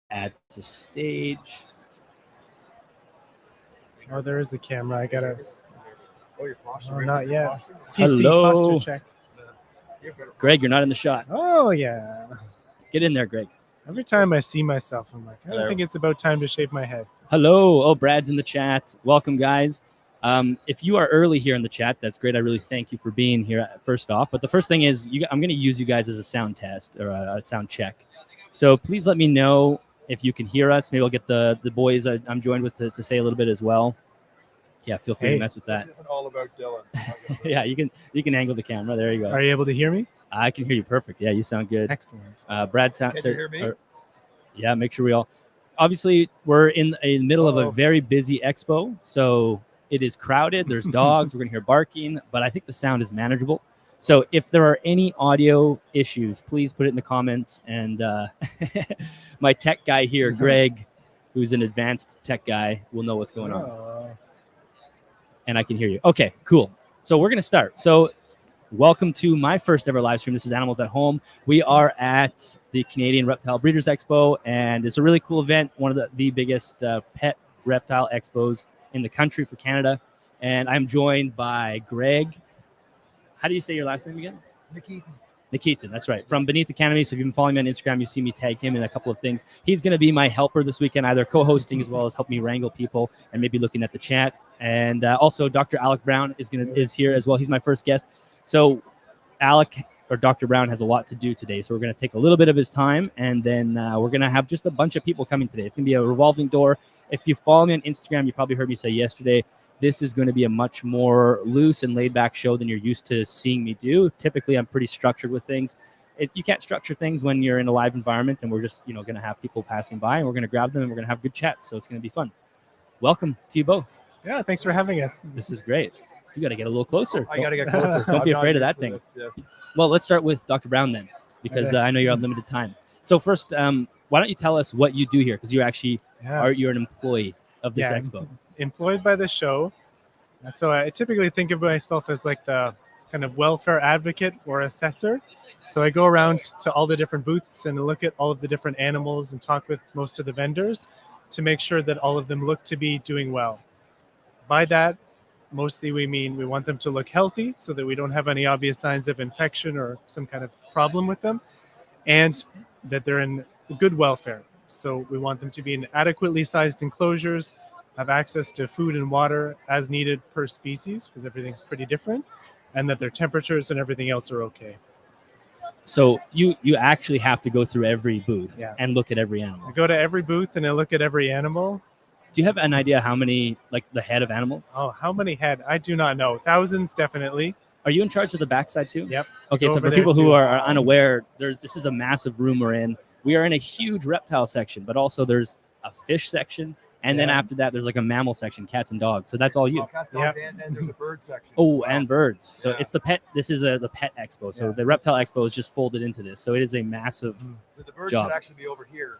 Add to stage. Oh, there is a camera. I gotta. Oh, your posture. Oh, not yet. Posture? PC Hello. posture check. You have better Greg, you're not in the shot. Oh yeah. Get in there, Greg. Every time I see myself, I'm like, I Hello. think it's about time to shave my head. Hello. Oh, Brad's in the chat. Welcome, guys. If you are early here in the chat, that's great. I really thank you for being here first off. But the first thing is I'm going to use you guys as a sound test or a sound check. So please let me know if you can hear us. Maybe I'll get the boys I'm joined with to say a little bit as well. Yeah, feel free to mess with that. This isn't all about Dylan. Yeah, you can angle the camera. There you go. Are you able to hear me? I can hear you perfect. Yeah, you sound good. Excellent. Brad sound. Can you hear me? Yeah, make sure we all. Obviously, we're in the middle of a Uh-oh. very busy expo, so it is crowded. There's dogs. We're gonna hear barking, but I think the sound is manageable. So if there are any audio issues, please put it in the comments. And my tech guy here, Greg, who's an advanced tech guy, will know what's going on. Oh. And I can hear you. Okay, cool. So we're going to start. So welcome to my first ever live stream. This is Animals at Home. We are at the Canadian Reptile Breeders Expo, and it's a really cool event, one of the biggest pet reptile expos in the country for Canada. And I'm joined by Greg. How do you say your last name again? Nikitin. Nikitin, that's right, from Beneath Academy. So if you've been following me on Instagram, you see me tag him in a couple of things. He's going to be my helper this weekend, either co-hosting as well as help me wrangle people and maybe looking at the chat. And also Dr. Alec Brown is here as well. He's my first guest. So Alec or Dr. Brown has a lot to do today. So we're going to take a little bit of his time, and then we're going to have just a bunch of people coming today. It's going to be a revolving door. If you follow me on Instagram, you probably heard me say yesterday, this is going to be a much more loose and laid back show than you're used to seeing me do. Typically, I'm pretty structured with things. You can't structure things when you're in a live environment, and we're just going to have people passing by, and we're going to grab them, and we're going to have good chats. So it's going to be fun. Welcome to you both. Yeah, thanks for having us. This is great. You got to get a little closer. I got to get closer. Don't be I'm not afraid of used that to thing. this, yes. Well, let's start with Dr. Brown then, because Okay. I know you're on limited time. So first, why don't you tell us what you do here? Because you're actually you're an employee of this expo. Employed by the show. And so I typically think of myself as like the kind of welfare advocate or assessor. So I go around to all the different booths and look at all of the different animals and talk with most of the vendors to make sure that all of them look to be doing well. By that, mostly we mean we want them to look healthy so that we don't have any obvious signs of infection or some kind of problem with them, and that they're in good welfare. So we want them to be in adequately sized enclosures, have access to food and water as needed per species, because everything's pretty different, and that their temperatures and everything else are okay. So you actually have to go through every booth and look at every animal. I go to every booth and I look at every animal. Do you have an idea how many, like the head of animals? Oh, how many head? I do not know. Thousands, definitely. Are you in charge of the backside too? Yep. Okay, Go so over for people there, who too. are unaware, this is a massive room we're in. We are in a huge reptile section, but also there's a fish section. And then after that, there's like a mammal section, cats and dogs. So that's all you. Cats, dogs, and then there's a bird section. Oh, as well. and birds. So Yeah. it's the pet. This is the pet expo. So the reptile expo is just folded into this. So it is a massive So the birds job. should actually be over here.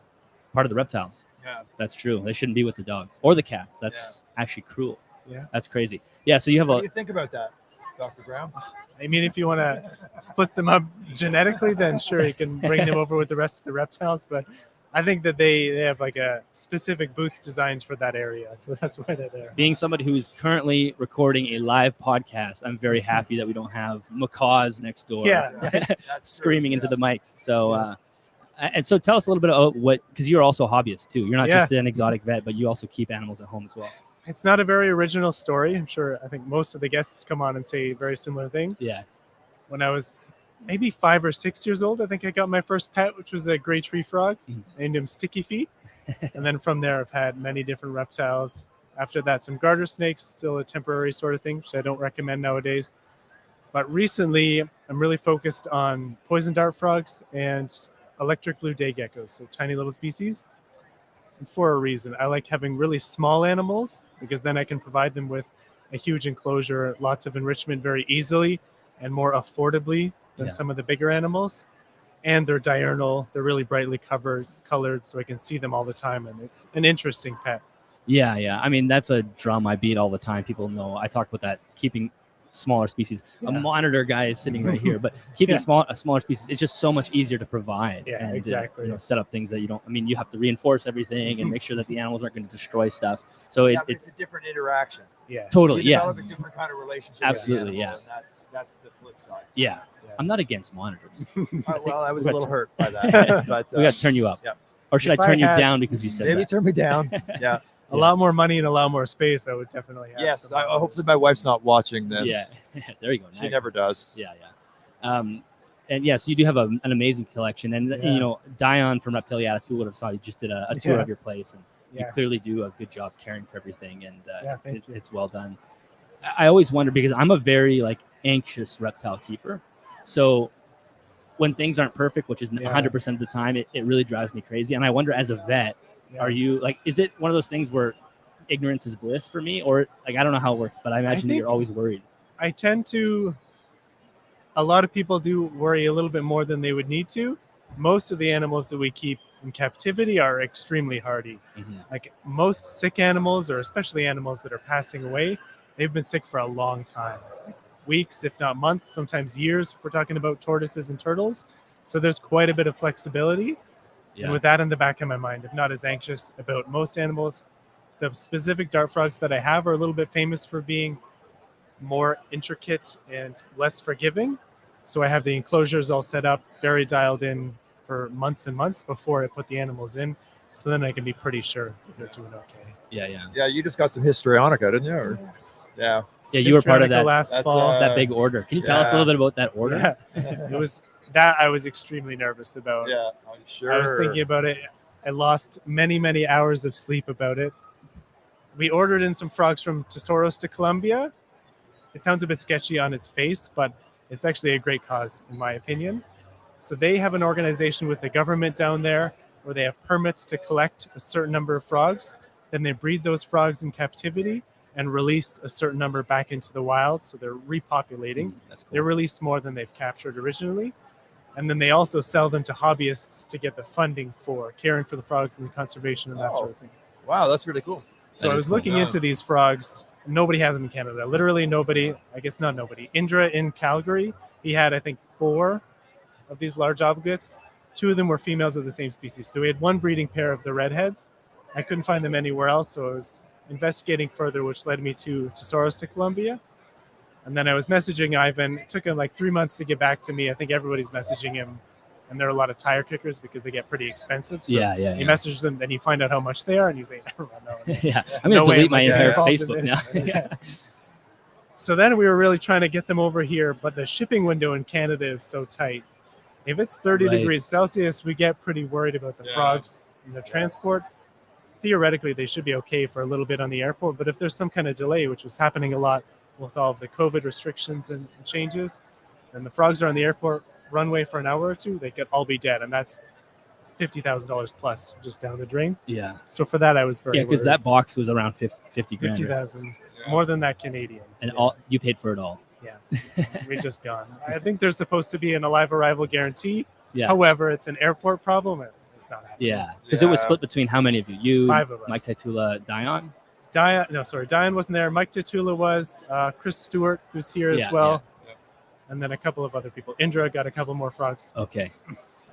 part of the reptiles. Yeah. That's true. They shouldn't be with the dogs or the cats. That's actually cruel. Yeah. That's crazy. Yeah. So you have What do you think about that, Dr. Brown? I mean, if you want to split them up genetically, then sure, you can bring them over with the rest of the reptiles. But I think that they have like a specific booth designed for that area. So that's why they're there. Being somebody who's currently recording a live podcast, I'm very happy that we don't have macaws next door screaming into the mics. So, and so tell us a little bit about what, because you're also a hobbyist too. You're not just an exotic vet, but you also keep animals at home as well. It's not a very original story. I'm sure, I think most of the guests come on and say a very similar thing. Yeah. When I was maybe 5 or 6 years old, I think I got my first pet, which was a gray tree frog. Named him Sticky Feet. And then from there, I've had many different reptiles. After that, some garter snakes, still a temporary sort of thing, which I don't recommend nowadays. But recently, I'm really focused on poison dart frogs and electric blue day geckos, so tiny little species. And for a reason, I like having really small animals because then I can provide them with a huge enclosure, lots of enrichment very easily and more affordably than some of the bigger animals. And they're diurnal, they're really brightly colored, so I can see them all the time, and it's an interesting pet. Yeah. I mean, that's a drum I beat all the time. People know I talk about that, keeping smaller species. A Yeah. monitor guy is sitting right here, but keeping a smaller species, it's just so much easier to provide. Yeah, and, exactly. Set up things that you don't. I mean, you have to reinforce everything and make sure that the animals aren't going to destroy stuff. So Yeah, but it's a different interaction. Yes. Totally. You Yeah. develop a different kind of relationship. Absolutely, with the animal, and that's the flip side. Yeah. Yeah. I'm not against monitors. Well, I was we a got little to- hurt by that, but We got to turn you up. yeah. Or should If I I turn you had- down because you said maybe that? turn me down. Yeah. A lot more money and a lot more space, I would definitely have. Yes. some Hopefully monitors. my wife's not watching this. Yeah. There you go. She Nice. never does. Yeah. And yes, you do have an amazing collection. And, Yeah. Dion from Reptile, people would have saw you just did a tour Yeah. of your place. And you Yes. clearly do a good job caring for everything. And Thank you. it's well done. I always wonder because I'm a very anxious reptile keeper. So when things aren't perfect, which is 100% of the time, it really drives me crazy. And I wonder, as a vet, Yeah. are you is it one of those things where ignorance is bliss for me? Or I don't know how it works, but I imagine that think- you're always worried. I tend to. A lot of people do worry a little bit more than they would need to. Most of the animals that we keep in captivity are extremely hardy. Mhm. Like most sick animals, or especially animals that are passing away, they've been sick for a long time. Weeks, if not months, sometimes years, if we're talking about tortoises and turtles. So there's quite a bit of flexibility. Yeah. And with that in the back of my mind, I'm not as anxious about most animals. The specific dart frogs that I have are a little bit famous for being more intricate and less forgiving. So I have the enclosures all set up, very dialed in for months and months before I put the animals in. So then I can be pretty sure that they're doing okay. Yeah. Yeah, you just got some histrionica, didn't you? Or- Yes. Yeah. Yeah, you were part of Histrionica that last That's, fall. that big order. Can you tell us a yeah. little bit about that order? Yeah, it was that I was extremely nervous about. Yeah, I'm sure. I was thinking about it. I lost many, many hours of sleep about it. We ordered in some frogs from Tesoros to Colombia. It sounds a bit sketchy on its face, but it's actually a great cause, in my opinion. So they have an organization with the government down there where they have permits to collect a certain number of frogs. Then they breed those frogs in captivity and release a certain number back into the wild. So they're repopulating. That's cool. They release more than they've captured originally. And then they also sell them to hobbyists to get the funding for caring for the frogs and the conservation and that sort of thing. Wow, that's really cool. So That I is was cool. looking Yeah. into these frogs. Nobody has them in Canada. Literally nobody. I guess not nobody. Indra in Calgary, he had, I think, 4 of these large obligates. 2 of them were females of the same species. So we had one breeding pair of the redheads. I couldn't find them anywhere else, so I was investigating further, which led me to Tesoros to Colombia. And then I was messaging Ivan. It took him like 3 months to get back to me. I think everybody's messaging him. And there are a lot of tire kickers because they get pretty expensive. So Yeah. he messages them, then you find out how much they are, and he's like, I don't know. Yeah. I'm going No to way delete I'm my gonna get entire involved in Facebook this. now. Yeah. So then we were really trying to get them over here, but the shipping window in Canada is so tight. If it's 30 Right. degrees Celsius, we get pretty worried about the Yeah. frogs and the transport. Theoretically, they should be okay for a little bit on the airport, but if there's some kind of delay, which was happening a lot with all of the COVID restrictions and changes, and the frogs are on the airport runway for an hour or two, they could all be dead, and that's $50,000 plus just down the drain. Yeah. So for that, I was very Because worried. that box was around 50 grand. right? 50,000, Yeah. more than that Canadian. And Yeah. all you paid for it all. We just gone. I think there's supposed to be an alive arrival guarantee. Yeah. However, it's an airport problem. And it's not happening. Yeah. Because it was Yeah. split between how many of you? You, 5 of us. Mike Taitula, Dion? Diane wasn't there. Mike Tatula was. Chris Stewart, who's here as Yeah, well. yeah. And then a couple of other people. Indra got a couple more frogs. Okay.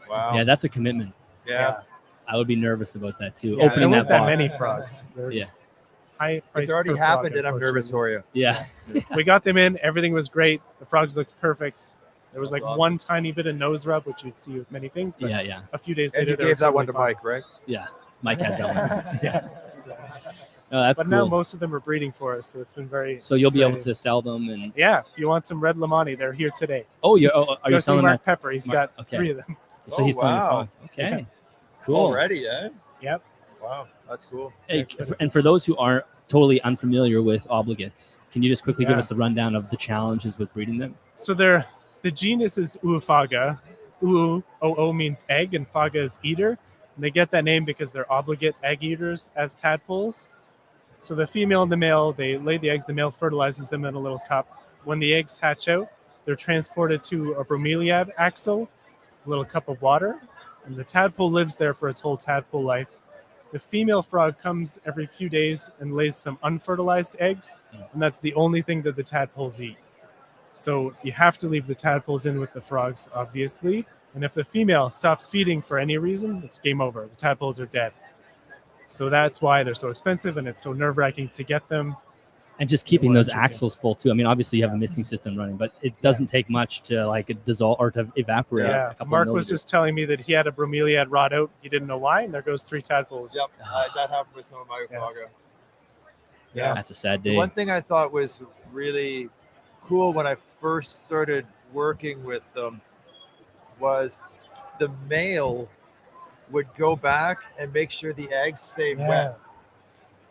Wow. Yeah, that's a commitment. Yeah. I would be nervous about that too. Yeah, Opening there that weren't box. many frogs. They're Yeah. high price It's already per frog, happened, and I'm nervous unfortunately. for you. Yeah. We got them in. Everything was great. The frogs looked perfect. There was That's like awesome. one tiny bit of nose rub, which you'd see with many things. But Yeah. a few days And later, you they were gave that one to totally fine. Mike, right? Yeah. Mike has that one. Yeah. Oh, that's But now cool. most of them are breeding for us, so it's been very. So you'll be able exciting. to sell them and Yeah, if you want some red Lamani, they're here today. are you Go see selling Mark that? Pepper. He's Mark- got okay. 3 of them. So Oh, he's selling your wow. phones. Okay. Yeah. Cool. Already, eh? Yep. Wow, that's cool. Hey, and for those who aren't totally unfamiliar with obligates, can you just quickly give Yeah. us the rundown of the challenges with breeding them? So the genus is Uophaga. Oo means egg, and Faga is eater. And they get that name because they're obligate egg eaters as tadpoles. So the female and the male, they lay the eggs. The male fertilizes them in a little cup. When the eggs hatch out, they're transported to a bromeliad axle, a little cup of water, and the tadpole lives there for its whole tadpole life. The female frog comes every few days and lays some unfertilized eggs, and that's the only thing that the tadpoles eat. So you have to leave the tadpoles in with the frogs, obviously. And if the female stops feeding for any reason, it's game over. The tadpoles are dead. So that's why they're so expensive, and it's so nerve-wracking to get them. And just keeping More those chickens. axles full too. I mean, obviously you have a misting system running, but it doesn't take much to like dissolve or to evaporate. Yeah, a couple Mark was milliliters. just telling me that he had a bromeliad rot out. He didn't know why, and there goes 3 tadpoles. Yep, that happened with some of my Yeah. Mississauga. Yeah. That's a sad The day. one thing I thought was really cool when I first started working with them was the male would go back and make sure the eggs stayed wet.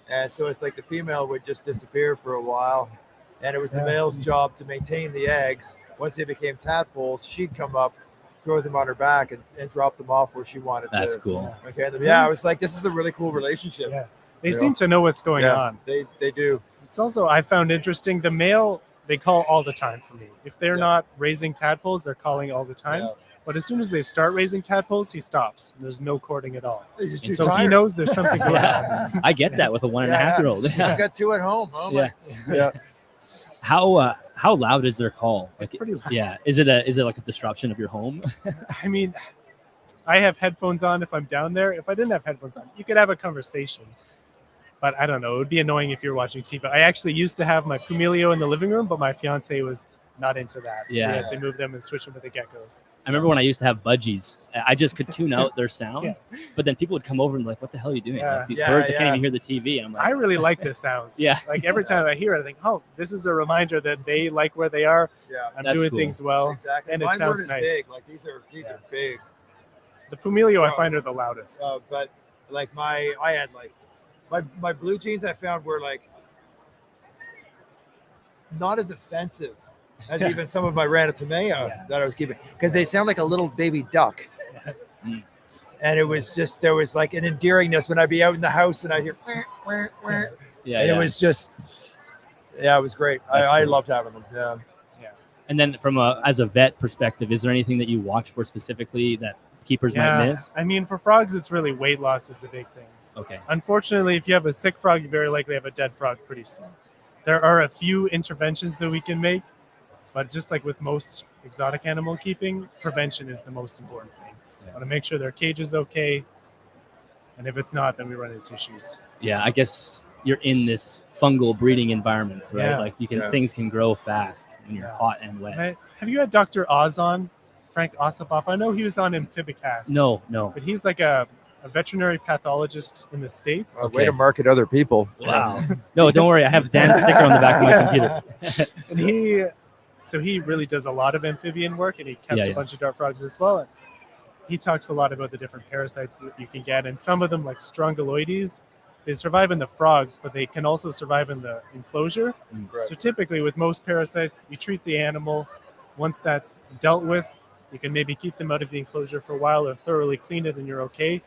And so it's like the female would just disappear for a while. And it was the male's job to maintain the eggs. Once they became tadpoles, she'd come up, throw them on her back, and drop them off where she wanted That's to. cool. Maintain them. Yeah, I was like, this is a really cool relationship. Yeah. They You seem know? to know what's going on. They do. It's also, I found interesting, the male, they call all the time for me. If they're Yes. not raising tadpoles, they're calling all the time. Yeah. But as soon as they start raising tadpoles, he stops. There's no courting at all. He's just And too So he tired. knows there's something going on. Yeah. I get that with a 1.5-year-old. I've got 2 at home. Oh Yeah. my. Yeah. How loud is their call? Like, Pretty loud. yeah. Is it like a disruption of your home? I mean, I have headphones on if I'm down there. If I didn't have headphones on, you could have a conversation. But I don't know. It would be annoying if you're watching TV. I actually used to have my Pumelio in the living room, but my fiance was not into that. Yeah. We had to move them and switch them to the geckos. I remember when I used to have budgies. I just could tune out their sound, Yeah. but then people would come over and be like, "What the hell are you doing? Yeah. Like, these Yeah, birds, I yeah. can't even hear the TV." And I'm like, I really like the sounds. Yeah. Like every time I hear it, I think, oh, this is a reminder that they like where they are. Yeah. I'm That's doing cool. things well. Exactly. And it Mine sounds weren't as nice. big. Like these are big. The Pumelio, I find, are the loudest. But like I had like my blue jeans I found were like not as offensive as even some of my Ranatomea Yeah. that I was keeping, because they sound like a little baby duck. Mm. And it was just, there was like an endearingness when I'd be out in the house and I'd hear yeah, and yeah. it was just, yeah, it was great. That's I cool. loved having them. Yeah. And then from as a vet perspective, is there anything that you watch for specifically that keepers might miss? I mean, for frogs, it's really weight loss is the big thing. Okay. Unfortunately, if you have a sick frog, you very likely have a dead frog pretty soon. There are a few interventions that we can make, but just like with most exotic animal keeping, prevention is the most important thing. Yeah. Want to make sure their cage is okay, and if it's not, then we run into issues. Yeah, I guess you're in this fungal breeding environment, right? Yeah. Like Yeah. things can grow fast when you're Yeah. hot and wet. Have you had Dr. Oz on, Frank Ossipoff? I know he was on Amphibicast. No. But he's like a veterinary pathologist in the States. Way Okay. to market other people. Wow. No, don't worry. I have Dan's sticker on the back of my computer. And he really does a lot of amphibian work, and he kept Yeah, a yeah. bunch of dart frogs as well. And he talks a lot about the different parasites that you can get, and some of them, like strongyloides, they survive in the frogs, but they can also survive in the enclosure. Right. So typically with most parasites, you treat the animal. Once that's dealt with, you can maybe keep them out of the enclosure for a while or thoroughly clean it and you're okay.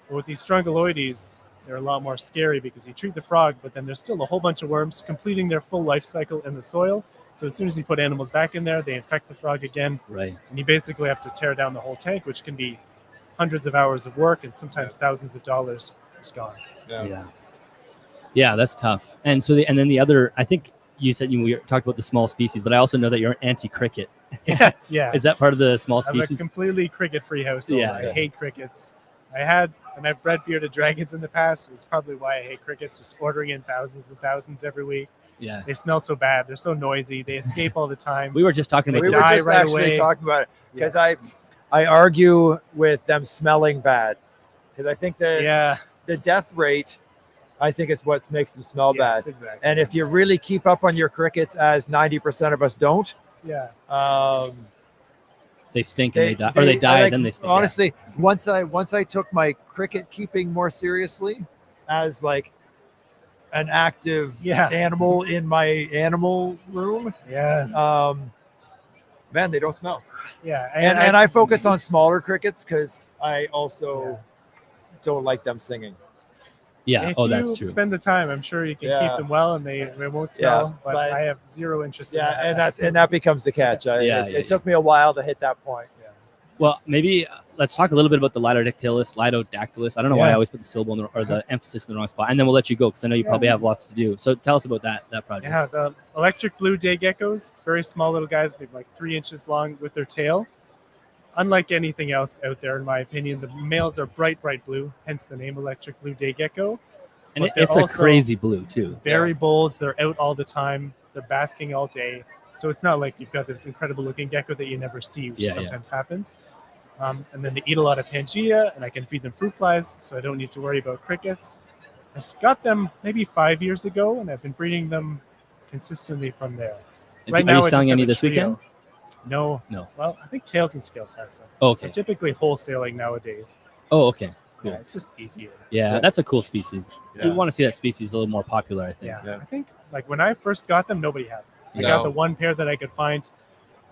But with these strongyloides, they're a lot more scary because you treat the frog, but then there's still a whole bunch of worms completing their full life cycle in the soil. So as soon as you put animals back in there, they infect the frog again. Right. And you basically have to tear down the whole tank, which can be hundreds of hours of work and sometimes thousands of dollars just gone. Yeah, that's tough. And so then the other, I think you said we talked about the small species, but I also know that you're anti-cricket. Yeah. Is that part of the small I'm a species? completely cricket-free household. Yeah. I hate crickets. I've bred bearded dragons in the past. It's probably why I hate crickets, just ordering in thousands and thousands every week. Yeah. They smell so bad. They're so noisy. They escape all the time. We were just talking about We They were die just right actually away. talking about it because Yes. I argue with them smelling bad, because I think that Yeah. the death rate, I think, is what makes them smell Yes, bad. exactly. And if you really keep up on your crickets, as 90% of us don't, Yeah. they stink and they die, or they die like, then they stink. honestly, once I took my cricket keeping more seriously as like an active Yeah. animal in my animal room, Yeah. man, they don't smell. Yeah. And I focus on smaller crickets because I also don't like them singing. Yeah. If Oh, that's you true. spend the time, I'm sure you can Yeah. keep them well and they won't smell. Yeah, but but- I have zero interest in Yeah, that. and that becomes the catch. Yeah, It took me a while to hit that point. Well, maybe let's talk a little bit about the Lidodactylus. I don't know why I always put the syllable or the emphasis in the wrong spot. And then we'll let you go because I know you probably have lots to do. So tell us about that project. Yeah, the electric blue day geckos, very small little guys, maybe like 3 inches long with their tail. Unlike anything else out there, in my opinion, the males are bright blue, hence the name electric blue day gecko. And it's a crazy blue too. Very bold. They're out all the time. They're basking all day. So it's not like you've got this incredible looking gecko that you never see, which sometimes happens. And then they eat a lot of Pangea, and I can feed them fruit flies, so I don't need to worry about crickets. I got them maybe 5 years ago, and I've been breeding them consistently from there. Right now, are you selling any this weekend? No. Well, I think Tails and Scales has some. Okay. They're typically wholesaling nowadays. Oh, okay. Cool. Yeah, it's just easier. Yeah, that's a cool species. Yeah. You want to see that species a little more popular, I think. Yeah. I think like when I first got them, nobody had them. I got the one pair that I could find,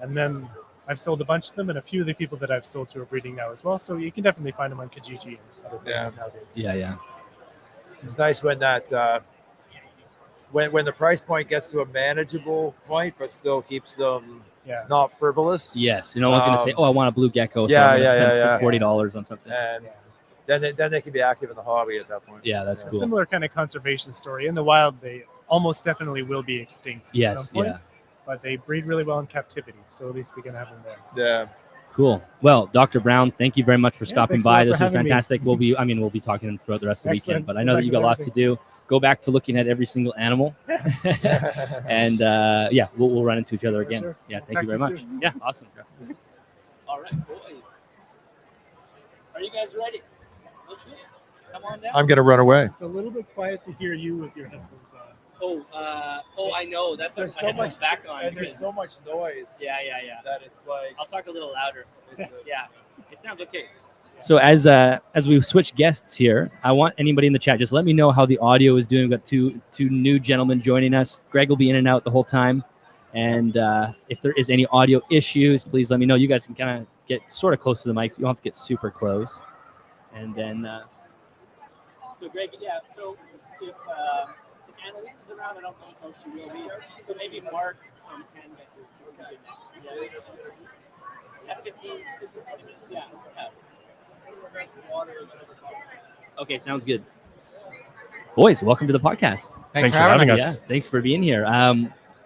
and then I've sold a bunch of them, and a few of the people that I've sold to are breeding now as well. So you can definitely find them on Kijiji and other places nowadays. Yeah. It's nice when that when the price point gets to a manageable point, but still keeps them not frivolous. Yes, no one's going to say, "Oh, I want a blue gecko, so I'm going to spend $40 on something." And then they can be active in the hobby at that point. Yeah, that's cool. Similar kind of conservation story. In the wild, they almost definitely will be extinct at some point. But they breed really well in captivity, so at least we can have them there. Yeah. Cool. Well, Dr. Brown, thank you very much for stopping by. This was fantastic. Me. We'll be talking throughout the rest of the weekend, but I know that you got lots to do. Go back to looking at every single animal, and we'll run into each other again. Sure. Yeah, thank you very much. Soon. Yeah, awesome. All right, boys. Are you guys ready? Let's do it. Come on down. I'm gonna run away. It's a little bit quiet to hear you with your headphones on. I know. That's why There's my so much headphones back on. and there's so much noise. Yeah. That it's like I'll talk a little louder. Yeah, it sounds okay. So as we switch guests here, I want anybody in the chat, just let me know how the audio is doing. We've got two new gentlemen joining us. Greg will be in and out the whole time. And if there is any audio issues, please let me know. You guys can kind of get sort of close to the mics. You don't have to get super close. And then, so Greg, so if Annalise is around, I don't know if she will be. So maybe Marc Can Gecko. Yeah, 15 minutes. Yeah. Okay, sounds good. Boys, welcome to the podcast. Thanks for having us. Yeah, thanks for being here.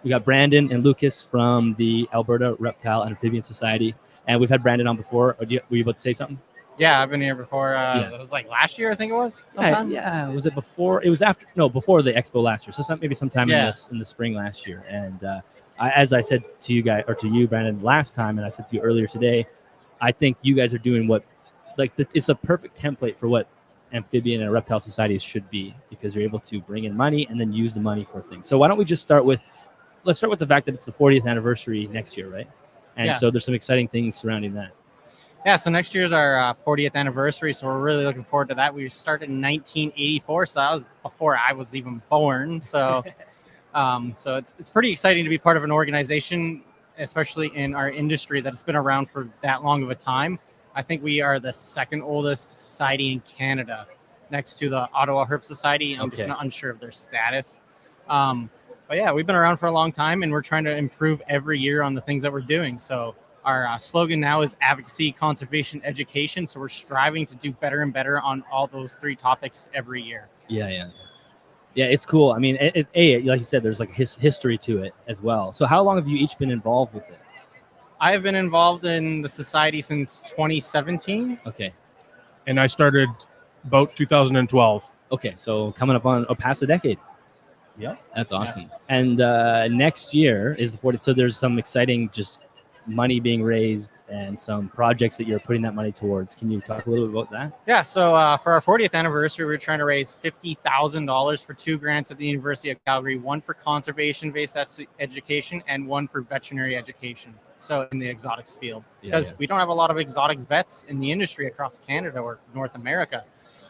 We got Brandon and Lucas from the Alberta Reptile and Amphibian Society, and we've had Brandon on before. Were you about to say something? Yeah, I've been here before. It was like last year, I think it was. Sometime. Yeah. Was it before? It was before the Expo last year. So maybe sometime in the spring last year. And as I said to you guys, or to you, Brandon, last time, and I said to you earlier today, I think you guys are doing it's the perfect template for what amphibian and reptile societies should be, because you're able to bring in money and then use the money for things. So why don't we just let's start with the fact that it's the 40th anniversary next year, right? And so there's some exciting things surrounding that. Yeah, so next year's our 40th anniversary, so we're really looking forward to that. We started in 1984, so that was before I was even born. So, so it's pretty exciting to be part of an organization, especially in our industry that's been around for that long of a time. I think we are the second oldest society in Canada, next to the Ottawa Herp Society. I'm just not unsure of their status. But yeah, we've been around for a long time, and we're trying to improve every year on the things that we're doing. So our slogan now is advocacy, conservation, education. So we're striving to do better and better on all those three topics every year. Yeah, it's cool. I mean, like you said, there's like history to it as well. So how long have you each been involved with it? I have been involved in the society since 2017. Okay. And I started about 2012. Okay, so coming up on past a decade. Yeah. That's awesome. Yeah. And next year is the 40th. So there's some exciting just money being raised and some projects that you're putting that money towards. Can you talk a little bit about that? Yeah, so for our 40th anniversary, we're trying to raise $50,000 for 2 grants at the University of Calgary, one for conservation-based education and one for veterinary education. So in the exotics field, because we don't have a lot of exotics vets in the industry across Canada or North America.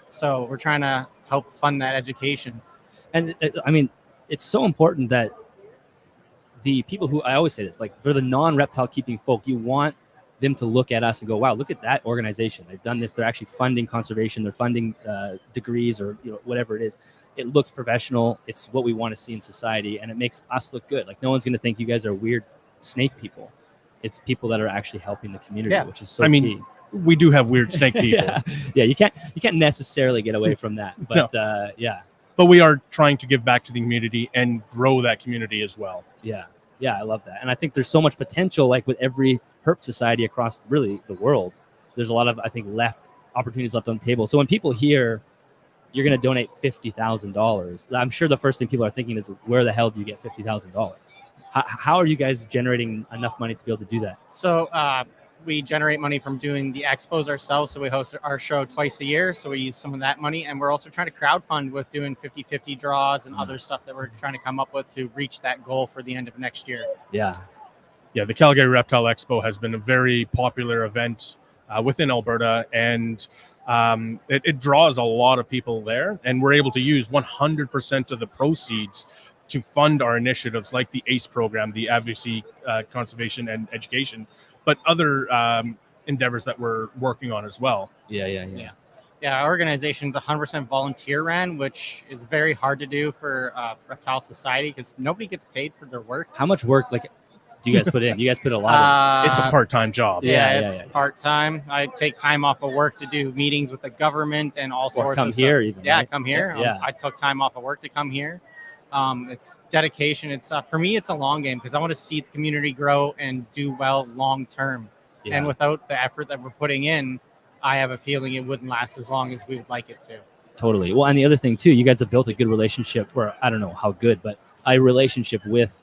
So we're trying to help fund that education. And I mean, it's so important that the people who, I always say this, like for the non-reptile keeping folk, you want them to look at us and go, wow, look at that organization. They've done this. They're actually funding conservation. They're funding degrees or whatever it is. It looks professional. It's what we want to see in society. And it makes us look good. Like no one's going to think you guys are weird snake people. it's people that are actually helping the community, Yeah. which is so I mean, key. We do have weird snake people, Yeah, you can't necessarily get away from that, but yeah, but we are trying to give back to the community and grow that community as well. yeah, I love that, and I think there's so much potential. Like with every herp society across really the world, there's a lot of opportunities left on the table. So when people hear you're going to donate $50,000, I'm sure the first thing people are thinking is, where the hell do you get $50,000? How are you guys generating enough money to be able to do that? So we generate money from doing the expos ourselves. So we host our show twice a year. So we use some of that money. And we're also trying to crowdfund with doing 50-50 draws and other stuff that we're trying to come up with to reach that goal for the end of next year. Yeah. Yeah, the Calgary Reptile Expo has been a very popular event within Alberta, and it draws a lot of people there. And we're able to use 100% of the proceeds to fund our initiatives like the ACE program, the Advocacy, Conservation, and Education, but other endeavors that we're working on as well. Yeah, our organization's 100% volunteer ran, which is very hard to do for Reptile Society because nobody gets paid for their work. How much work do you guys put in? You guys put a lot in. It's a part-time job. It's part-time. I take time off of work to do meetings with the government and all sorts of stuff. Here even, right? Come here. Yeah. I took time off of work to come here. It's dedication. It's for me, it's a long game because I want to see the community grow and do well long term. Yeah. And without the effort that we're putting in, I have a feeling it wouldn't last as long as we would like it to. Totally. Well, and the other thing too, you guys have built a good relationship, or I don't know how good, but a relationship with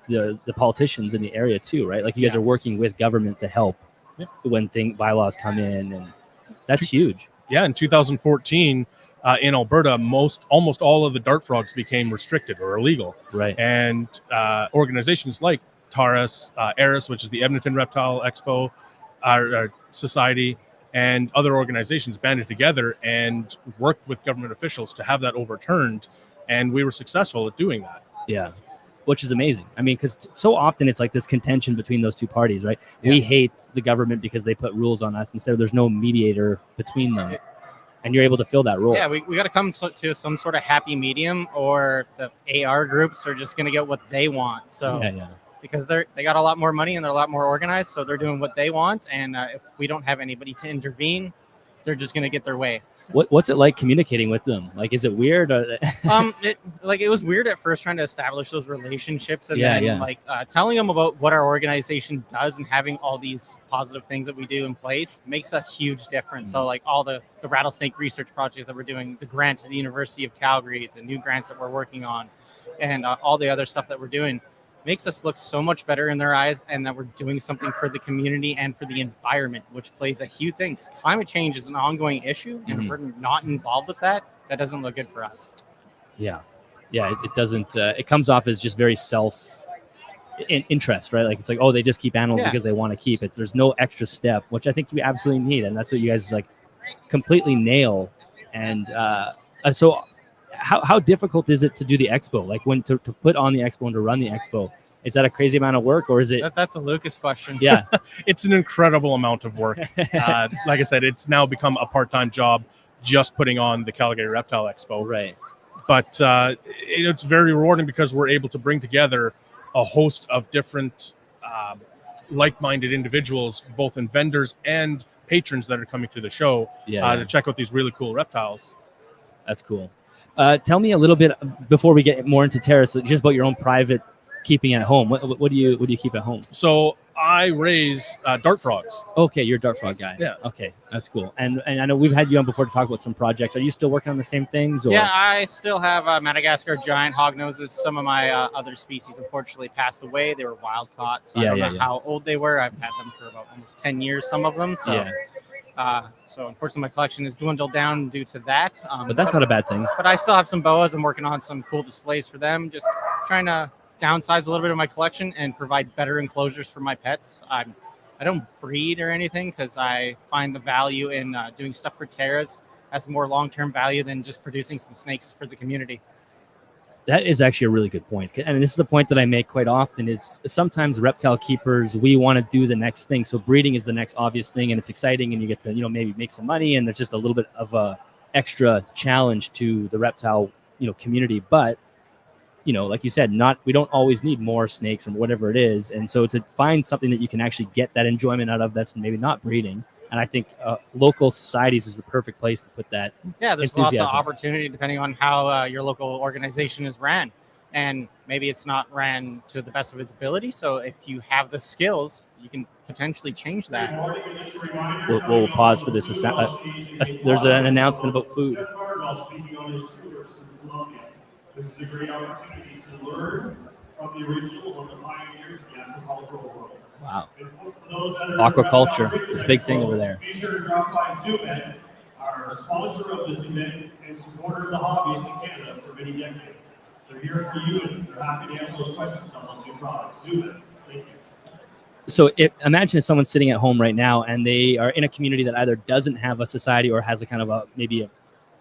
the politicians in the area too, right? Like you guys are working with government to help when bylaws come in, and that's huge. Yeah, in 2014, in Alberta, almost all of the dart frogs became restricted or illegal. Right. And organizations like T.A.R.A.S, C.R.BE, which is the Edmonton Reptile Expo, our society, and other organizations banded together and worked with government officials to have that overturned, and we were successful at doing that. Yeah, which is amazing. I mean, because so often it's like this contention between those two parties, right? Yeah. We hate the government because they put rules on us instead of there's no mediator between them. And you're able to fill that role. Yeah, we got to come to some sort of happy medium, or the AR groups are just going to get what they want. So because they got a lot more money and they're a lot more organized, so they're doing what they want. And if we don't have anybody to intervene, they're just going to get their way. What's it like communicating with them? Like, is it weird? It was weird at first trying to establish those relationships, and then telling them about what our organization does and having all these positive things that we do in place makes a huge difference. So like all the rattlesnake research project that we're doing, the grant to the University of Calgary, the new grants that we're working on, and all the other stuff that we're doing makes us look so much better in their eyes, and that we're doing something for the community and for the environment, which plays a huge thing. Climate change is an ongoing issue, and if we're not involved with that doesn't look good for us. Yeah, it doesn't. It comes off as just very self-interest, right? Like it's like, oh, they just keep animals because they want to keep it. There's no extra step, which I think you absolutely need, and that's what you guys like completely nail. And so. How difficult is it to do the expo? Like when to put on the expo and to run the expo? Is that a crazy amount of work, or is it? That's a Lucas question. Yeah, it's an incredible amount of work. Like I said, it's now become a part-time job just putting on the Calgary Reptile Expo. Right. But it's very rewarding because we're able to bring together a host of different like-minded individuals, both in vendors and patrons that are coming to the show to check out these really cool reptiles. That's cool. Tell me a little bit before we get more into T.A.R.A.S, just about your own private keeping at home. What do you keep at home? So I raise dart frogs. Okay, you're a dart frog guy. Yeah. Okay, that's cool. And I know we've had you on before to talk about some projects. Are you still working on the same things? Or? Yeah, I still have Madagascar giant hognoses. Some of my other species unfortunately passed away. They were wild caught, so I don't know how old they were. I've had them for about almost 10 years, some of them. So. Yeah. So unfortunately, my collection is dwindled down due to that. But that's not a bad thing. But I still have some boas. I'm working on some cool displays for them. Just trying to downsize a little bit of my collection and provide better enclosures for my pets. I don't breed or anything because I find the value in doing stuff for T.A.R.A.S has more long-term value than just producing some snakes for the community. That is actually a really good point. And this is a point that I make quite often is sometimes reptile keepers, we want to do the next thing. So breeding is the next obvious thing, and it's exciting, and you get to, maybe make some money, and there's just a little bit of a extra challenge to the reptile, community. But you know, like you said, we don't always need more snakes or whatever it is. And so to find something that you can actually get that enjoyment out of that's maybe not breeding. And I think local societies is the perfect place to put that. Yeah, there's lots of enthusiasm. opportunity depending on how your local organization is ran. And maybe it's not ran to the best of its ability. So if you have the skills, you can potentially change that. We'll pause for this. There's an announcement about food. This is a great opportunity to learn from the original or the pioneers of the agricultural world. Wow. Aquaculture is a big thing over there. Be sure to drop by ZooMed, our sponsor of this event and supporter of the hobbies in Canada for many decades. They're here for you and they're happy to answer those questions on those new products. ZooMed. Thank you. So imagine if someone's sitting at home right now and they are in a community that either doesn't have a society or has a kind of maybe a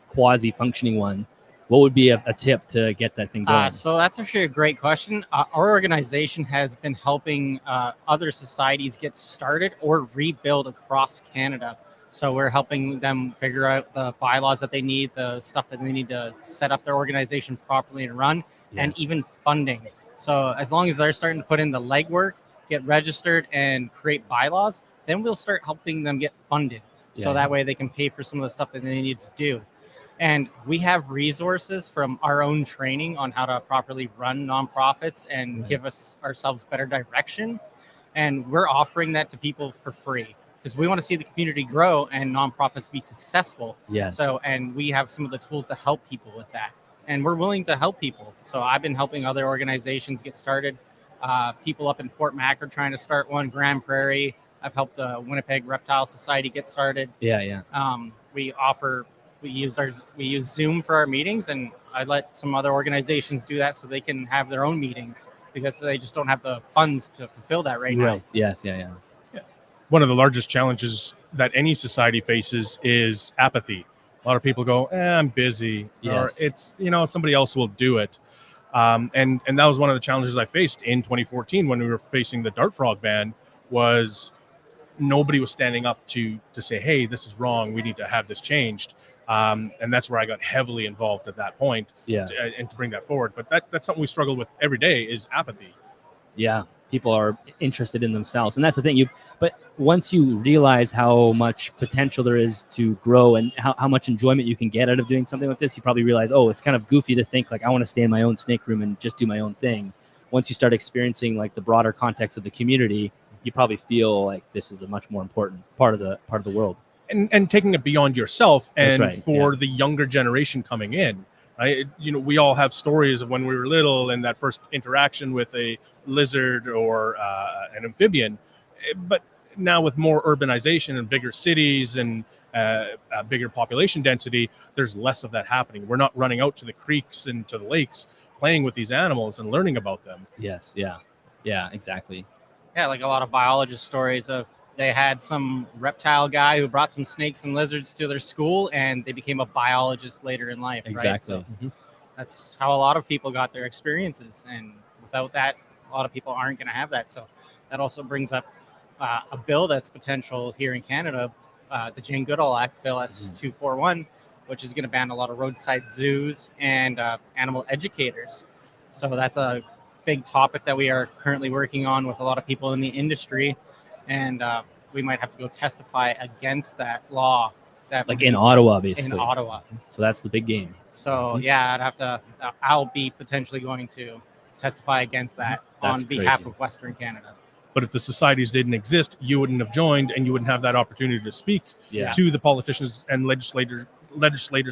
quasi-functioning one. What would be a tip to get that thing going? So that's actually a great question. Our organization has been helping other societies get started or rebuild across Canada. So we're helping them figure out the bylaws that they need, the stuff that they need to set up their organization properly and run, and even funding. So as long as they're starting to put in the legwork, get registered, and create bylaws, then we'll start helping them get funded. So that way they can pay for some of the stuff that they need to do. And we have resources from our own training on how to properly run nonprofits and give us ourselves better direction. And we're offering that to people for free because we want to see the community grow and nonprofits be successful. Yes. So, and we have some of the tools to help people with that. And we're willing to help people. So I've been helping other organizations get started. People up in Fort Mac are trying to start one, Grand Prairie. I've helped Winnipeg Reptile Society get started. We use Zoom for our meetings, and I let some other organizations do that so they can have their own meetings because they just don't have the funds to fulfill that right now. Right. Yes. Yeah. One of the largest challenges that any society faces is apathy. A lot of people go, I'm busy, or it's, somebody else will do it. And that was one of the challenges I faced in 2014 when we were facing the dart frog ban was nobody was standing up to say, hey, this is wrong. We need to have this changed. And that's where I got heavily involved at that point to bring that forward. But that's something we struggle with every day is apathy. Yeah. People are interested in themselves. And that's the thing. But once you realize how much potential there is to grow and how much enjoyment you can get out of doing something like this, you probably realize, it's kind of goofy to think like I want to stay in my own snake room and just do my own thing. Once you start experiencing like the broader context of the community, you probably feel like this is a much more important part of the world. And taking it beyond yourself and the younger generation coming in. Right? We all have stories of when we were little and that first interaction with a lizard or an amphibian. But now with more urbanization and bigger cities and a bigger population density, there's less of that happening. We're not running out to the creeks and to the lakes playing with these animals and learning about them. Yes. Yeah, exactly. Yeah, like a lot of biologist stories of they had some reptile guy who brought some snakes and lizards to their school and they became a biologist later in life. Exactly. Right? So that's how a lot of people got their experiences. And without that, a lot of people aren't going to have that. So that also brings up a bill that's potential here in Canada, the Jane Goodall Act, Bill S-241, which is going to ban a lot of roadside zoos and animal educators. So that's a big topic that we are currently working on with a lot of people in the industry. And we might have to go testify against that law. Like in Ottawa, basically. In Ottawa. So that's the big game. So, I'll be potentially going to testify against that on behalf of Western Canada. But if the societies didn't exist, you wouldn't have joined and you wouldn't have that opportunity to speak to the politicians and legislators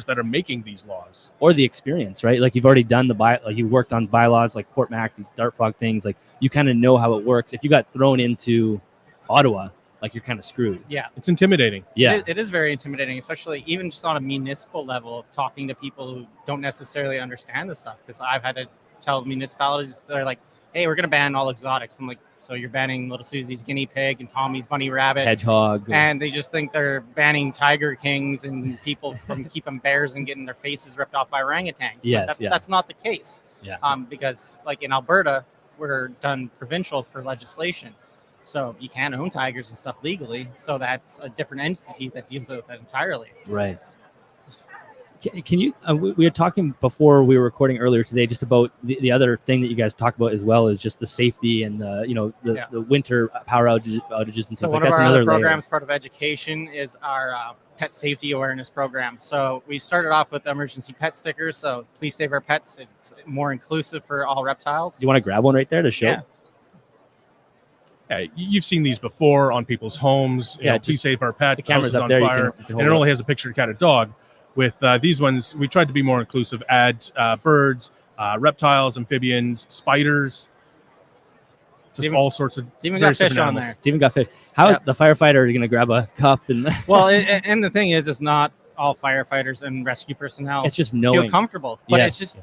that are making these laws. Or the experience, right? Like you've already done you worked on bylaws like Fort Mac, these dart frog things. Like you kind of know how it works. If you got thrown into Ottawa, like you're kind of screwed. Yeah. It's intimidating. Yeah. It is very intimidating, especially even just on a municipal level, talking to people who don't necessarily understand this stuff. Because I've had to tell municipalities, they're like, hey, we're going to ban all exotics. I'm like, so you're banning Little Susie's guinea pig and Tommy's bunny rabbit. Hedgehog. And they just think they're banning tiger kings and people from keeping bears and getting their faces ripped off by orangutans. Yes, But that's not the case. Yeah. Because like in Alberta, we're done provincial for legislation. So you can't own tigers and stuff legally. So that's a different entity that deals with that entirely. Right. Can you? We were talking before we were recording earlier today, just about the other thing that you guys talk about as well is just the safety and the winter power outages and things So like one that. of our That's other another programs, part of education, is our pet safety awareness program. So we started off with emergency pet stickers. So please save our pets. It's more inclusive for all reptiles. Do you want to grab one right there to show? Yeah. Yeah, you've seen these before on people's homes. Please save our pet. The camera's house is up on there. fire, You can and hold it it only has a picture of cat or dog. With these ones, we tried to be more inclusive. Add birds, reptiles, amphibians, spiders, just all sorts of. It's even got various fish different on animals. there. It's even got fish. How Yep. the firefighter are going to grab a cup and? Well, and the thing is, it's not all firefighters and rescue personnel It's just knowing. feel comfortable, but Yes.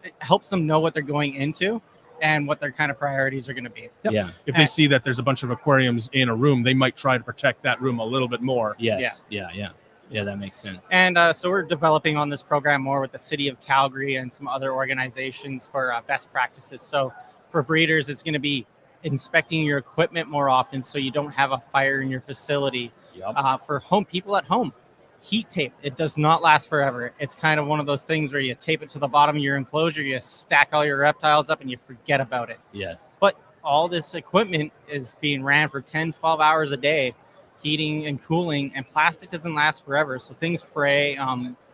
it helps them know what they're going into and what their kind of priorities are going to be. Yep. Yeah. If they see that there's a bunch of aquariums in a room, they might try to protect that room a little bit more. Yes. Yeah. That makes sense. And so we're developing on this program more with the city of Calgary and some other organizations for best practices. So for breeders, it's going to be inspecting your equipment more often so you don't have a fire in your facility. Yep. For people at home, heat tape. It does not last forever. It's kind of one of those things where you tape it to the bottom of your enclosure, you stack all your reptiles up, and you forget about it. Yes. But all this equipment is being ran for 10, 12 hours a day, heating and cooling, and plastic doesn't last forever. So things fray.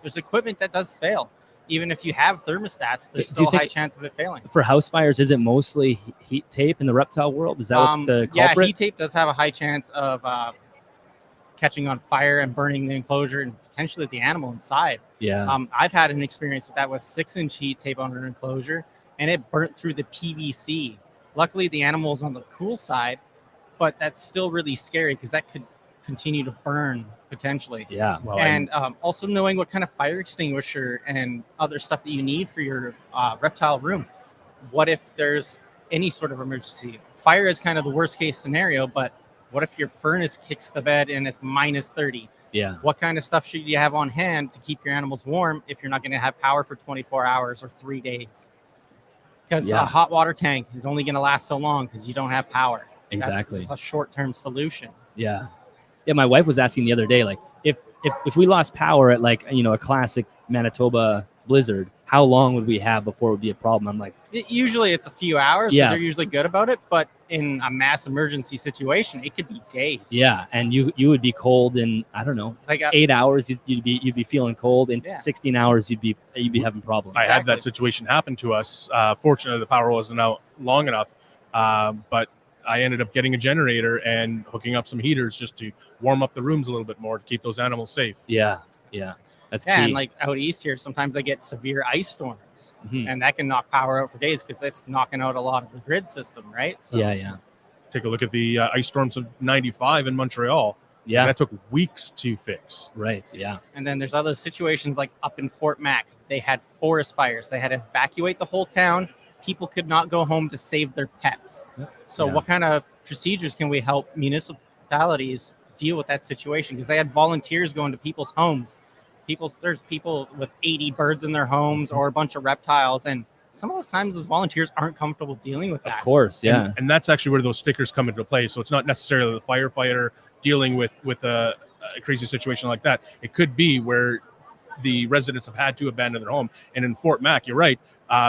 There's equipment that does fail. Even if you have thermostats, there's still a high chance of it failing. For house fires, is it mostly heat tape in the reptile world? Is that what's the culprit? Yeah, heat tape does have a high chance of catching on fire and burning the enclosure and potentially the animal inside. Yeah. I've had an experience with that with 6-inch heat tape on an enclosure, and it burnt through the PVC. Luckily, the animal's on the cool side, but that's still really scary because that could continue to burn potentially. Yeah. Well, And also knowing what kind of fire extinguisher and other stuff that you need for your reptile room. What if there's any sort of emergency? Fire is kind of the worst case scenario, but what if your furnace kicks the bed and it's minus 30? Yeah. What kind of stuff should you have on hand to keep your animals warm if you're not going to have power for 24 hours or 3 days? Because a hot water tank is only going to last so long because you don't have power. Exactly. That's a short-term solution. Yeah. Yeah. My wife was asking the other day, like, if we lost power at a classic Manitoba blizzard, how long would we have before it would be a problem? I'm like, Usually it's a few hours because Yeah. they're usually good about it, but in a mass emergency situation, it could be days. yeah, and you would be cold in, I don't know, Like 8 hours. You'd be feeling cold. In Yeah. 16 hours, you'd be having problems. I had that Exactly. situation happen to us. Fortunately, the power wasn't out long enough, but I ended up getting a generator and hooking up some heaters just to warm up the rooms a little bit more to keep those animals safe. Yeah. That's key. Yeah, and like out east here, sometimes I get severe ice storms, Mhm. and that can knock power out for days because it's knocking out a lot of the grid system, right? So, Yeah. Take a look at the ice storms of '95 in Montreal. Yeah. That took weeks to fix. Right. Yeah. And then there's other situations like up in Fort Mac, they had forest fires. They had to evacuate the whole town. People could not go home to save their pets. So Yeah. what kind of procedures can we help municipalities deal with that situation? Because they had volunteers going to people's homes. There's people with 80 birds in their homes or a bunch of reptiles, and some of those times those volunteers aren't comfortable dealing with that. Of course. Yeah. And that's actually where those stickers come into play. So it's not necessarily the firefighter dealing with a crazy situation like that. It could be where the residents have had to abandon their home. And in Fort Mac, you're right,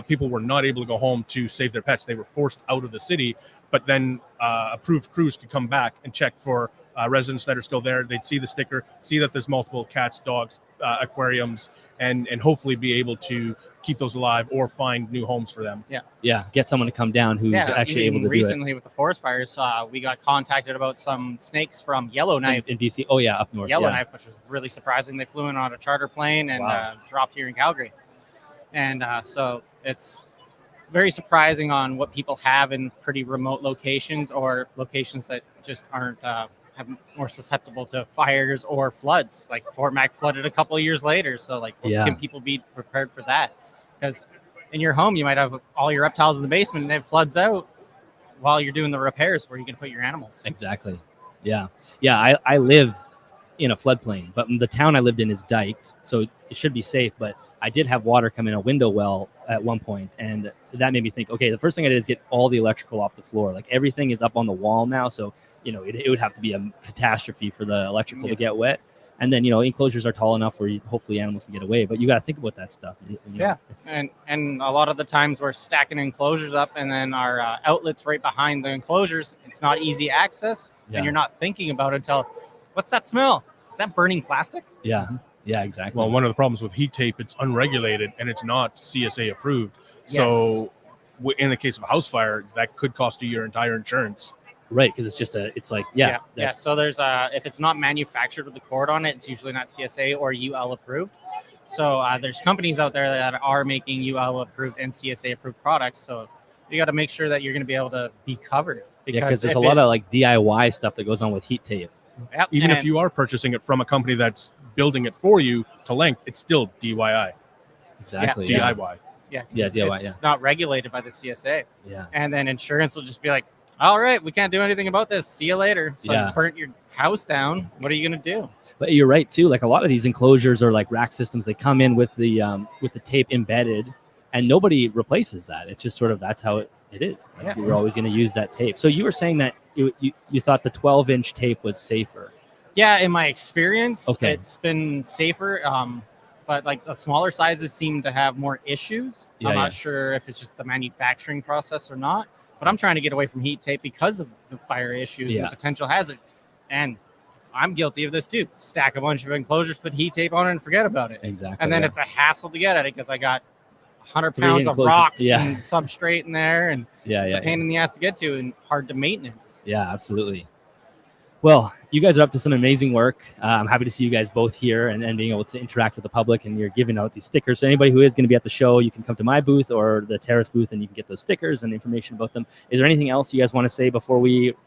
people were not able to go home to save their pets. They were forced out of the city, but then approved crews could come back and check for residents that are still there. They'd see the sticker, see that there's multiple cats, dogs, aquariums, and hopefully be able to keep those alive or find new homes for them. Yeah. Get someone to come down who's actually able to do it. Recently with the forest fires, we got contacted about some snakes from Yellowknife. In BC. Oh yeah, up north. Yellowknife, which was really surprising. They flew in on a charter plane and Wow. dropped here in Calgary. And so it's very surprising on what people have in pretty remote locations or locations that just aren't more susceptible to fires or floods. Like Fort Mac flooded a couple of years later. So like, can people be prepared for that? Because in your home, you might have all your reptiles in the basement and it floods out while you're doing the repairs where you can put your animals. Exactly. Yeah. I live in a floodplain, but the town I lived in is diked, so it should be safe. But I did have water come in a window well at one point, and that made me think, okay, the first thing I did is get all the electrical off the floor. Like everything is up on the wall now, so it would have to be a catastrophe for the electrical to get wet. And then, enclosures are tall enough where hopefully animals can get away, but you got to think about that stuff. And a lot of the times we're stacking enclosures up, and then our outlets right behind the enclosures. It's not easy access, and you're not thinking about it until, what's that smell? Is that burning plastic? Yeah. Yeah, exactly. Well, one of the problems with heat tape, it's unregulated and it's not CSA approved. So in the case of a house fire, that could cost you your entire insurance. Right, because it's just So there's if it's not manufactured with the cord on it, it's usually not CSA or UL approved. So there's companies out there that are making UL approved and CSA approved products. So you got to make sure that you're going to be able to be covered. Because there's a lot of like DIY stuff that goes on with heat tape. Yep. Even if you are purchasing it from a company that's building it for you to length, it's still DIY. Exactly. DIY. Yeah, DIY. It's not regulated by the CSA. Yeah. And then insurance will just be like, all right, we can't do anything about this. See you later. So you burnt your house down. What are you going to do? But you're right too. Like a lot of these enclosures or like rack systems, they come in with the tape embedded, and nobody replaces that. It's just sort of that's how it is. Like you're always going to use that tape. So you were saying that you thought the 12-inch tape was safer. Yeah, in my experience, it's been safer. But like the smaller sizes seem to have more issues. I'm not sure if it's just the manufacturing process or not. But I'm trying to get away from heat tape because of the fire issues and the potential hazard. And I'm guilty of this too. Stack a bunch of enclosures, put heat tape on it, and forget about it. Exactly. And then it's a hassle to get at it because I got 100 pounds of rocks and substrate in there, and it's a pain in the ass to get to and hard to maintenance. Yeah, absolutely. Well, you guys are up to some amazing work. I'm happy to see you guys both here and being able to interact with the public, and you're giving out these stickers. So anybody who is going to be at the show, you can come to my booth or the T.A.R.A.S booth, and you can get those stickers and information about them. Is there anything else you guys want to say before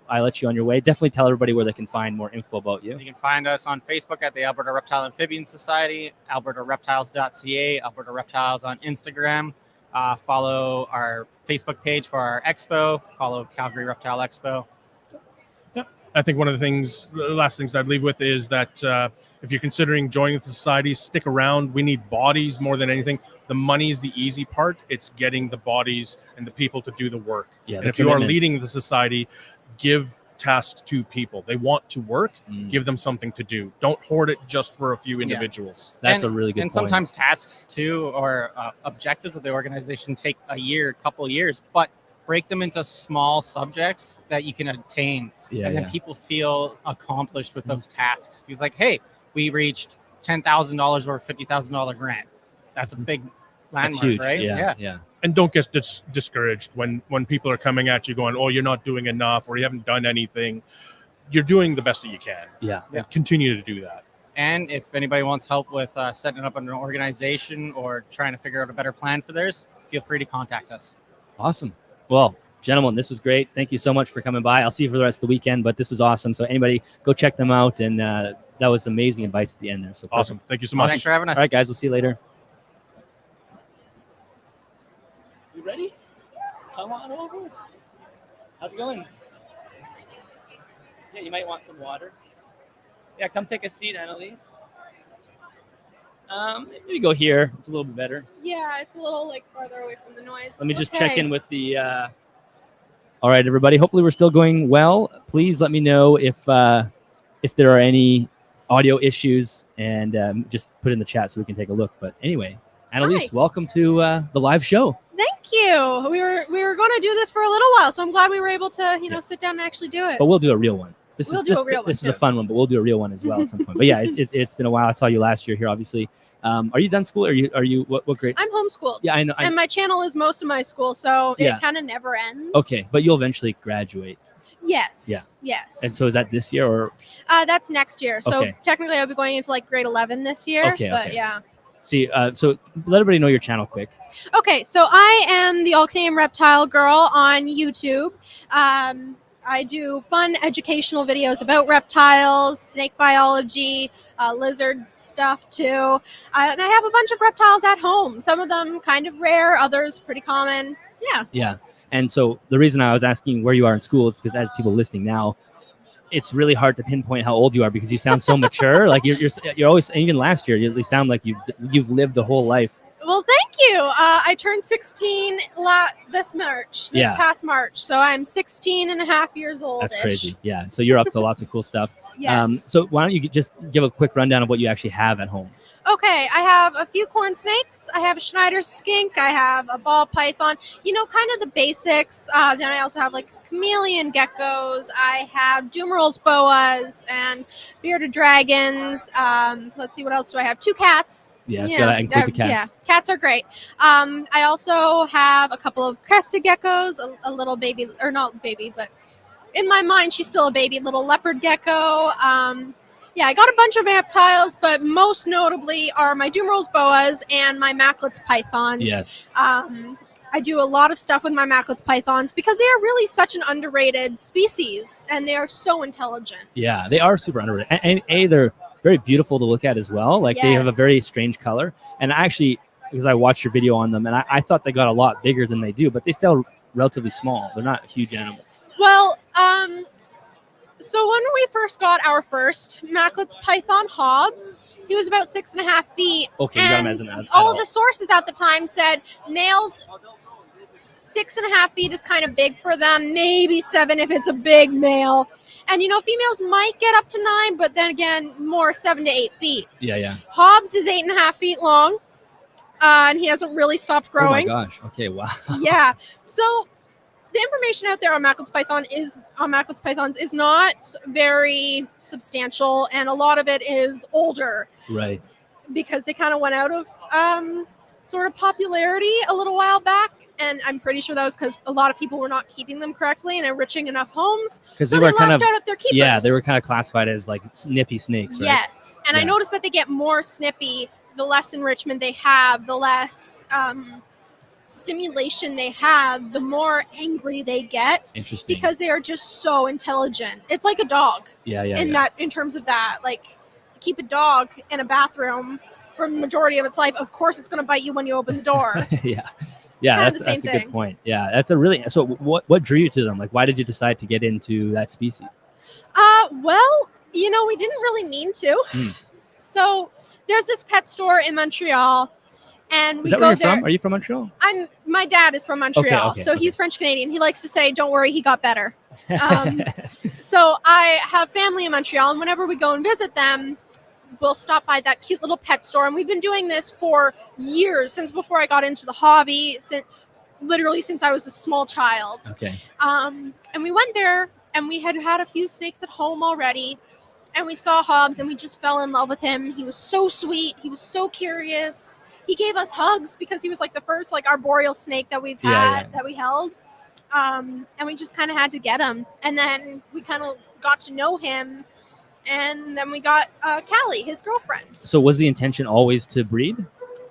I let you on your way? Definitely tell everybody where they can find more info about you. You can find us on Facebook at the Alberta Reptile Amphibian Society, albertareptiles.ca, Alberta Reptiles on Instagram. Follow our Facebook page for our expo. Follow Calgary Reptile Expo. I think one of the last things I'd leave with is that if you're considering joining the society, stick around. We need bodies more than anything. The money is the easy part. It's getting the bodies and the people to do the work. Yeah, and if you are leading the society, give tasks to people. They want to work. Give them something to do. Don't hoard it just for a few individuals. That's a really good point. And sometimes tasks too, or objectives of the organization take a couple years, but break them into small subjects that you can attain. And then people feel accomplished with those tasks. Because like, hey, we reached $10,000 or $50,000 grant. That's a big landmark, right? Yeah. And don't get discouraged when people are coming at you going, oh, you're not doing enough or you haven't done anything. You're doing the best that you can. Yeah. Continue to do that. And if anybody wants help with setting up an organization or trying to figure out a better plan for theirs, feel free to contact us. Awesome. Well, gentlemen, this was great. Thank you so much for coming by. I'll see you for the rest of the weekend, but this was awesome. So anybody, go check them out. And that was amazing advice at the end there. So awesome. Thank you so much. Thanks for having us. All right, guys. We'll see you later. You ready? Come on over. How's it going? Yeah, you might want some water. Yeah, come take a seat, Annalise. Maybe go here. It's a little bit better. Yeah, it's a little like farther away from the noise. Let me just check in with the. All right, everybody. Hopefully, we're still going well. Please let me know if there are any audio issues, and just put in the chat so we can take a look. But anyway, Annalise, welcome to the live show. Thank you. We were going to do this for a little while, so I'm glad we were able to sit down and actually do it. But we'll do a real one. This is a fun one, but we'll do a real one as well at some point. But yeah, it's been a while. I saw you last year here, obviously. Are you done school? Are you what grade? I'm homeschooled. Yeah, I know. And my channel is most of my school, so it kind of never ends. Okay, but you'll eventually graduate. Yes. Yeah. Yes. And so is that this year or? That's next year. So technically, I'll be going into like grade 11 this year. Okay. But yeah. See, so let everybody know your channel quick. Okay, so I am the All Canadian Reptile Girl on YouTube. I do fun educational videos about reptiles, snake biology, lizard stuff too. And I have a bunch of reptiles at home. Some of them kind of rare, others pretty common. Yeah. Yeah. And so the reason I was asking where you are in school is because as people listening now, it's really hard to pinpoint how old you are because you sound so mature. Like you're always, even last year, you sound like you've lived the whole life. Well, thank you. I turned 16 this past March. So I'm 16 and a half years old. That's crazy. Yeah. So you're up to lots of cool stuff. Yes. So why don't you just give a quick rundown of what you actually have at home? Okay, I have a few corn snakes. I have a Schneider skink. I have a ball python. Kind of the basics. Then I also have like chameleon geckos. I have Dumerals boas and bearded dragons. Let's see, what else do I have? 2 cats. Yes, gotta include the cats. Yeah, cats are great. I also have a couple of crested geckos, a little baby, or not baby, but in my mind, she's still a baby, little leopard gecko. Yeah, I got a bunch of reptiles, but most notably are my Dumerals boas and my Macklets pythons. Yes. I do a lot of stuff with my Macklets pythons because they are really such an underrated species, and they are so intelligent. Yeah, they are super underrated. And they're very beautiful to look at as well. Like they have a very strange color. And actually, because I watched your video on them, and I thought they got a lot bigger than they do, but they still relatively small. They're not a huge animal. Well, so when we first got our first Macklets python, Hobbs, he was about 6.5 feet. Okay, you got him and as an adult. all of the sources at the time said males 6.5 feet is kind of big for them, maybe 7 if it's a big male. And females might get up to 9, but then again, more 7 to 8 feet. Yeah. Hobbs is 8.5 feet long, and he hasn't really stopped growing. Oh my gosh. Okay, wow. Yeah. So the information out there on Macklets pythons is not very substantial, and a lot of it is older. Right. Because they kind of went out of sort of popularity a little while back, and I'm pretty sure that was because a lot of people were not keeping them correctly and enriching enough homes. Because so they were kind of out at their keepers. Yeah, they were kind of classified as like nippy snakes, right? Yes, and I noticed that they get more snippy the less enrichment they have, the less stimulation they have, the more angry they get. Interesting. Because they are just so intelligent. It's like a dog. In terms of that, like, keep a dog in a bathroom for the majority of its life, of course it's going to bite you when you open the door. That's a good point. Yeah, that's a really. So what drew you to them? Like, why did you decide to get into that species? Well, we didn't really mean to. So there's this pet store in Montreal, and we Is that go where you're there. from? Are you from Montreal? My dad is from Montreal, Okay. He's French Canadian. He likes to say, "Don't worry, he got better." So I have family in Montreal, and whenever we go and visit them, we'll stop by that cute little pet store. And we've been doing this for years, since before I got into the hobby, since I was a small child. Okay. And we went there, and we had a few snakes at home already. And we saw Hobbs, and we just fell in love with him. He was so sweet. He was so curious. He gave us hugs because he was like the first like arboreal snake that we've had that we held. And we just kind of had to get him. And then we kind of got to know him. And then we got Callie, his girlfriend. So was the intention always to breed?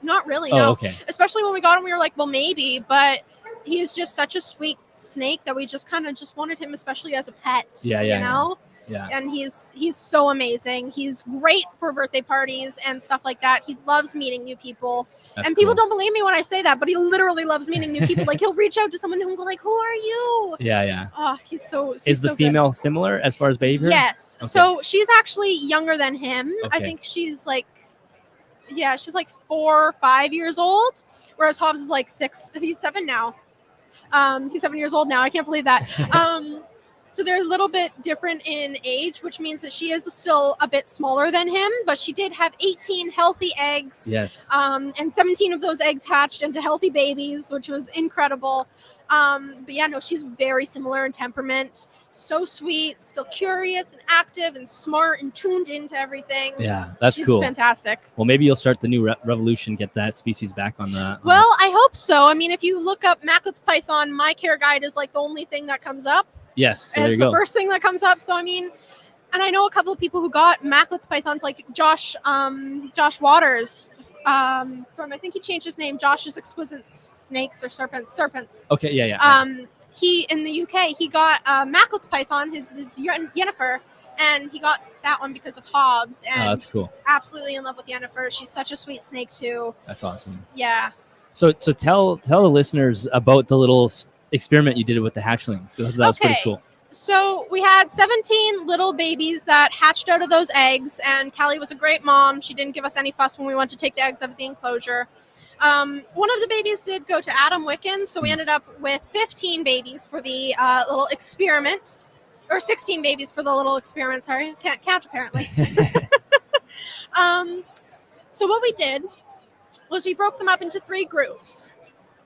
Not really, no. Okay. Especially when we got him, we were like, well, maybe. But he is just such a sweet snake that we just kind of just wanted him, especially as a pet. You know? Yeah. And he's so amazing. He's great for birthday parties and stuff like that. He loves meeting new people. That's and people cool. don't believe me when I say that, but he literally loves meeting new people. Like, he'll reach out to someone and go like, "Who are you?" Yeah. Oh, he's so Is the so female good. similar as far as behavior? Yes. Okay. So she's actually younger than him. I Okay. think she's like 4 or 5 years old, whereas Hobbs is like 6. He's 7 now. He's 7 years old now. I can't believe that. So they're a little bit different in age, which means that she is still a bit smaller than him, but she did have 18 healthy eggs. Yes. And 17 of those eggs hatched into healthy babies, which was incredible. But yeah, no, she's very similar in temperament. So sweet, still curious and active and smart and tuned into everything. Yeah, that's She's cool. fantastic. Well, maybe you'll start the new revolution, get that species back on the. Well, I hope so. I mean, if you look up Macklets python, my care guide is like the only thing that comes up. Yes, so And there it's you the go. first thing that comes up. So I mean, and I know a couple of people who got Macklets pythons, like Josh Waters. From I think he changed his name. Josh's Exquisite Snakes or Serpents. Okay, yeah. He in the UK he got Macklets python, his Yennefer, and he got that one because of Hobbs. And That's cool. absolutely in love with Yennefer. She's such a sweet snake too. That's awesome. Yeah. So tell the listeners about the little experiment you did with the hatchlings. That was pretty cool. So we had 17 little babies that hatched out of those eggs, and Callie was a great mom. She didn't give us any fuss when we went to take the eggs out of the enclosure. One of the babies did go to Adam Wicken, so we ended up with 15 babies for the little experiment, or 16 babies for the little experiment. Sorry, can't count apparently. So what we did was we broke them up into 3 groups.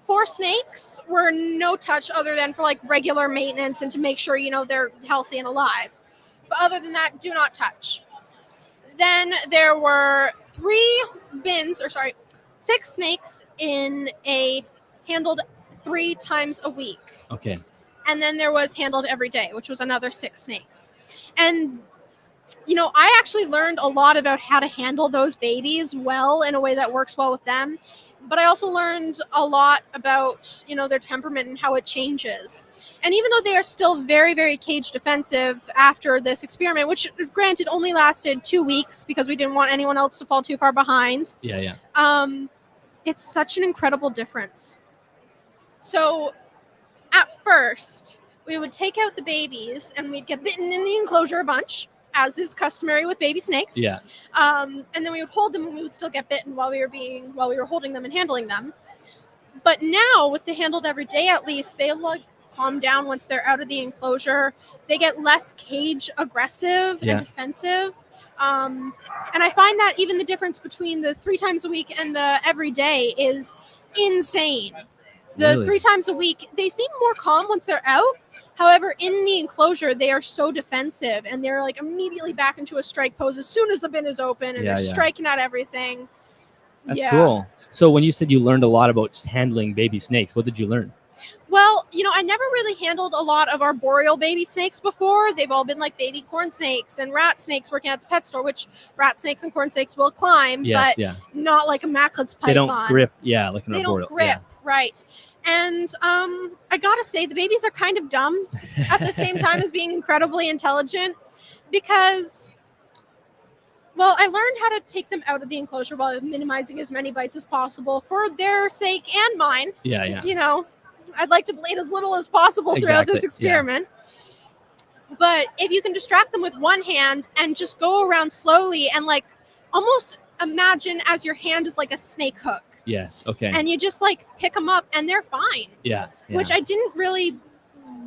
4 snakes were no touch other than for like regular maintenance and to make sure, they're healthy and alive. But other than that, do not touch. Then there were 6 snakes in a handled 3 times a week. Okay. And then there was handled every day, which was another 6 snakes. And I actually learned a lot about how to handle those babies well in a way that works well with them. But I also learned a lot about, their temperament and how it changes. And even though they are still very, very cage defensive after this experiment, which granted only lasted 2 weeks because we didn't want anyone else to fall too far behind. Yeah. It's such an incredible difference. So at first, we would take out the babies and we'd get bitten in the enclosure a bunch, as is customary with baby snakes. Yeah. And then we would hold them and we would still get bitten while we were holding them and handling them. But now with the handled every day, at least they calm down once they're out of the enclosure. They get less cage aggressive and defensive. And I find that even the difference between the 3 times a week and the every day is insane. The 3 times a week, they seem more calm once they're out. However, in the enclosure, they are so defensive and they're like immediately back into a strike pose as soon as the bin is open and they're striking at everything. That's cool. So when you said you learned a lot about just handling baby snakes, what did you learn? Well, I never really handled a lot of arboreal baby snakes before. They've all been like baby corn snakes and rat snakes working at the pet store, which rat snakes and corn snakes will climb, but not like a Macleod's python. They don't grip, like an arboreal. They don't grip, right. And I gotta say, the babies are kind of dumb at the same time as being incredibly intelligent because, well, I learned how to take them out of the enclosure while minimizing as many bites as possible for their sake and mine. Yeah. I'd like to bleed as little as possible throughout this experiment. Yeah. But if you can distract them with one hand and just go around slowly and like almost imagine as your hand is like a snake hook. Yes. Okay. And you just like pick them up and they're fine. Yeah. Which I didn't really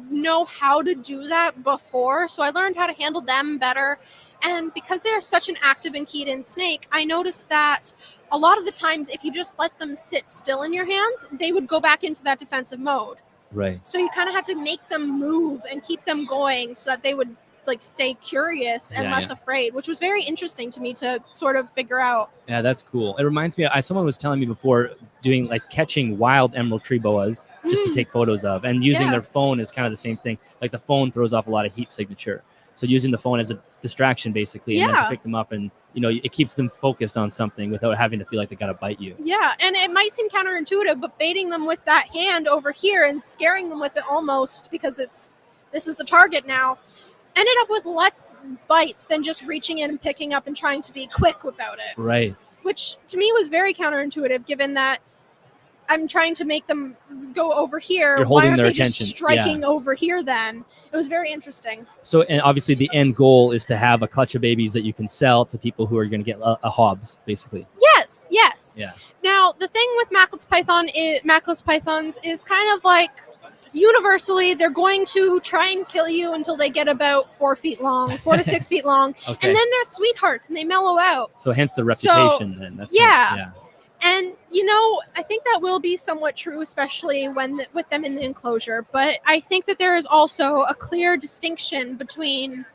know how to do that before. So I learned how to handle them better. And because they're such an active and keyed in snake, I noticed that a lot of the times, if you just let them sit still in your hands, they would go back into that defensive mode. Right. So you kind of have to make them move and keep them going so that they would like stay curious and less afraid, which was very interesting to me to sort of figure out. Yeah, that's cool. It reminds me, someone was telling me before doing like catching wild emerald tree boas just to take photos of, and using their phone is kind of the same thing. Like the phone throws off a lot of heat signature. So using the phone as a distraction basically, and then to pick them up and, it keeps them focused on something without having to feel like they got to bite you. Yeah. And it might seem counterintuitive, but baiting them with that hand over here and scaring them with it almost because this is the target now, ended up with less bites than just reaching in and picking up and trying to be quick about it. Right. Which to me was very counterintuitive, given that I'm trying to make them go over here. You're holding Why aren't their they attention. just striking over here then? It was very interesting. So, and obviously the end goal is to have a clutch of babies that you can sell to people who are going to get a Hobbs, basically. Yes. Yeah. Now, the thing with Macleod's pythons is kind of like, universally, they're going to try and kill you until they get about 4 feet long, 4 to 6 feet long. Okay. And then they're sweethearts and they mellow out. So hence the reputation then. That's And, I think that will be somewhat true, especially with them in the enclosure. But I think that there is also a clear distinction between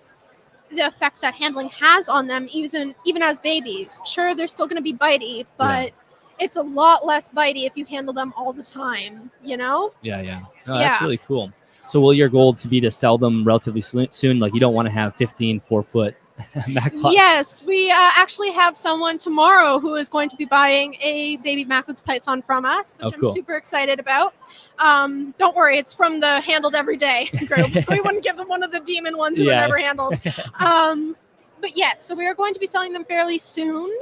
the effect that handling has on them, even as babies. Sure, they're still going to be bitey, but it's a lot less bitey if you handle them all the time, Yeah. No, that's really cool. So will your goal to be to sell them relatively soon? Like you don't want to have 15 4-foot Macleods? Yes, we actually have someone tomorrow who is going to be buying a baby Macleod's python from us, which I'm super excited about. Don't worry, it's from the handled every day group. We wouldn't give them one of the demon ones who were never handled. But yes, so we are going to be selling them fairly soon.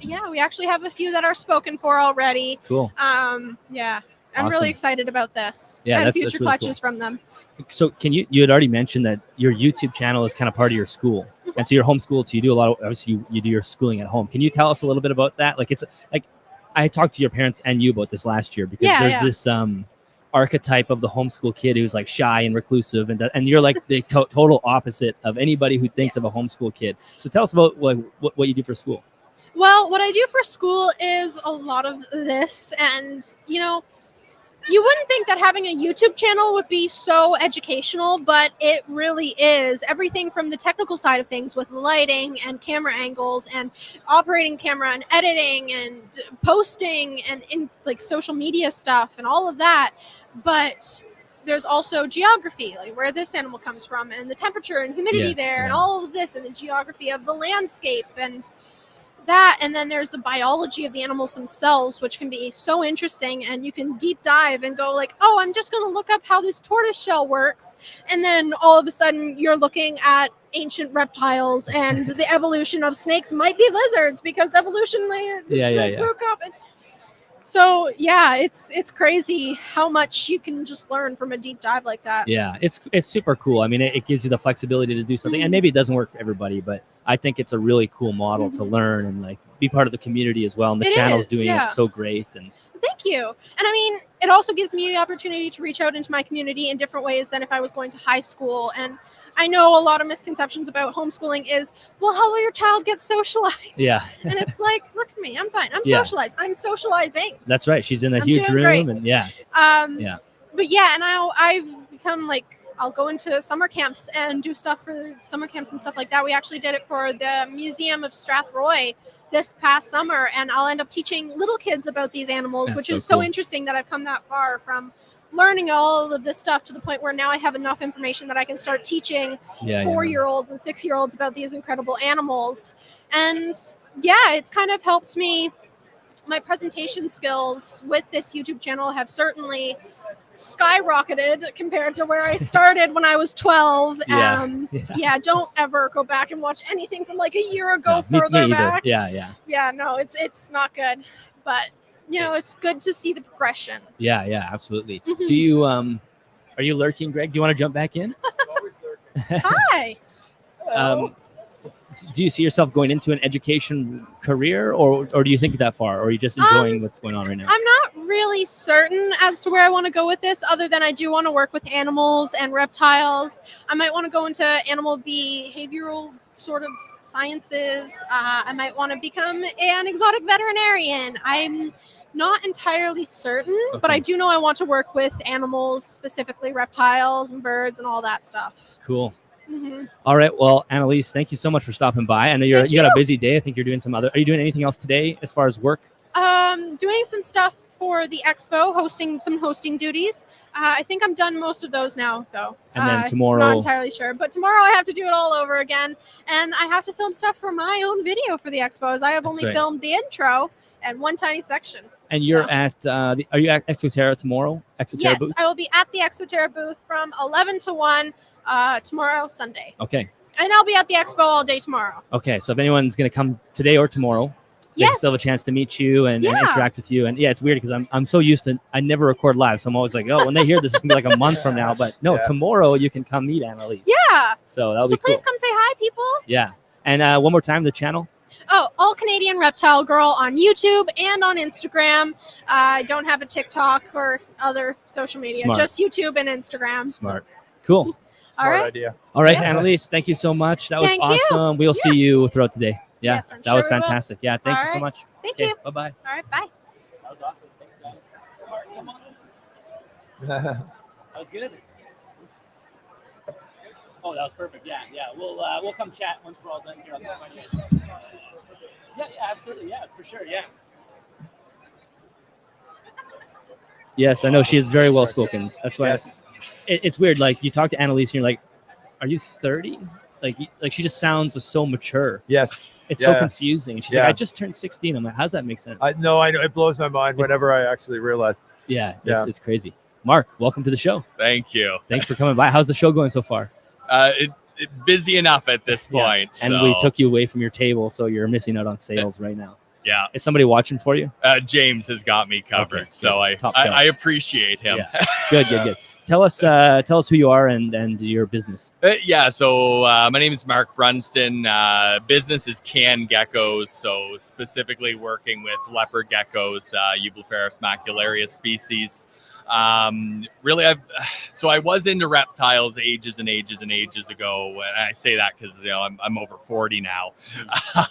We actually have a few that are spoken for already. Cool. I'm really excited about this and future really clutches from them. So you had already mentioned that your YouTube channel is kind of part of your school. And so you're homeschooled, so you do a lot of, obviously you do your schooling at home. Can you tell us a little bit about that? Like it's like, I talked to your parents and you about this last year because there's this, archetype of the homeschool kid who's like shy and reclusive, and you're like the total opposite of anybody who thinks of a homeschool kid. So tell us about what you do for school. Well, what I do for school is a lot of this, and you wouldn't think that having a YouTube channel would be so educational, but it really is. Everything from the technical side of things with lighting and camera angles and operating camera and editing and posting and in like social media stuff and all of that. But there's also geography, like where this animal comes from and the temperature and humidity there and all of this and the geography of the landscape and that, and then there's the biology of the animals themselves, which can be so interesting, and you can deep dive and go like, oh, I'm just going to look up how this tortoise shell works, and then all of a sudden you're looking at ancient reptiles and the evolution of snakes might be lizards because evolution broke up. And so it's crazy how much you can just learn from a deep dive like that. Yeah, it's super cool. I mean, it gives you the flexibility to do something, and maybe it doesn't work for everybody, but I think it's a really cool model to learn and like be part of the community as well. And the channel's doing it so great. And thank you. And I mean, it also gives me the opportunity to reach out into my community in different ways than if I was going to high school. And I know a lot of misconceptions about homeschooling is, well, how will your child get socialized? Yeah. And it's like, look at me, I'm fine. I'm socialized. I'm socializing. That's right. She's in a huge room. Great. And But yeah, and I've become like, I'll go into summer camps and do stuff for summer camps and stuff like that. We actually did it for the Museum of Strathroy this past summer, and I'll end up teaching little kids about these animals, which is so interesting that I've come that far from learning all of this stuff to the point where now I have enough information that I can start teaching 4-year-olds and 6-year-olds about these incredible animals. And it's kind of helped me. My presentation skills with this YouTube channel have certainly skyrocketed compared to where I started when I was 12. Don't ever go back and watch anything from like a year ago further back. No, it's not good, but it's good to see the progression. Absolutely. Do you are you lurking, Greg? Do you want to jump back in? Always lurking. Hi. Do you see yourself going into an education career, or do you think that far, or are you just enjoying what's going on right now? I'm not really certain as to where I want to go with this, other than I do want to work with animals and reptiles. I might want to go into animal behavioral sort of sciences. I might want to become an exotic veterinarian. I'm not entirely certain, but I do know I want to work with animals, specifically reptiles and birds and all that stuff. Cool. All right. Well, Annalise, thank you so much for stopping by. I know you got a busy day. I think you're doing are you doing anything else today as far as work? Doing some stuff for the Expo, hosting some hosting duties. I think I'm done most of those now, though. And then tomorrow, not entirely sure, but tomorrow I have to do it all over again, and I have to film stuff for my own video for the Expo, as I have only filmed the intro and one tiny section. And you're at are you at Expo tomorrow? Yes, booth? I will be at the Expo booth from 11 to 1 tomorrow, Sunday. Okay. And I'll be at the Expo all day tomorrow. Okay, so if anyone's going to come today or tomorrow, they can still have a chance to meet you and interact with you. And it's weird because I'm so used to, I never record live, so I'm always like, oh, when they hear this, it's going to be like a month from now. But no, tomorrow you can come meet Annalise. Yeah. So that'll be cool. Please come say hi, people. Yeah. And one more time, the channel. Oh, All Canadian Reptile Girl on YouTube and on Instagram. I don't have a TikTok or other social media, just YouTube and Instagram. Smart. Cool. Smart idea. All right, Annalise, thank you so much. That was awesome. We'll see you throughout the day. Yeah, yes, that was fantastic. Yeah, thank you so much. Thank you. Bye-bye. All right, bye. That was awesome. Thanks, guys. Mark, come on. That was good. Oh, that was perfect. Yeah. We'll come chat once we're all done here. Yeah, absolutely. Yeah, for sure. Yeah. Yes, I know she is very well spoken. That's why it's weird. Like you talk to Annalise and you're like, "Are you 30?" Like she just sounds so mature. Yes. It's so confusing. She's like, "I just turned 16." I'm like, "How's that make sense?" I know. It blows my mind whenever I actually realize. Yeah. It's crazy. Mark, welcome to the show. Thank you. Thanks for coming by. How's the show going so far? Busy enough at this point. Yeah. And we took you away from your table, so you're missing out on sales right now. Yeah. Is somebody watching for you? James has got me covered, okay, so I appreciate him. Yeah. Good. Tell us who you are and your business. So my name is Marc Brunston. Business is Can Geckos, so specifically working with leopard geckos, Eublepharis macularia species. Really, so I was into reptiles ages and ages and ages ago. And I say that because I'm over 40 now.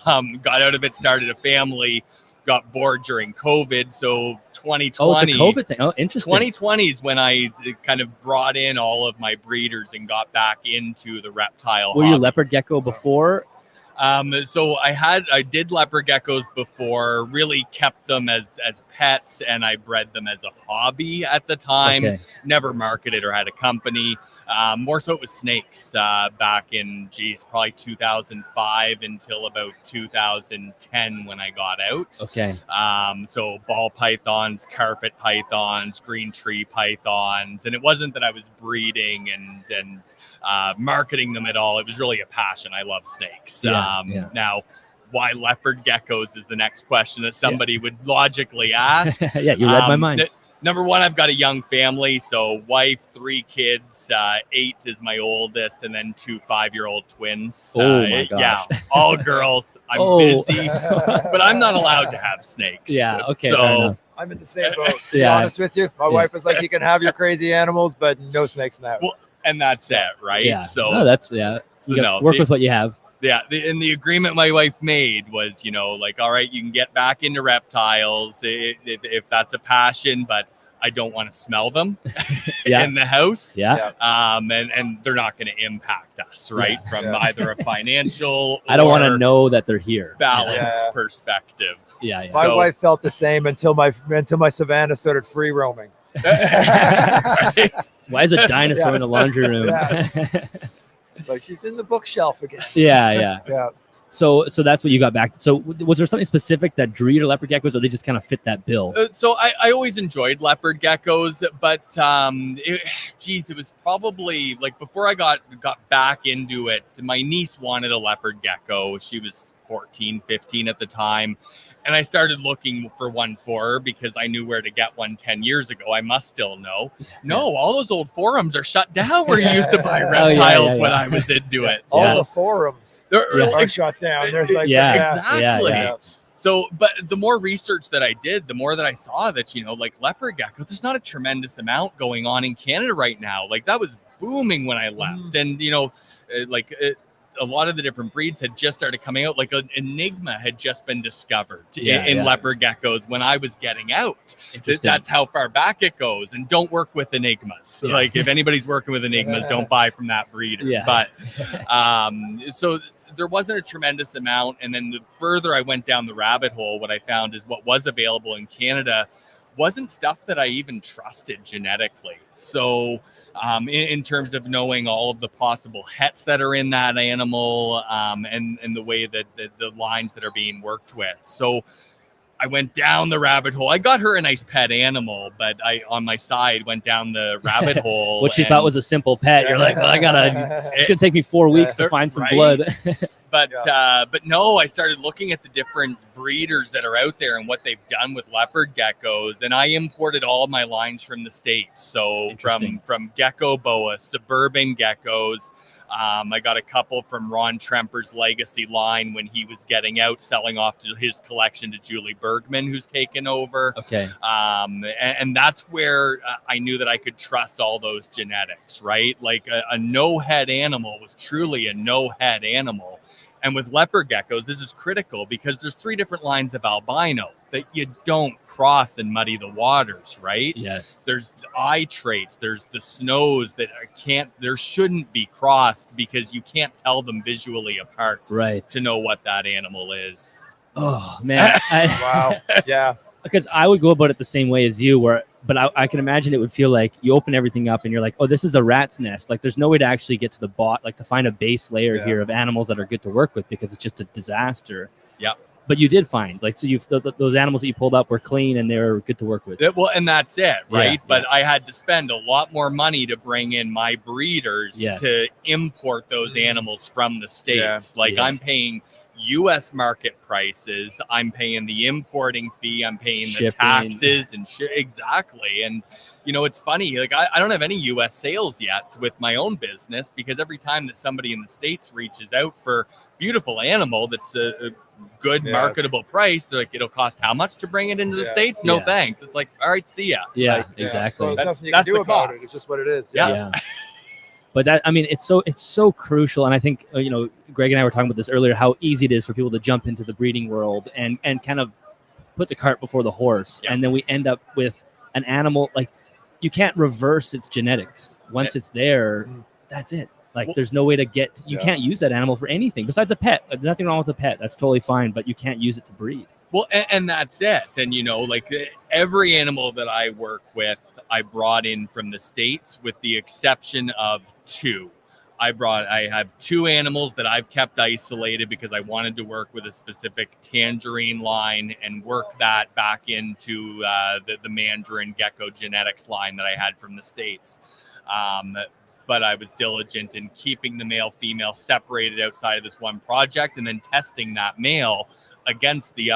Got out of it, started a family, got bored during COVID. So 2020. Oh, it's a COVID thing. Oh, interesting. 2020 is when I kind of brought in all of my breeders and got back into the reptile. Were you leopard gecko before? So I did leopard geckos before, really kept them as pets, and I bred them as a hobby at the time. Okay. Never marketed or had a company. More so it was snakes back in, probably 2005 until about 2010 when I got out. Okay. So ball pythons, carpet pythons, green tree pythons. And it wasn't that I was breeding and marketing them at all. It was really a passion. I love snakes. Now, why leopard geckos is the next question that somebody would logically ask. Yeah, you read my mind. Number one, I've got a young family, so wife, 3 kids, 8 is my oldest, and then 2 5-year-old twins. Oh my gosh. Yeah, all girls. I'm busy, but I'm not allowed to have snakes. Yeah, okay. So I'm in the same boat. To be honest with you, my wife was like, "You can have your crazy animals, but no snakes in that." Well, and that's it, right? Yeah. So no, that's You work with what you have. Yeah, and the agreement my wife made was, like, all right, you can get back into reptiles if that's a passion, but I don't want to smell them in the house. Yeah. And they're not going to impact us, right? Yeah. From either a financial I don't want to know that they're here. Balance perspective. Yeah. My wife felt the same until my Savannah started free roaming. Why is a dinosaur in the laundry room? Like, she's in the bookshelf again. Yeah. So So that's what you got back. So was there something specific that drew you to leopard geckos, or they just kind of fit that bill? So I always enjoyed leopard geckos, but it was probably like before I got back into it, my niece wanted a leopard gecko. She was 14, 15 at the time. And I started looking for one for her because I knew where to get one 10 years ago. I must still know. No, all those old forums are shut down where you used to buy reptiles when I was into it. All the forums are shut down. There's like, exactly. So, but the more research that I did, the more that I saw that, like leopard gecko, there's not a tremendous amount going on in Canada right now. Like that was booming when I left. And, a lot of the different breeds had just started coming out. Like an Enigma had just been discovered in leopard geckos when I was getting out. That's how far back it goes. And don't work with Enigmas. Yeah. Like if anybody's working with Enigmas, don't buy from that breeder. Yeah. But so there wasn't a tremendous amount. And then the further I went down the rabbit hole, what I found is what was available in Canada wasn't stuff that I even trusted genetically. So in terms of knowing all of the possible hets that are in that animal and the way that the lines that are being worked with. So I went down the rabbit hole. I got her a nice pet animal, but I, on my side, went down the rabbit hole. What she thought was a simple pet. You're like, well, it's going to take me 4 weeks to find some blood. But no, I started looking at the different breeders that are out there and what they've done with leopard geckos. And I imported all my lines from the States. So from gecko boa, suburban geckos. I got a couple from Ron Tremper's legacy line when he was getting out, selling off to his collection to Julie Bergman, who's taken over. Okay. And that's where I knew that I could trust all those genetics, right? Like a no-head animal was truly a no-head animal. And with leopard geckos, this is critical because there's 3 different lines of albino that you don't cross and muddy the waters, right? Yes. There's eye traits. There's the snows that there shouldn't be crossed because you can't tell them visually apart to know what that animal is. Oh, man. Wow. Yeah. Because I would go about it the same way as you but I can imagine it would feel like you open everything up and you're like, oh, this is a rat's nest. Like there's no way to actually get to the to find a base layer here of animals that are good to work with because it's just a disaster. Yeah. But you did find so those animals that you pulled up were clean and they were good to work with. Well, and that's it, right? Yeah, but I had to spend a lot more money to bring in my breeders to import those animals from the States. I'm paying U.S. market prices. I'm paying the importing fee. I'm paying Shipping. the taxes and exactly. And it's funny. Like I don't have any U.S. sales yet with my own business, because every time that somebody in the States reaches out for beautiful animal that's a good marketable price, they're like, it'll cost how much to bring it into the States? No thanks. It's like, all right, see ya. Yeah, Like, exactly. So there's nothing you that's can do the about cost. it. It's just what it is. Yeah. But that, I mean, it's so crucial. And I think, Greg and I were talking about this earlier, how easy it is for people to jump into the breeding world and kind of put the cart before the horse. Yeah. And then we end up with an animal, like, you can't reverse its genetics. Once it's there, that's it. Like, there's no way to get, you can't use that animal for anything besides a pet. There's nothing wrong with a pet. That's totally fine, but you can't use it to breed. Well, and that's it. And, like every animal that I work with, I brought in from the States with the exception of 2. I have 2 animals that I've kept isolated because I wanted to work with a specific tangerine line and work that back into the Mandarin gecko genetics line that I had from the States. But I was diligent in keeping the male female separated outside of this one project and then testing that male against the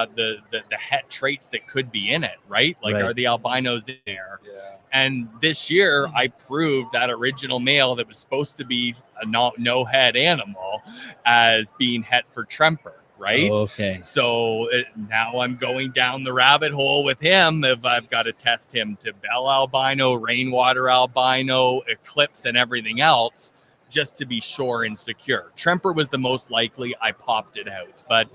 het traits that could be in it, right? Like, are the albinos in there? Yeah. And this year, I proved that original male that was supposed to be a no head animal as being het for Tremper, right? Oh, okay. So now I'm going down the rabbit hole with him. If I've got to test him to Bell albino, rainwater albino, eclipse, and everything else, just to be sure and secure. Tremper was the most likely. I popped it out, but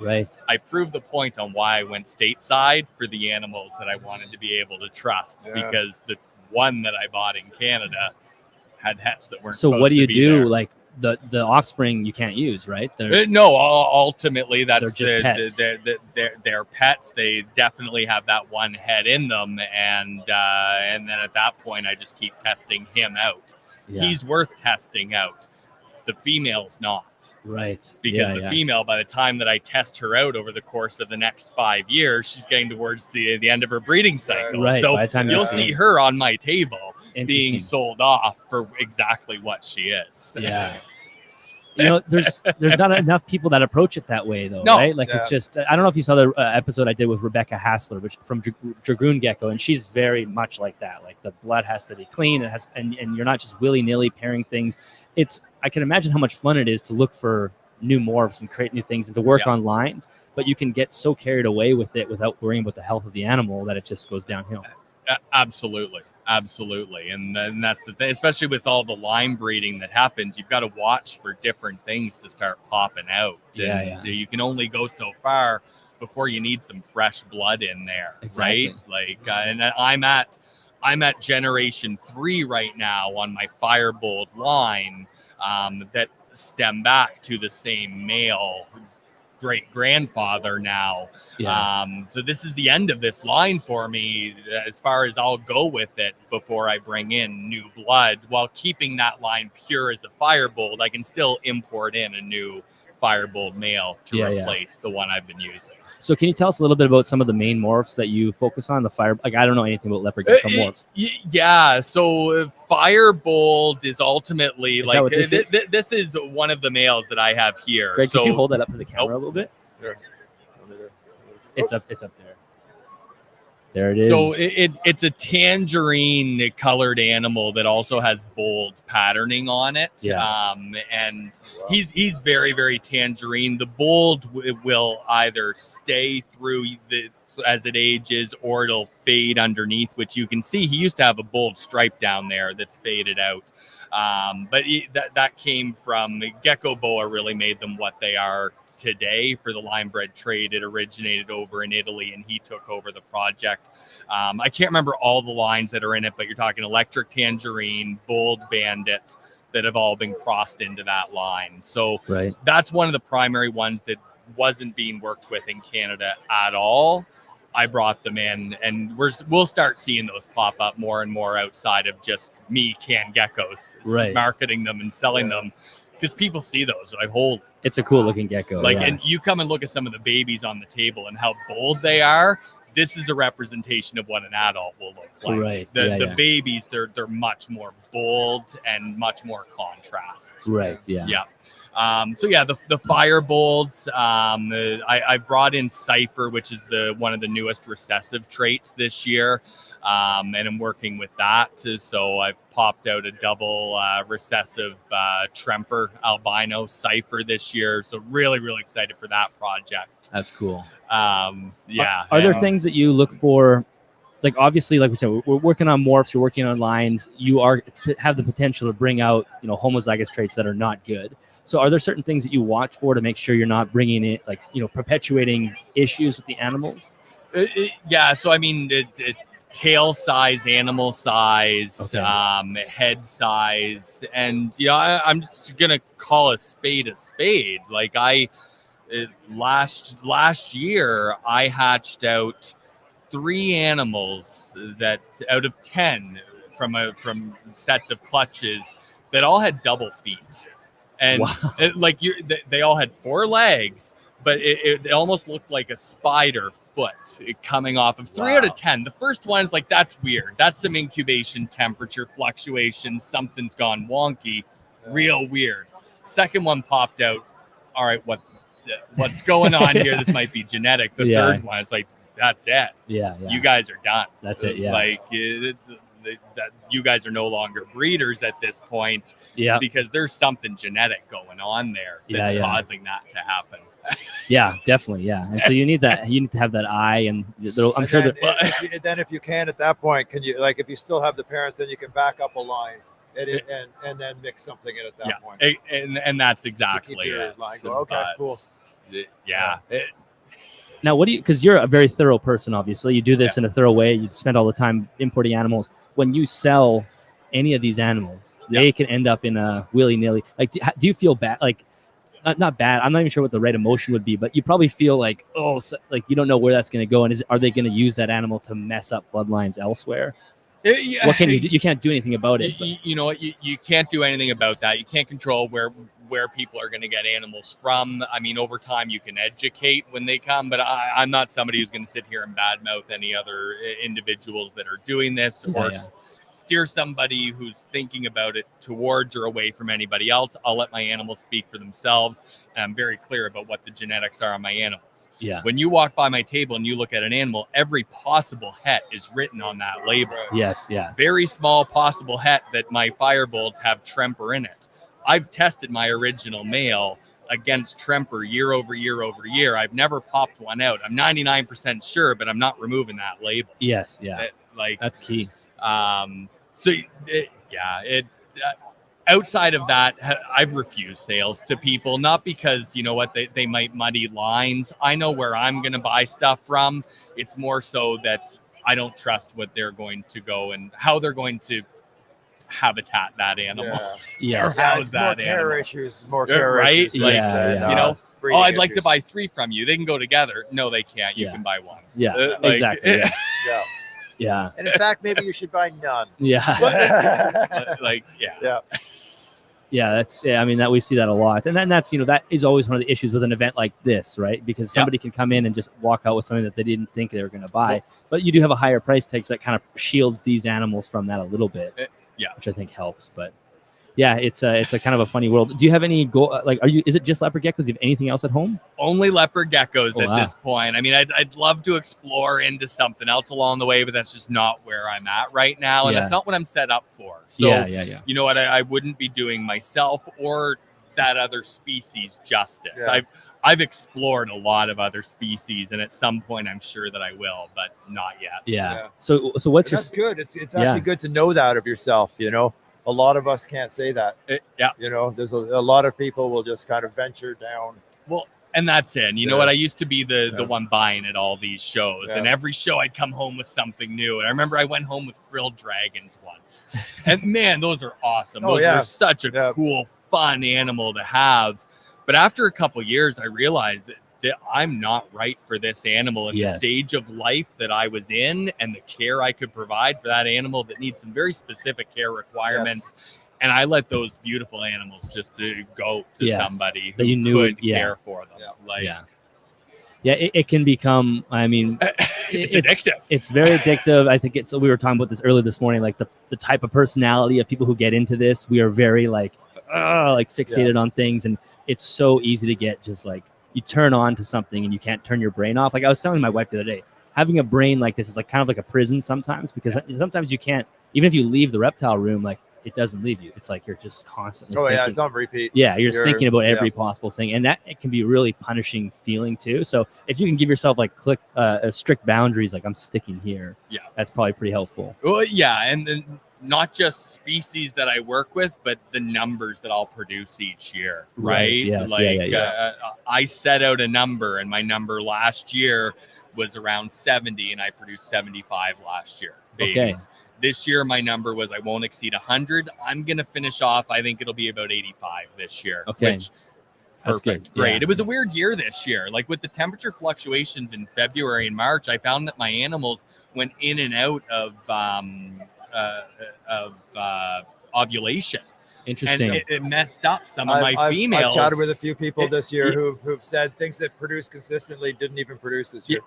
I proved the point on why I went stateside for the animals that I wanted to be able to trust, because the one that I bought in Canada had hets that weren't. So supposed what do you to be do? there. Like the offspring you can't use, right? No, ultimately that's they're just pets. They're pets. They definitely have that one head in them, and then at that point I just keep testing him out. Yeah. He's worth testing out. The female's not. Right. Because the female, by the time that I test her out over the course of the next 5 years, she's getting towards the end of her breeding cycle. Right. So by the time you'll see her on my table being sold off for exactly what she is. Yeah. There's not enough people that approach it that way, though, right? Like, it's just, I don't know if you saw the episode I did with Rebecca Hassler, which from Dragoon Gecko, and she's very much like that. Like, the blood has to be clean, and you're not just willy-nilly pairing things. I can imagine how much fun it is to look for new morphs and create new things and to work on lines, but you can get so carried away with it without worrying about the health of the animal that it just goes downhill. Absolutely. And then that's the thing, especially with all the line breeding that happens, you've got to watch for different things to start popping out. You can only go so far before you need some fresh blood in there. Exactly. Right? Like, and I'm at generation 3 right now on my Firebolt line that stem back to the same male great grandfather now. So this is the end of this line for me as far as I'll go with it before I bring in new blood, while keeping that line pure as a Firebolt. I can still import in a new Firebolt male to replace the one I've been using. So can you tell us a little bit about some of the main morphs that you focus on? I don't know anything about leopard gecko morphs. Yeah, so Firebolt is ultimately this is one of the males that I have here. Greg, could you hold that up to the camera a little bit? Sure. It's up there. There it is. So it's a tangerine colored animal that also has bold patterning on it. And he's very, very tangerine. The bold will either stay through as it ages, or it'll fade underneath, which you can see he used to have a bold stripe down there that's faded out. But that came from Gecko Boa really made them what they are today for the line bred trade. It originated over in Italy and he took over the project. I can't remember all the lines that are in it, but you're talking Electric Tangerine, Bold Bandit, that have all been crossed into that line. So that's one of the primary ones that wasn't being worked with in Canada at all. I brought them in, and we'll start seeing those pop up more and more outside of just me, Can Geckos, marketing them and selling them, because people see those. I hold. It's a cool looking gecko. And you come and look at some of the babies on the table and how bold they are. This is a representation of what an adult will look like. The babies, they're much more bold and much more contrast. So yeah, the Firebolt. I brought in Cypher, which is one of the newest recessive traits this year, and I'm working with that. So I've popped out a double recessive Tremper albino Cypher this year. So really excited for that project. That's cool. Yeah. Are there things that you look for? Like obviously, like we said, we're working on morphs. You're working on lines. You have the potential to bring out homozygous traits that are not good. So are there certain things that you watch for to make sure you're not bringing in perpetuating issues with the animals? Yeah. So I mean, tail size, animal size, Okay. head size, and I'm just gonna call a spade. Like last year, I hatched out 3 animals that out of 10 from sets of clutches that all had double feet, and Wow. they all had 4 legs, but it almost looked like a spider foot coming off of 3 out of 10. The first one is like, that's weird. That's some incubation temperature fluctuation. Something's gone wonky, real weird. Second one popped out. All right, what's going on here? This might be genetic. The third one is like, that's it. Yeah. You guys are done. That's it. Yeah. Like that you guys are no longer breeders at this point. Yeah. Because there's something genetic going on there that's causing that to happen. Yeah, definitely. Yeah. And so you need that. You need to have that eye, and I'm sure that. Then if you can at that point, can you, like, if you still have the parents, then you can back up a line and then mix something in at that point. And that's exactly it. Okay, cool. Yeah. Now, because you're a very thorough person, obviously. You do this in a thorough way. You spend all the time importing animals. When you sell any of these animals, they can end up in a willy-nilly. Like, do you feel bad? Like, not bad. I'm not even sure what the right emotion would be, but you probably feel like, like you don't know where that's going to go. And are they going to use that animal to mess up bloodlines elsewhere? What can you do? You can't do anything about it. You know what? You can't do anything about that. You can't control where people are going to get animals from. I mean, over time you can educate when they come, but I'm not somebody who's going to sit here and badmouth any other individuals that are doing this or steer somebody who's thinking about it towards or away from anybody else. I'll let my animals speak for themselves, and I'm very clear about what the genetics are on my animals. Yeah. When you walk by my table and you look at an animal, every possible het is written on that label. Yes, yeah. Very small possible het that my Firebolts have Tremper in it. I've tested my original male against Tremper year over year. I've never popped one out. I'm 99% sure, but I'm not removing that label. Yes, yeah. That's key. Outside of that, I've refused sales to people, not because, you know what, they might muddy lines. I know where I'm going to buy stuff from. It's more so that I don't trust what they're going to go and how they're going to habitat that animal. Yeah. How's that more care animal? issues, more care right? issues. Like, Yeah. you know, breeding I'd like to issues. buy 3 from you. They can go together. No, they can't. You Yeah. can buy 1. Yeah, exactly. Yeah. Yeah. Yeah. And in fact, maybe you should buy none. Yeah. Like, yeah. Yeah. Yeah, I mean, that we see that a lot. And then that's, that is always one of the issues with an event like this, right? Because somebody can come in and just walk out with something that they didn't think they were going to buy. But you do have a higher price tag, so that kind of shields these animals from that a little bit. Yeah. Which I think helps. But yeah, it's a kind of a funny world. Do you have any is it just leopard geckos? Do you have anything else at home? Only leopard geckos at wow. this point. I mean, I'd love to explore into something else along the way, but that's just not where I'm at right now. And that's not what I'm set up for. So, yeah. You know what? I wouldn't be doing myself or that other species justice. Yeah. I've explored a lot of other species, and at some point I'm sure that I will, but not yet. Yeah. So what's That's your... good. It's actually good to know that of yourself, A lot of us can't say that. There's a lot of people will just kind of venture down. Well, and that's it. And you know what? I used to be the one buying at all these shows. Yeah. And every show I'd come home with something new. And I remember I went home with frilled dragons once. And man, those are awesome. Those are such a cool, fun animal to have. But after a couple of years, I realized that I'm not right for this animal in the stage of life that I was in and the care I could provide for that animal that needs some very specific care requirements. Yes. And I let those beautiful animals just go to somebody who could care for them. It can become, I mean, it's addictive. It's very addictive. I think we were talking about this earlier this morning, like the type of personality of people who get into this. We are very like fixated on things, and it's so easy to get just like you turn on to something and you can't turn your brain off. Like I was telling my wife the other day, having a brain like this is like kind of like a prison sometimes, because sometimes you can't, even if you leave the reptile room, like it doesn't leave you. It's like you're just constantly thinking. It's on repeat. Yeah, you're just thinking about every possible thing, and that it can be a really punishing feeling too. So if you can give yourself like strict boundaries, like I'm sticking here, that's probably pretty helpful. Well, yeah, and then not just species that I work with, but the numbers that I'll produce each year, right? Yes. I set out a number, and my number last year was around 70, and I produced 75 last year. Babies. Okay. This year, my number was I won't exceed 100. I'm going to finish off, I think it'll be about 85 this year. Okay. Which, that's perfect. Good. Great. Yeah. It was a weird year this year. Like with the temperature fluctuations in February and March, I found that my animals went in and out of ovulation. Interesting. And it messed up some of my females. I've chatted with a few people this year who've said things that produce consistently didn't even produce this year.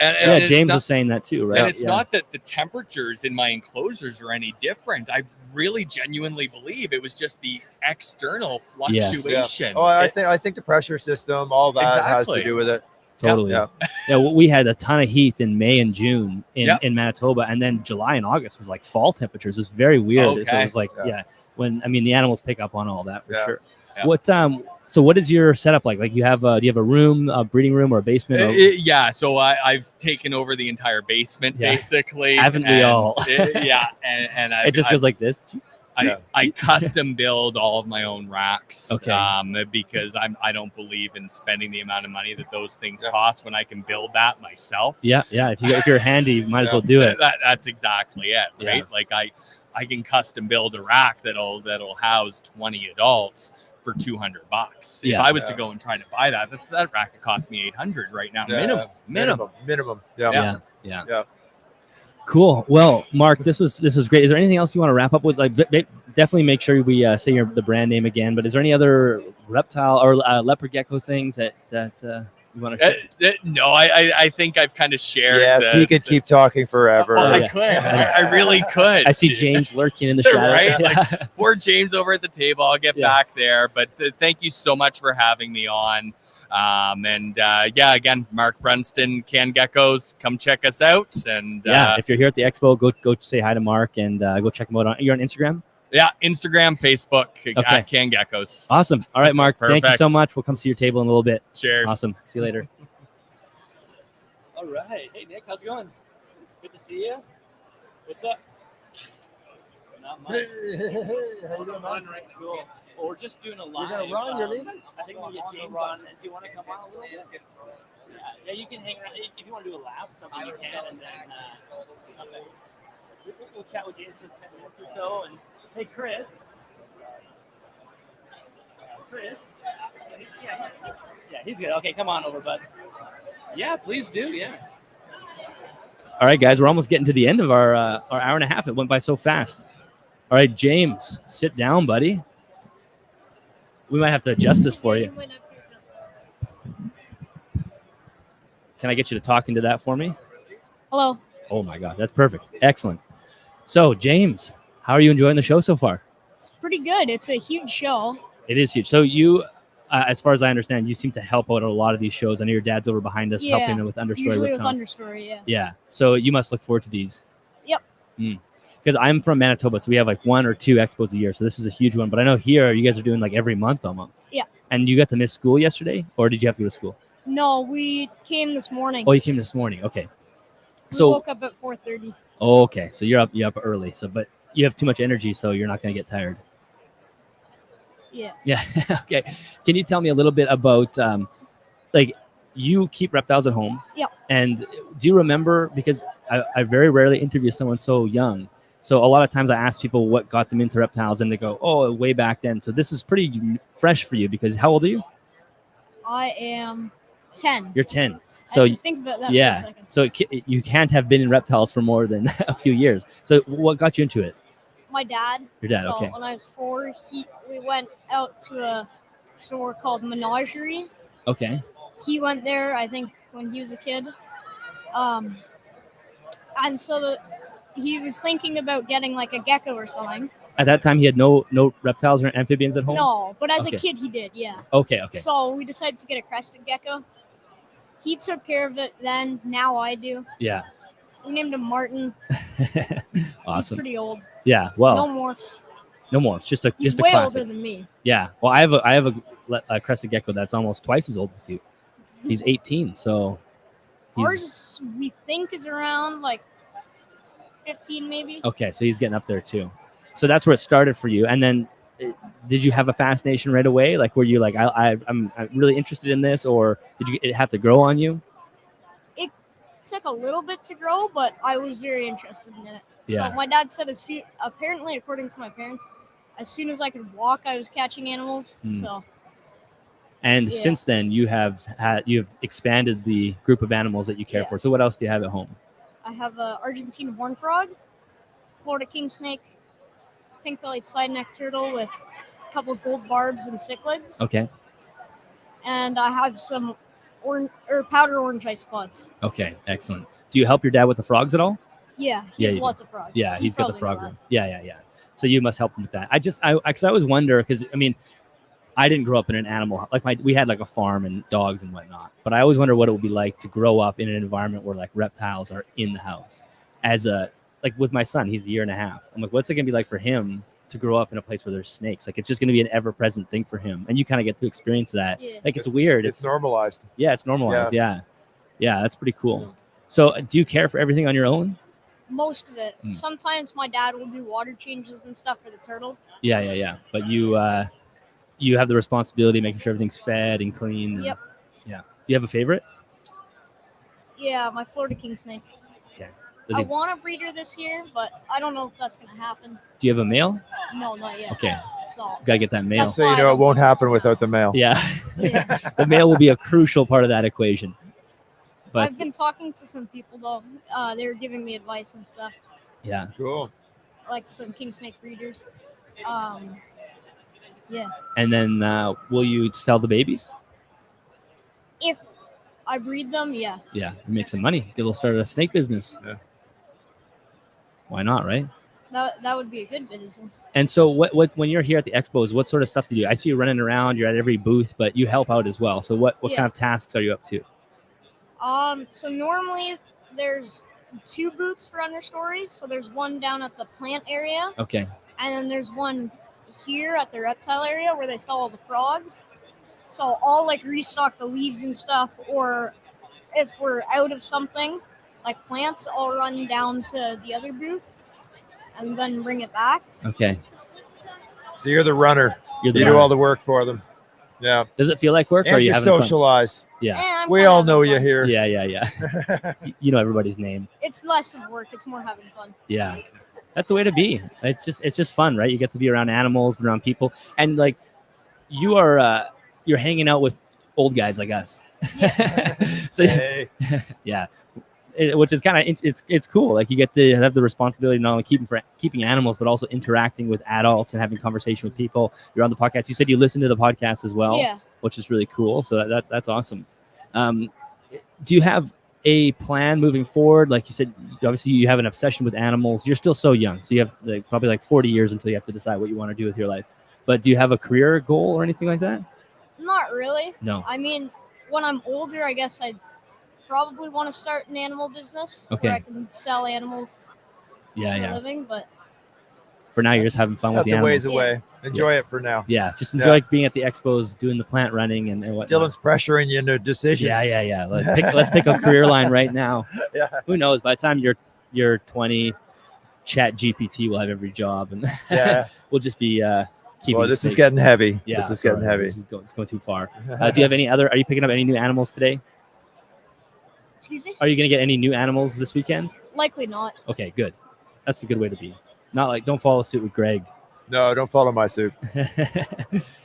And James was saying that too, right? And it's not that the temperatures in my enclosures are any different. I really genuinely believe it was just the external fluctuation. Oh, I think the pressure system, all that has to do with it. Totally. Yeah. We had a ton of heat in May and June in Manitoba, and then July and August was like fall temperatures. It was very weird. Okay. So it was like, when the animals pick up on all that for sure. Yeah. What so what is your setup like? Like do you have a room, a breeding room, or a basement? So I've taken over the entire basement basically. Haven't we all? And it just goes like this. I custom build all of my own racks, okay. Because I don't believe in spending the amount of money that those things cost when I can build that myself. Yeah. If you're handy, you might as well do it. That's exactly it, right? Like I can custom build a rack that'll house 20 adults for $200. If I was to go and try to buy that rack would cost me $800 right now, minimum. Yeah. Cool. Well, Marc, this was great. Is there anything else you want to wrap up with? Like, definitely make sure we say the brand name again. But is there any other reptile or leopard gecko things that you want to share? No, I think I've kind of shared. Yes, he could keep talking forever. I could. I really could. I see James lurking in the shadows. Right? Like, poor James over at the table. I'll get back there. But thank you so much for having me on. Again, Marc Can Geckos, come check us out. And if you're here at the Expo, go say hi to Marc and go check him out. You're on Instagram? Yeah, Instagram, Facebook, at Can Geckos. Awesome. All right, Marc. Perfect. Thank you so much. We'll come see your table in a little bit. Cheers. Awesome. See you later. All right. Hey, Nick, how's it going? Good to see you. What's up? Not much. How you doing, man? Cool. Well, we're just doing a live. You're gonna run? You're leaving? I think we'll get James on. Do you want to come on a little bit? Yeah, you can hang around. If you want to do a lap or something, you can. And then we'll chat with James for 10 minutes or so. And hey, Chris. He's good. Okay, come on over, bud. Yeah, please do. Yeah. All right, guys, we're almost getting to the end of our hour and a half. It went by so fast. All right, James, sit down, buddy. We might have to adjust this for you. Can I get you to talk into that for me? Hello. Oh, my God. That's perfect. Excellent. So, James, how are you enjoying the show so far? It's pretty good. It's a huge show. It is huge. So you, as far as I understand, you seem to help out at a lot of these shows. I know your dad's over behind us helping with Understory. Usually with Understory, yeah. Yeah. So you must look forward to these. Yep. Because I'm from Manitoba, so we have like 1 or 2 expos a year. So this is a huge one. But I know here you guys are doing like every month almost. Yeah. And you got to miss school yesterday, or did you have to go to school? No, we came this morning. Oh, you came this morning. Okay. We woke up at 4:30. Oh, okay. So you're up early. So, but you have too much energy, so you're not going to get tired. Yeah. Yeah. Okay. Can you tell me a little bit about like you keep reptiles at home? Yeah. And do you remember, because I very rarely interview someone so young. So a lot of times I ask people what got them into reptiles and they go, oh, way back then. So this is pretty fresh for you, because how old are you? I am 10. You're 10. So I think about that for a second. So you can't have been in reptiles for more than a few years. So what got you into it? My dad. Your dad, so okay. When I was 4, we went out to a store called Menagerie. Okay. He went there, I think, when he was a kid. And so he was thinking about getting like a gecko or something. At that time, he had no reptiles or amphibians at home? No, but as Okay. a kid, he did, yeah. Okay. So we decided to get a crested gecko. He took care of it then. Now I do. Yeah. We named him Martin. He's Awesome. pretty old. Yeah. Well, No morphs. no more. It's just a He's just a way classic. older than me. Yeah. Well, I have a crested gecko that's almost twice as old as you. He's 18, so he's Ours, we think, is around like 15 maybe. okay. So he's getting up there too. So that's where it started for you. And then, did you have a fascination right away? Like, were you like, I'm really interested in this, or did it have to grow on you? It took a little bit to grow, but I was very interested in it. Yeah. So my dad said, apparently, according to my parents, as soon as I could walk, I was catching animals. Hmm. So And Yeah. since then, you've expanded the group of animals that you care Yeah. for. So what else do you have at home? I have a Argentine horn frog, Florida king snake, pink-bellied side-neck turtle with a couple gold barbs and cichlids, Okay. and I have some powder orange ice spots. Okay. Excellent. Do you help your dad with the frogs at all? Yeah, he Yeah, has you do. lots of frogs. Yeah, You he's got the probably frog know that. room. Yeah. So you must help him with that. Because I always wonder, because I mean, I didn't grow up in an animal we had like a farm and dogs and whatnot, but I always wonder what it would be like to grow up in an environment where like reptiles are in the house. Like with my son, he's a year and a half. I'm like, what's it gonna be like for him to grow up in a place where there's snakes? Like, it's just gonna be an ever-present thing for him, and you kind of get to experience that. Yeah. Like, it's weird. It's normalized. Yeah, it's normalized. Yeah, that's pretty cool. So, do you care for everything on your own? Most of it. Hmm. Sometimes my dad will do water changes and stuff for the turtle. Yeah. But you have the responsibility of making sure everything's fed and clean. Yep. Yeah. Do you have a favorite? Yeah, my Florida king snake. Okay. I want a breeder this year, but I don't know if that's gonna happen. Do you have a male? No, not yet. Okay. So Gotta get that male. That's So you know it won't happen without the male. Yeah. yeah. The male will be a crucial part of that equation. But I've been talking to some people though. They were giving me advice and stuff, yeah. Cool. like some king snake breeders. Yeah. And then will you sell the babies? If I breed them, yeah. Yeah. Make some money. Get a little start a snake business. Yeah. Why not, right? That would be a good business. And so what when you're here at the expos, what sort of stuff do you do? I see you running around, you're at every booth, but you help out as well. So what Yeah. kind of tasks are you up to? So normally there's 2 booths for understories. So there's one down at the plant area, Okay. and then there's one here at the reptile area where they sell all the frogs. So I'll like restock the leaves and stuff, or if we're out of something like plants, I'll run down to the other booth and then bring it back. Okay. So you're the runner. You're the You runner. do all the work for them. Yeah. Does it feel like work, or are And you you having fun? socialize. Yeah. And I'm We kinda all having know you fun. here. Yeah. You know everybody's name. It's less of work. It's more having fun. Yeah. That's the way to be. It's just fun, right? You get to be around animals, be around people, and like you are you're hanging out with old guys like us. So Hey. yeah, which is kind of it's cool. Like you get to have the responsibility of not only keeping animals, but also interacting with adults and having conversation with people. You're on the podcast. You said you listen to the podcast as well, Yeah. which is really cool. So that's awesome. Do you have a plan moving forward? Like you said, obviously you have an obsession with animals. You're still so young, so you have probably like 40 years until you have to decide what you want to do with your life. But do you have a career goal or anything like that? Not really. No. I mean, when I'm older, I guess I'd probably want to start an animal business Okay. where I can sell animals for a Yeah. living. But For now, you're just having fun with That's the a ways animals. away. Enjoy it for now. Yeah, just enjoy being at the expos, doing the plant running and whatnot. Dylan's pressuring you into decisions. Yeah. Let's pick a career line right now. Yeah. Who knows? By the time you're 20, Chat GPT will have every job, and Yeah. we'll just be keeping. Well, it this is safe. getting heavy. Yeah, This is getting sorry, heavy. It's going too far. Do you have any other? Are you picking up any new animals today? excuse me? Are you going to get any new animals this weekend? Likely not. Okay, good. That's a good way to be. Not like don't follow suit with Greg. No, don't follow my suit.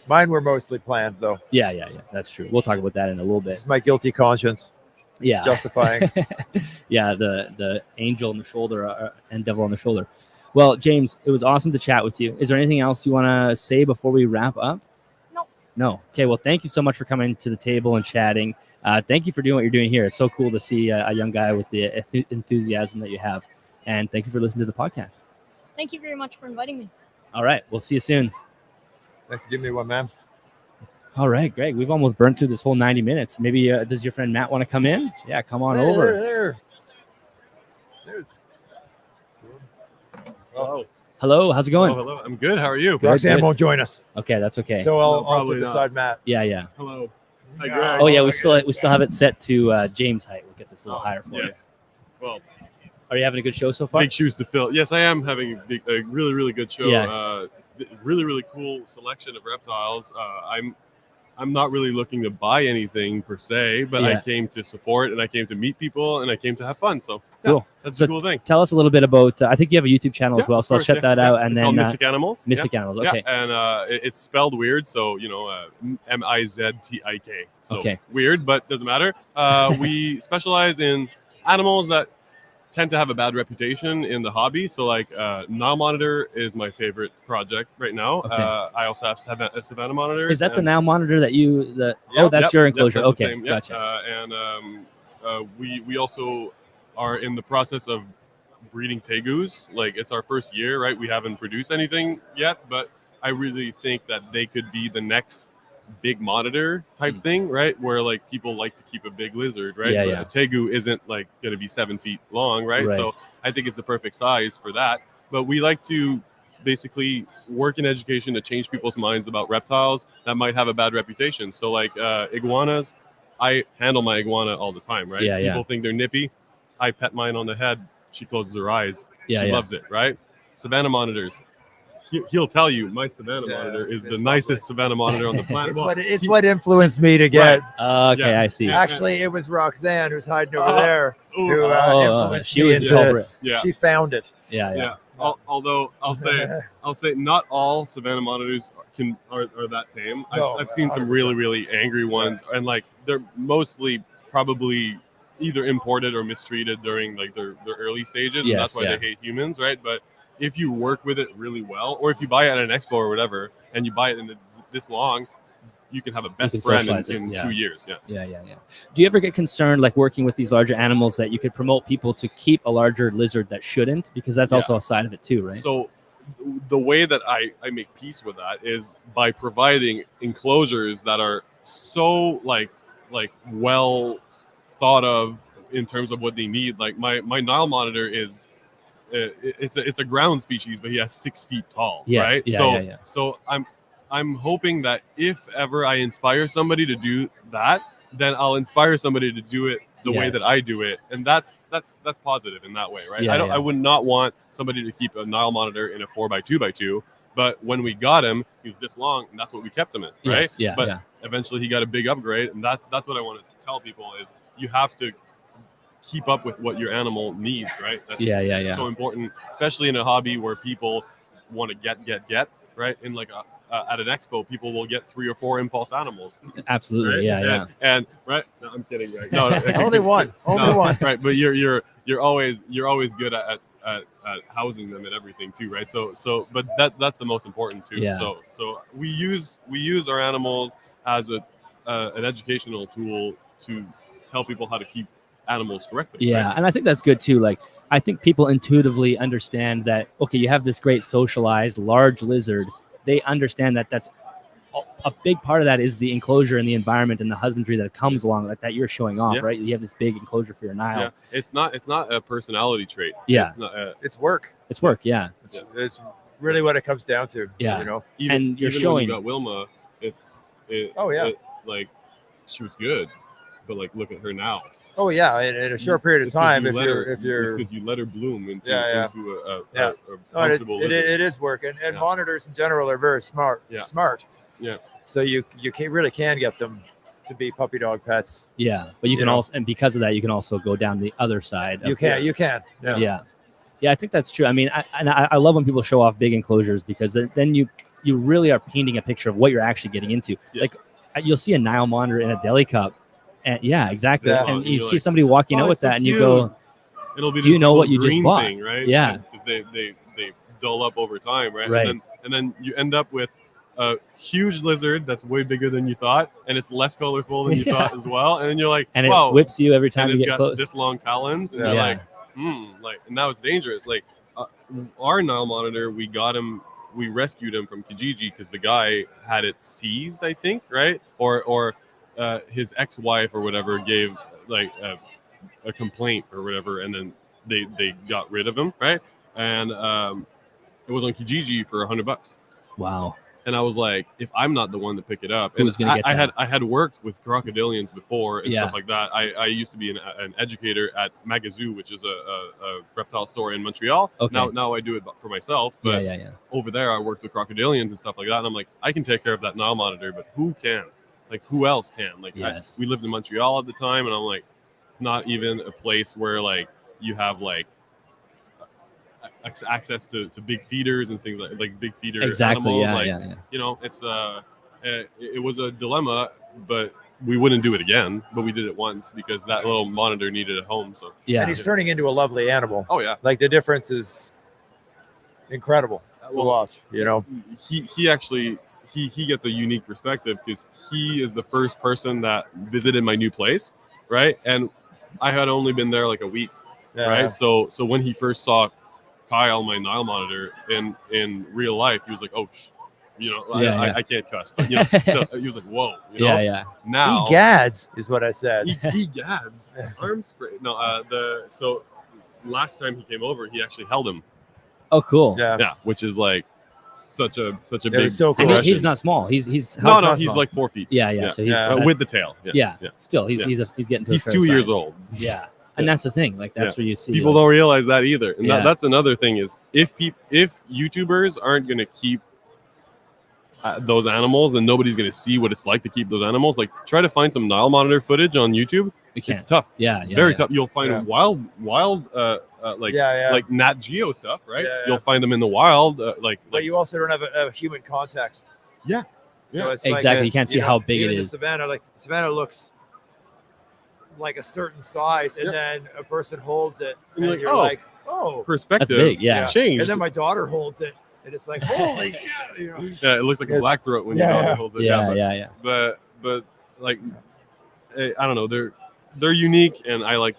Mine were mostly planned, though. Yeah. That's true. We'll talk about that in a little This bit. is my guilty conscience Yeah. justifying. Yeah, the angel on the shoulder and devil on the shoulder. Well, James, it was awesome to chat with you. Is there anything else you want to say before we wrap up? Nope. No. Okay, well, thank you so much for coming to the table and chatting. Thank you for doing what you're doing here. It's so cool to see a young guy with the enthusiasm that you have. And thank you for listening to the podcast. Thank you very much for inviting me. All right. We'll see you soon. Thanks for giving me one, man. All right, Greg. We've almost burned through this whole 90 minutes. Maybe does your friend Matt want to come in? Yeah, come on over. There's. Oh, Hello. How's it going? hello. I'm good. How are you? Roxanne good. won't join us, Okay, that's okay. so No, I'll probably sit not. beside Matt. yeah. Hello. Hi, Greg. Oh yeah, we still have it set to James height. We'll get this a little higher for Yes. Well, you. Are you having a good show so far? big shoes to fill. Yes, I am having a really, really good show. Yeah. Really, really cool selection of reptiles. I'm not really looking to buy anything per se, but Yeah. I came to support and I came to meet people and I came to have fun. So Cool. that's So a cool thing. Tell us a little bit about. I think you have a YouTube channel as Yeah, well, of so let's course, check that out. And it's then called Mystic Animals. Mystic Animals. Okay. Yeah, and it's spelled weird, so Miztik. So Okay. weird, but doesn't matter. We specialize in animals that tend to have a bad reputation in the hobby. So like Nile Monitor is my favorite project right now. Okay. I also have a Savannah Monitor. Is that the and- Now Monitor that you? Yep, oh, that's yep, your yep, enclosure. that's the Okay, same, yep. gotcha. We also are in the process of breeding tegus. Like it's our first year, right? We haven't produced anything yet, but I really think that they could be the next big monitor type thing, right? Where like people like to keep a big lizard, right? Yeah, But yeah. a tegu isn't like going to be 7 feet long, right? Right. So I think it's the perfect size for that. But we like to basically work in education to change people's minds about reptiles that might have a bad reputation. So like iguanas, I handle my iguana all the time, right? Yeah, yeah. People think they're nippy. I pet mine on the head. She closes her eyes. Yeah, She yeah. loves it, right? Savannah monitors. He'll tell you my Savannah Yeah, monitor is it's the nicest Savannah monitor on the planet. It's what influenced me to get. Okay, Yeah. I see. Actually, it was Roxanne who's hiding over Oh, there. Who Oh, influenced she me was the into- culprit. Yeah, She found it. Yeah, yeah. yeah. Although I'll say not all Savannah monitors are that tame. No, I've seen some really, really angry ones, and like they're mostly probably either imported or mistreated during like their early stages, and Yes, that's why yeah. they hate humans, right? But if you work with it really well, or if you buy it at an expo or whatever, and you buy it and it's this long, you can have a can best friend socialize it, in yeah. 2 years. Yeah. Yeah. Do you ever get concerned, like working with these larger animals, that you could promote people to keep a larger lizard that shouldn't? Because that's Yeah. also a side of it too, right? So the way that I make peace with that is by providing enclosures that are so like well thought of in terms of what they need. Like my Nile monitor is it's a ground species, but he has 6 feet tall, Yes, right? yeah. So I'm hoping that if ever I inspire somebody to do that, then I'll inspire somebody to do it the way that Yes. I do it, and that's positive in that way, right? Yeah, I would not want somebody to keep a Nile monitor in a 4x2x2, but when we got him, he was this long, and that's what we kept him in, right? Yes, yeah, But yeah. eventually he got a big upgrade, and that's what I wanted to tell people is you have to keep up with what your animal needs, right? That's Yeah. so important, especially in a hobby where people want to get, right? In like at an expo, people will get 3 or 4 impulse animals. Absolutely, Right? yeah. And right? No, I'm kidding, right? No, Only one. Only one. Right, but you're always good at housing them and everything too, right? So but that's the most important too. Yeah. So we use our animals as an educational tool to tell people how to keep animals correctly. Yeah, right? and I think that's good too. Like, I think people intuitively understand that, okay, you have this great socialized large lizard. They understand that that's a big part of that is the enclosure and the environment and the husbandry that comes along with that you're showing off, Yeah. right? You have this big enclosure for your Nile. Yeah, it's not a personality trait. Yeah. It's not. It's work. It's work, yeah. It's really what it comes down to. Yeah. You know. And you're even showing- when you got Wilma, Oh, yeah. like she was good, but like look at her now. Oh yeah. In a short period of It's 'cause time, you if let you're her- if you're it's because you let her bloom into Yeah. a No, comfortable lizard. it is work, and Yeah. monitors in general are very smart. Yeah. Yeah. So you really can get them to be puppy dog pets. Yeah, but you can know. also, and because of that, you can also go down the other side. You of- can. You can. Yeah. Yeah, I think that's true. I mean, I love when people show off big enclosures because then you really are painting a picture of what you're actually getting into. Yeah. Like you'll see a Nile monitor in a deli cup, and yeah, exactly. Yeah. And And you you're see like, somebody walking "Oh, out with it's so that, and you cute." go, It'll be Do you this know what little you just green bought? thing, right? Yeah. Because they dull up over time, right? Right. And then you end up with a huge lizard that's way bigger than you thought, and it's less colorful than you Yeah. thought as well. And then you're like, and it wow, whips you every and time you it's get got close. this long talons, and Yeah. you're like, and now it's dangerous. Like our Nile monitor, we got him we rescued him from Kijiji because the guy had it seized, I think, right? Or his ex-wife or whatever gave like a complaint or whatever, and then they got rid of him, right? And it was on Kijiji for $100. Wow. And I was like, if I'm not the one to pick it up, Who's and gonna get that? I had worked with crocodilians before and Yeah. stuff like that. I used to be an educator at Magazoo, which is a reptile store in Montreal. Okay. Now I do it for myself, but Yeah. over there I worked with crocodilians and stuff like that. And I'm like, I can take care of that Nile monitor, but who can? Like, who else can? Like, Yes. we lived in Montreal at the time, and I'm like, it's not even a place where like you have like access to big feeders and things like big feeder Exactly. animals. Yeah, Like, yeah. you know, it's it was a dilemma, but we wouldn't do it again. But we did it once because that little monitor needed a home. So Yeah. And he's turning into a lovely animal. oh yeah, Like the difference is incredible to Well, watch. You know, he actually he gets a unique perspective because he is the first person that visited my new place, right? And I had only been there like a week, right? So when he first saw Kyle, my Nile monitor, in real life, he was like, "Oh, you know, Yeah. I can't cuss," but you know, still, he was like, "Whoa," you know? Yeah. Now He gads is what I said. he gads. Arms great. No, so last time he came over, he actually held him. Oh, cool. Yeah. Which is like such a It big. was so cool. And progression. he's not small. He's no, not he's small. like 4 feet. Yeah. So he's With the tail. yeah. Yeah. Still, he's Yeah. he's getting to He's a fair 2 years size. old. Yeah. And that's the thing. Like that's where you see People like, don't realize that either, and Yeah. that's another thing is if YouTubers aren't going to keep those animals, then nobody's going to see what it's like to keep those animals. Like, try to find some Nile monitor footage on YouTube. we can't. It's tough. Yeah. It's yeah, very yeah. tough. You'll find Yeah. wild like like Nat Geo stuff, right? Yeah, yeah. You'll find them in the wild, But you also don't have a human context. Yeah. So Yeah. it's Exactly. Like You can't see how big even it the is. Savannah, like Savannah looks like a certain size, and Yeah. then a person holds it, And and you're you're like, like, oh, perspective. That's big. Yeah. Changed. and then my daughter holds it, and it's like, holy cow, you know. Yeah, it looks like a It's- black throat when yeah, your daughter yeah. holds it. Yeah. But like, I don't know, they're unique, and I like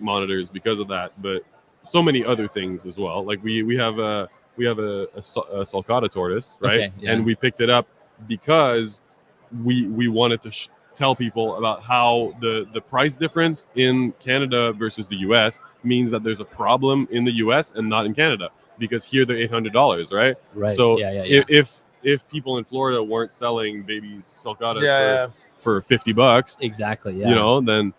monitors because of that. But so many other things as well. Like we have a sulcata tortoise, right? Okay, yeah. And we picked it up because we wanted to tell people about how the price difference in Canada versus the US means that there's a problem in the US and not in Canada, because here they're $800, right? Right. So yeah. if people in Florida weren't selling baby sulcatas Yeah, for $50, Exactly. Yeah. you know, then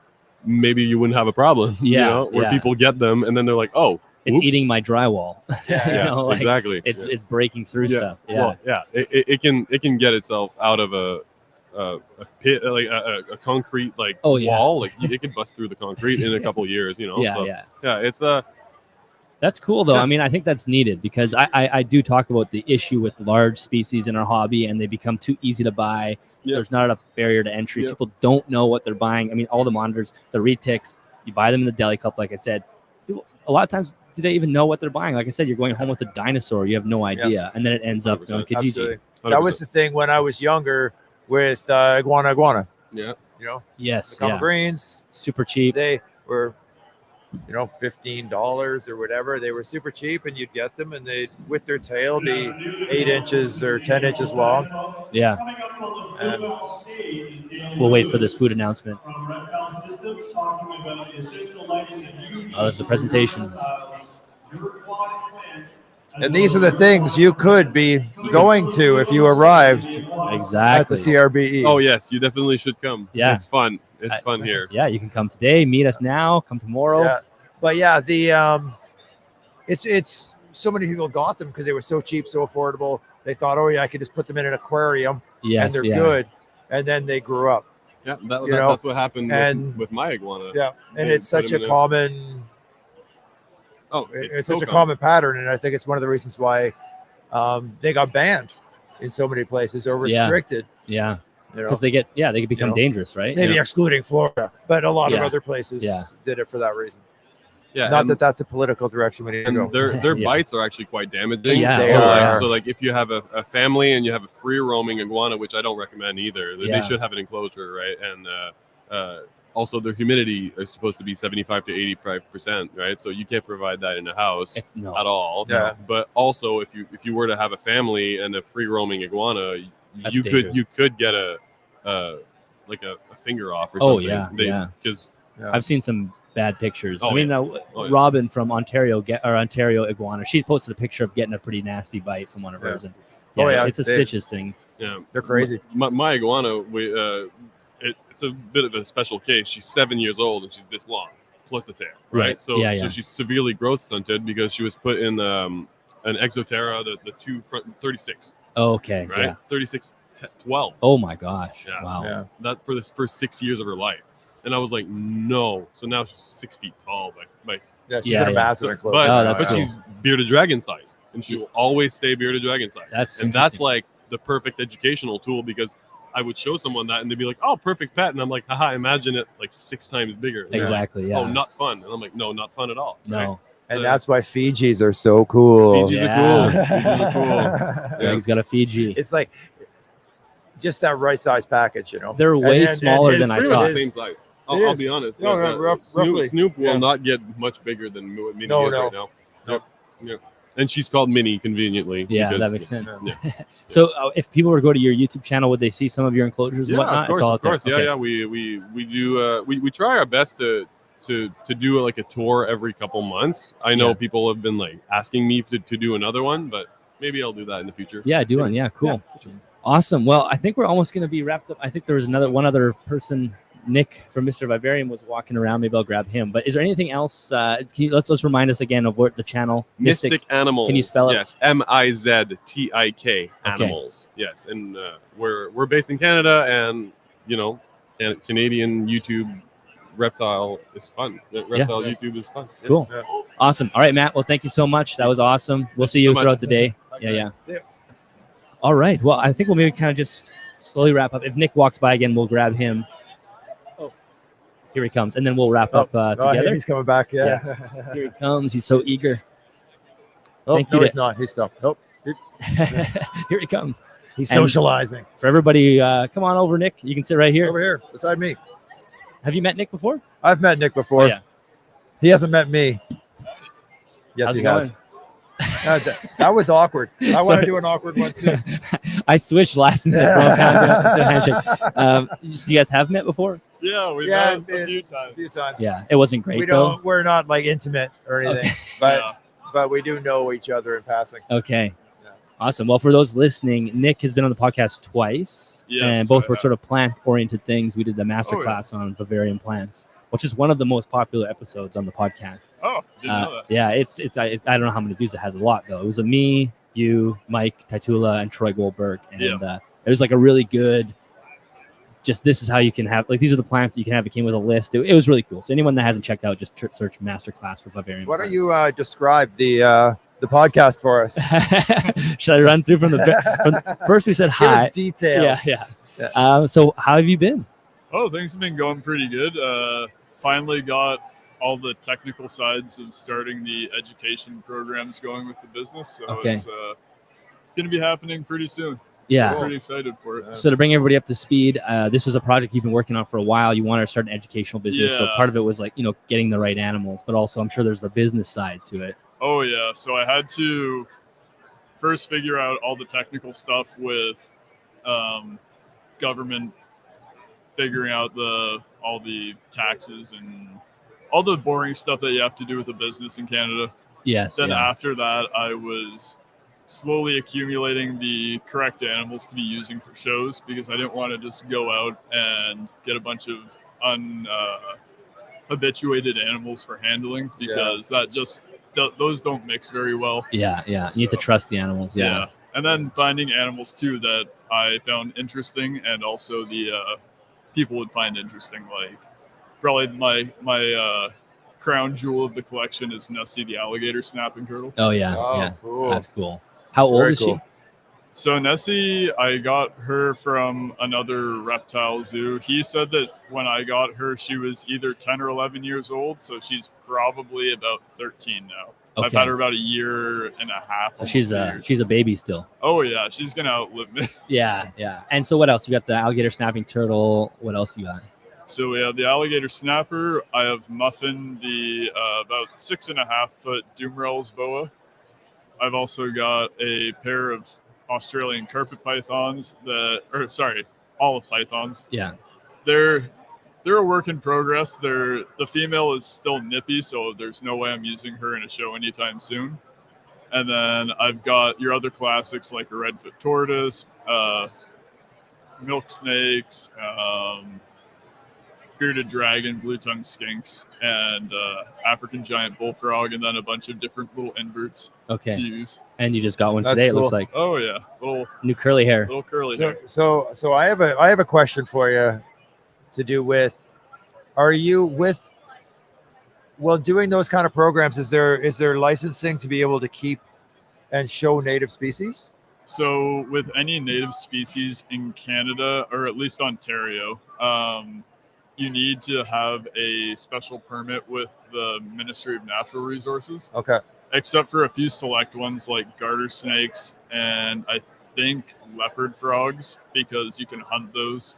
maybe you wouldn't have a problem. you Yeah, know, where yeah. people get them and then they're like, oh, it's oops. eating my drywall. Yeah, You Yeah, know, like, exactly. It's breaking through Yeah. stuff. Yeah. Well, yeah, it can get itself out of a pit, like a concrete like Oh, yeah. wall. Like it could bust through the concrete in a couple of years. You know. yeah. So, Yeah. yeah, it's That's cool though. Yeah. I mean, I think that's needed because I do talk about the issue with large species in our hobby and they become too easy to buy. Yeah. There's not a barrier to entry. Yeah. People don't know what they're buying. I mean, all the monitors, the retics, you buy them in the deli cup, like I said. People, a lot of times, do they even know what they're buying? Like I said, you're going home with a dinosaur. You have no idea. And then it ends up on 100%. Kijiji. absolutely. That was the thing when I was younger with iguana. Yeah. You know, Yes. the common Yeah. greens. Super cheap. They were, $15 or whatever. They were super cheap, and you'd get them, and they, with their tail, be 8 inches or 10 inches long. Yeah. Coming up on the football stage is Daniel We'll wait for Lewis this food announcement. from Reptile Systems talking about the essential lighting that you Oh, there's a presentation. your aquatic plants. And these are the things you could be going to if you arrived at the Exactly. CRBE. Oh yes, you definitely should come. Yeah. It's fun. It's fun here. Yeah, you can come today, meet us now, come tomorrow. Yeah, but yeah, it's so many people got them because they were so cheap, so affordable. They thought, oh yeah, I could just put them in an aquarium Yes, and they're yeah. good, and then they grew up. Yeah, You know, that's what happened and- with my iguana. Yeah, and They it's put such them a in common, Oh, it's so such a common pattern, and I think it's one of the reasons why they got banned in so many places or Yeah. restricted. Yeah, You know, because they can become know, dangerous, right? maybe Yeah. excluding Florida, but a lot of Yeah. other places Yeah. did it for that reason. Yeah, Not and- that that's a political direction we need to and go. their Yeah. bites are actually quite damaging. Yeah, They so, are. like if you have a family and you have a free roaming iguana, which I don't recommend either, they Yeah. should have an enclosure, right? And also their humidity is supposed to be 75 to 85%, right? So you can't provide that in a house It's no. at all. Yeah. But also, if you were to have a family and a free roaming iguana, That's you dangerous. could get a finger off or Oh, something. yeah. Because I've seen some bad pictures. Oh, I mean, yeah. Robin from Ontario Ontario Iguana, she posted a picture of getting a pretty nasty bite from one of hers. And it's a stitches thing. Yeah, They're crazy. My iguana, it's a bit of a special case. She's 7 years old and she's this long, plus the tail, right? So she's severely growth stunted because she was put in an Exo T.A.R.A., the two front 36. Okay. Right. Yeah. 36-12. Oh my gosh. Yeah. Wow. Yeah. That for the first 6 years of her life. And I was like, no. So now she's 6 feet tall. Yeah, she's an ambassador. So, but cool. she's bearded dragon size, and she will always stay bearded dragon size. That's like the perfect educational tool, because I would show someone that and they'd be like, "Oh, perfect pet," and I'm like, "Haha, imagine it like 6 times bigger." Exactly. Yeah. Oh, not fun. And I'm like, "No, not fun at all." No. Right? And that's why Fijis are so cool. Fijis are cool. Fijis are cool. Greg's got a Fiji. It's like just that right size package, you know. They're way smaller than I pretty much thought. the same size. I'll be honest. No, roughly. Snoop will not get much bigger than Minnie is right now. No. Yep. And she's called Minnie conveniently. Yeah, because, that makes sense. Yeah. So if people were to go to your YouTube channel, would they see some of your enclosures and whatnot? Of course. There. Yeah. We do. We try our best to do like a tour every couple months. I know people have been like asking me to do another one, but maybe I'll do that in the future. Yeah, do one. Yeah, cool. Yeah. Awesome. Well, I think we're almost going to be wrapped up. I think there was one other person. Nick from Mr. Vivarium was walking around. Maybe I'll grab him. But is there anything else? Let's remind us again of what the channel Miztik Animals. Can you spell it? Yes, Miztik Animals. Okay. Yes, and we're based in Canada, and Canadian YouTube Reptile is fun. Reptile YouTube is fun. Yeah. Cool. Yeah. Awesome. All right, Matt. Well, thank you so much. That was awesome. We'll see you throughout the day. Yeah. All right. Well, I think we'll maybe kind of just slowly wrap up. If Nick walks by again, we'll grab him. Here he comes, and then we'll wrap up together. He's coming back. Yeah. Here he comes. He's so eager. Oh, no, he's not. He's stopped. Nope. Here he comes. He's socializing. For everybody, come on over, Nick. You can sit right here. Over here, beside me. Have you met Nick before? I've met Nick before. Oh, yeah. He hasn't met me. Yes, How's he has. That was awkward. I want to do an awkward one too. I switched last minute. Handshake. You guys have met before? Yeah, we've met a few times. Yeah, it wasn't great. We're not like intimate or anything, but we do know each other in passing. Okay. Yeah. Awesome. Well, for those listening, Nick has been on the podcast twice, and both were sort of plant-oriented things. We did the masterclass on Bavarian plants, which is one of the most popular episodes on the podcast. Oh, didn't know that. Yeah, I don't know how many views it has. A lot though. It was me, you, Mike Taitula, and Troy Goldberg, and it was like a really good. Just this is how you can have these are the plants that you can have. It came with a list. It was really cool. So anyone that hasn't checked out, just search masterclass for Bavarian. Why don't you describe the podcast for us? Should I run through from first? We said hi. Give us details. Yeah. So how have you been? Oh, things have been going pretty good. Finally got all the technical sides of starting the education programs going with the business. So it's going to be happening pretty soon. Yeah. I'm pretty excited for it. So to bring everybody up to speed, this was a project you've been working on for a while. You wanted to start an educational business. Yeah. So part of it was getting the right animals, but also I'm sure there's the business side to it. Oh, yeah. So I had to first figure out all the technical stuff with government, figuring out all the taxes and all the boring stuff that you have to do with a business in Canada. Yes. Then after that, I was slowly accumulating the correct animals to be using for shows, because I didn't want to just go out and get a bunch of habituated animals for handling, because those don't mix very well. Yeah. You need to trust the animals. Yeah. And then finding animals too that I found interesting, and also the people would find interesting. Like probably my crown jewel of the collection is Nessie, the alligator snapping turtle. Oh yeah. Cool. That's cool. How old is she? So Nessie, I got her from another reptile zoo. He said that when I got her, she was either 10 or 11 years old. So she's probably about 13 now. Okay. I've had her about a year and a half. So she's a baby still. Oh yeah, she's gonna outlive me. Yeah. And so what else? You got the alligator snapping turtle. What else you got? So we have the alligator snapper. I have Muffin, the about 6.5 foot Doomrel's boa. I've also got a pair of Australian carpet pythons olive pythons. Yeah. They're a work in progress. The female is still nippy, so there's no way I'm using her in a show anytime soon. And then I've got your other classics like a redfoot tortoise, milk snakes, bearded dragon, blue-tongued skinks, and African giant bullfrog, and then a bunch of different little inverts to use. And you just got one That's today. cool. It looks like. Oh yeah, little new curly hair. Little curly hair. So I have a question for you to do with. Are you doing those kind of programs? Is there licensing to be able to keep and show native species? So with any native species in Canada, or at least Ontario, you need to have a special permit with the Ministry of Natural Resources. Okay. Except for a few select ones like garter snakes and I think leopard frogs, because you can hunt those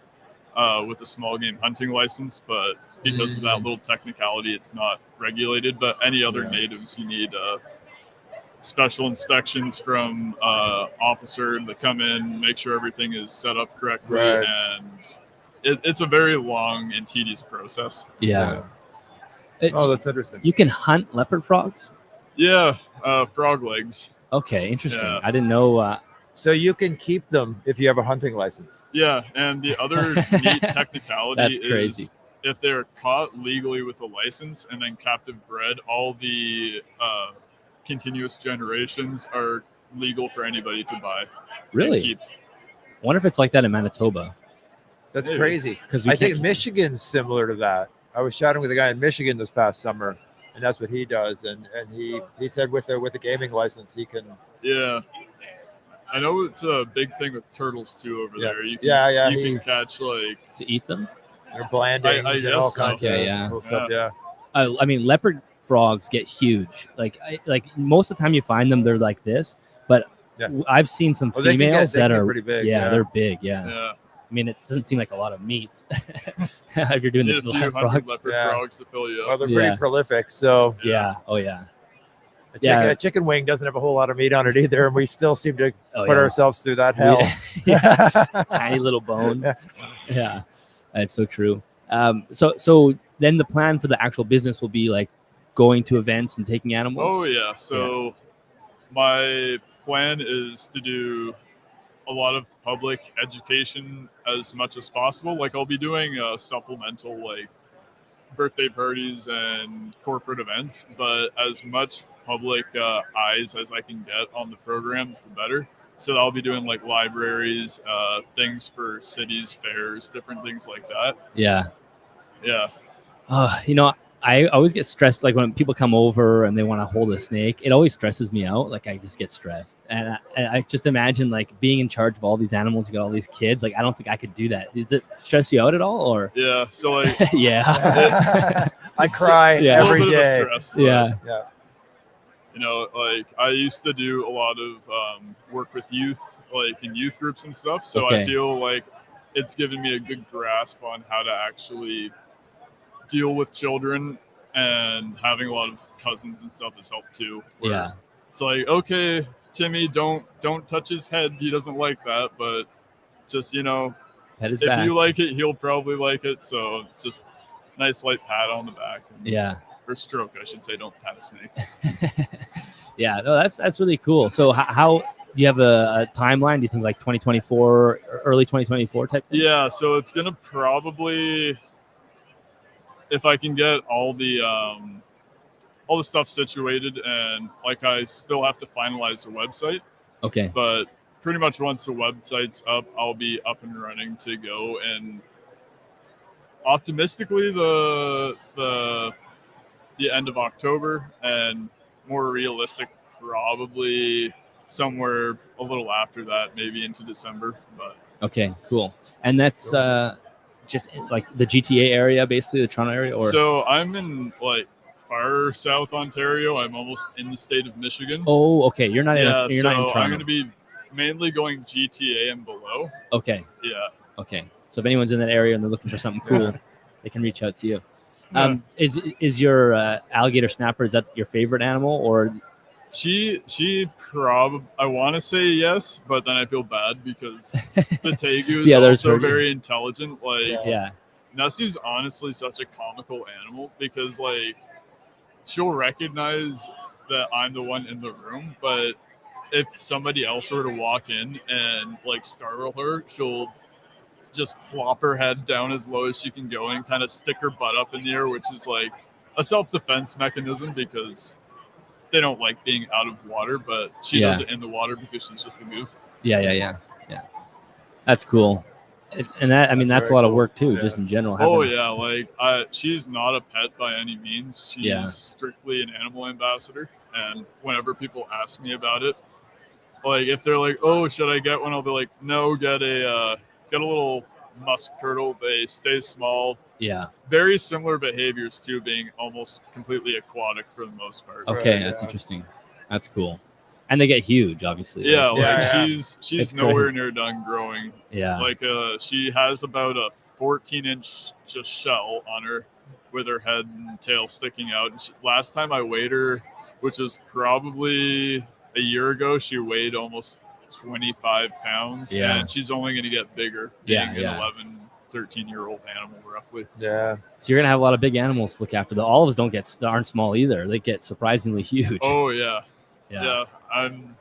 with a small game hunting license. But because of that little technicality, it's not regulated. But any other natives, you need special inspections from officer to come in, make sure everything is set up correctly, and it's a very long and tedious process. Yeah. That's interesting. You can hunt leopard frogs? Yeah, frog legs. Okay, interesting. Yeah. I didn't know. So you can keep them if you have a hunting license. Yeah, and the other neat technicality That's crazy. is if they're caught legally with a license and then captive bred, all the continuous generations are legal for anybody to buy. Really? And keep. Wonder if it's like that in Manitoba. That's Maybe. crazy. Because I think Michigan's similar to that. I was chatting with a guy in Michigan this past summer, and that's what he does. And he said with a gaming license, he can. Yeah. I know it's a big thing with turtles too over there. You can, you can catch like to eat them. They're blandings I and guess all so. kinds of cool stuff. Yeah. I mean, leopard frogs get huge. Like most of the time you find them, they're like this. But I've seen some Oh, they can females get that are pretty big. Yeah, they're big. Yeah. Yeah. I mean, it doesn't seem like a lot of meat if you're doing Need the a few leopard hundred frog. leopard frogs to fill you up. Well, they're pretty prolific. So Yeah. Oh yeah. a chicken wing doesn't have a whole lot of meat on it either, and we still seem to put yeah. ourselves through that hell. Tiny little bone. Yeah, that's so true. So then the plan for the actual business will be like going to events and taking animals. Oh yeah. So my plan is to do a lot of public education as much as possible. Like I'll be doing supplemental like birthday parties and corporate events, but as much public eyes as I can get on the programs, the better. So I'll be doing like libraries, things for cities, fairs, different things like that. Yeah. Yeah. I always get stressed, like when people come over and they want to hold a snake. It always stresses me out. Like I just get stressed, and I just imagine like being in charge of all these animals. You got all these kids. Like I don't think I could do that. Does it stress you out at all? Or Yeah. So like I cry every a little bit day. of a stress, but, Yeah. You know, like I used to do a lot of work with youth, like in youth groups and stuff. So Okay. I feel like it's given me a good grasp on how to actually deal with children, and having a lot of cousins and stuff has helped too. where Yeah. It's like, okay, Timmy, don't touch his head. He doesn't like that, but just, Pet his if back. you like it, he'll probably like it. So just nice light pat on the back. Yeah. Or stroke, I should say. Don't pat a snake. Yeah, no, that's really cool. So how do you have a timeline? Do you think like 2024, early 2024 type thing? Yeah, so it's gonna probably, if I can get all the stuff situated, and like I still have to finalize the website. Okay. But pretty much once the website's up, I'll be up and running to go. And optimistically, the end of October, and more realistic, probably somewhere a little after that, maybe into December. But Okay, cool. And that's just like the GTA area, basically the Toronto area, or so I'm in like far south Ontario. I'm almost in the state of Michigan. Oh, okay. You're not in. Yeah, You're so not in Toronto. I'm going to be mainly going GTA and below. Okay. Yeah. Okay. So if anyone's in that area and they're looking for something cool, they can reach out to you. Is your alligator snapper, is that your favorite animal, or? She probably, I want to say yes, but then I feel bad because the tegu is also very intelligent. Like, Nessie's honestly such a comical animal because like she'll recognize that I'm the one in the room, but if somebody else were to walk in and like startle her, she'll just plop her head down as low as she can go and kind of stick her butt up in the air, which is like a self-defense mechanism because they don't like being out of water, but she does it in the water because she's just a goof. Yeah. That's cool. And that, I mean, that's a lot of work too, just in general. Like she's not a pet by any means. She's strictly an animal ambassador. And whenever people ask me about it, like if they're like, "Oh, should I get one?" I'll be like, "No, get a little musk turtle. They stay small." Yeah. Very similar behaviors too, being almost completely aquatic for the most part. Okay, that's interesting. That's cool. And they get huge, obviously. Yeah, she's nowhere near done growing. Yeah. Like she has about a 14-inch just shell on her with her head and tail sticking out. And last time I weighed her, which was probably a year ago, she weighed almost 25 pounds. Yeah. And she's only going to get bigger, being an 11, 13-year-old animal, roughly. Yeah. So you're going to have a lot of big animals to look after. The olives aren't small either. They get surprisingly huge. Oh, yeah. Yeah. I'm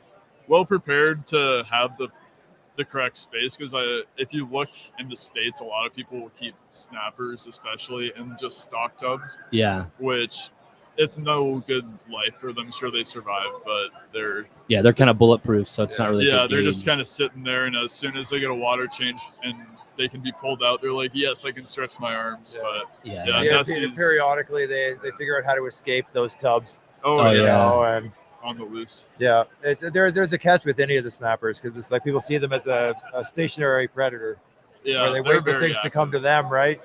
well prepared to have the correct space because if you look in the States, a lot of people will keep snappers, especially in just stock tubs. Yeah. Which it's no good life for them. Sure, they survive, but they're kind of bulletproof, so it's not really. Yeah, they're just kind of sitting there, and as soon as they get a water change and they can be pulled out, they're like, "Yes, I can stretch my arms." But periodically they figure out how to escape those tubs. And on the loose. Yeah, there's a catch with any of the snappers because it's like people see them as a stationary predator. Yeah, where they wait for things to come to them, right?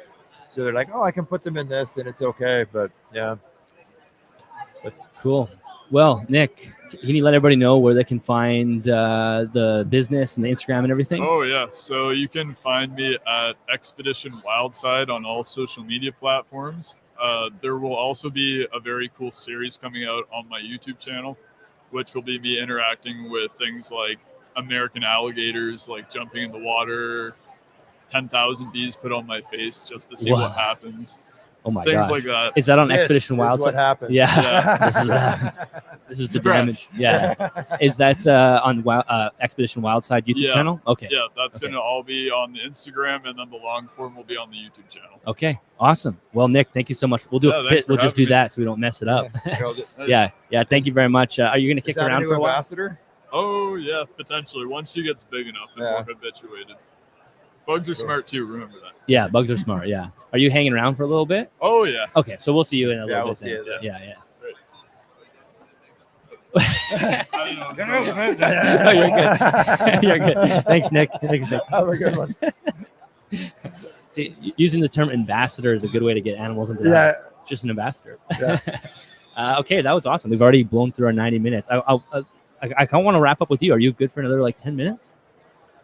So they're like, "Oh, I can put them in this, and it's okay." But yeah. Cool. Well, Nick, can you let everybody know where they can find the business and the Instagram and everything? Oh, yeah. So you can find me at Expedition Wildside on all social media platforms. There will also be a very cool series coming out on my YouTube channel, which will be me interacting with things like American alligators, like jumping in the water, 10,000 bees put on my face just to see what happens. Oh my god! Things gosh. like that. Is that on Expedition Wildside? What happens? Yeah. This is the damage. Yeah. Is that on Expedition Wildside YouTube channel? Okay. Yeah, that's going to all be on the Instagram, and then the long form will be on the YouTube channel. Okay. Awesome. Well, Nick, thank you so much. We'll do a bit. We'll just do that so we don't mess it up. Yeah. Thank you very much. Are you going to kick around for a while? Ambassador? Oh yeah, potentially. Once she gets big enough and more habituated. Bugs are smart too. Remember that. Yeah, bugs are smart. Yeah. Are you hanging around for a little bit? Oh yeah. Okay, so we'll see you in a little bit. We'll see you then. Yeah. I don't know. Oh, you're good. You're good. Thanks, Nick. Have a good one. See, using the term ambassador is a good way to get animals into that. Just an ambassador. Yeah. Okay, that was awesome. We've already blown through our 90 minutes. I kind of want to wrap up with you. Are you good for another 10 minutes?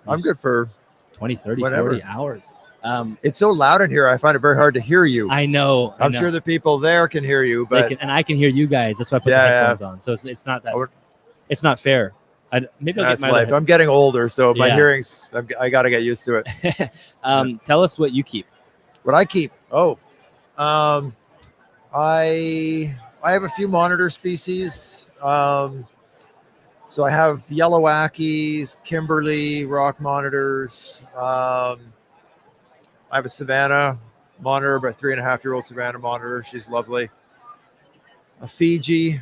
I'm good for 20, 30, whatever. 40 hours. It's so loud in here. I find it very hard to hear you. I know. I'm sure the people there can hear you, but and I can hear you guys. That's why I put the headphones on. So it's not that. It's not fair. Maybe I'll get my. Life. I'm getting older, so my hearing's. I got to get used to it. Tell us what you keep. What I keep? Oh, I have a few monitor species. So I have yellow ackies, Kimberly rock monitors. I have a Savannah monitor, about 3.5-year-old Savannah monitor. She's lovely. A Fiji,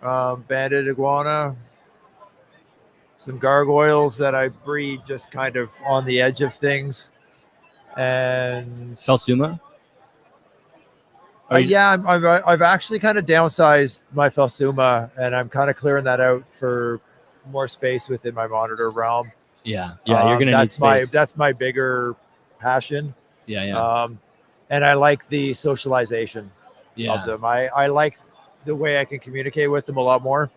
banded iguana, some gargoyles that I breed just kind of on the edge of things, and Phelsuma. I've actually kind of downsized my Phelsuma, and I'm kind of clearing that out for more space within my monitor realm. Yeah, you're gonna need space. That's my bigger passion. Yeah. And I like the socialization of them. I like the way I can communicate with them a lot more.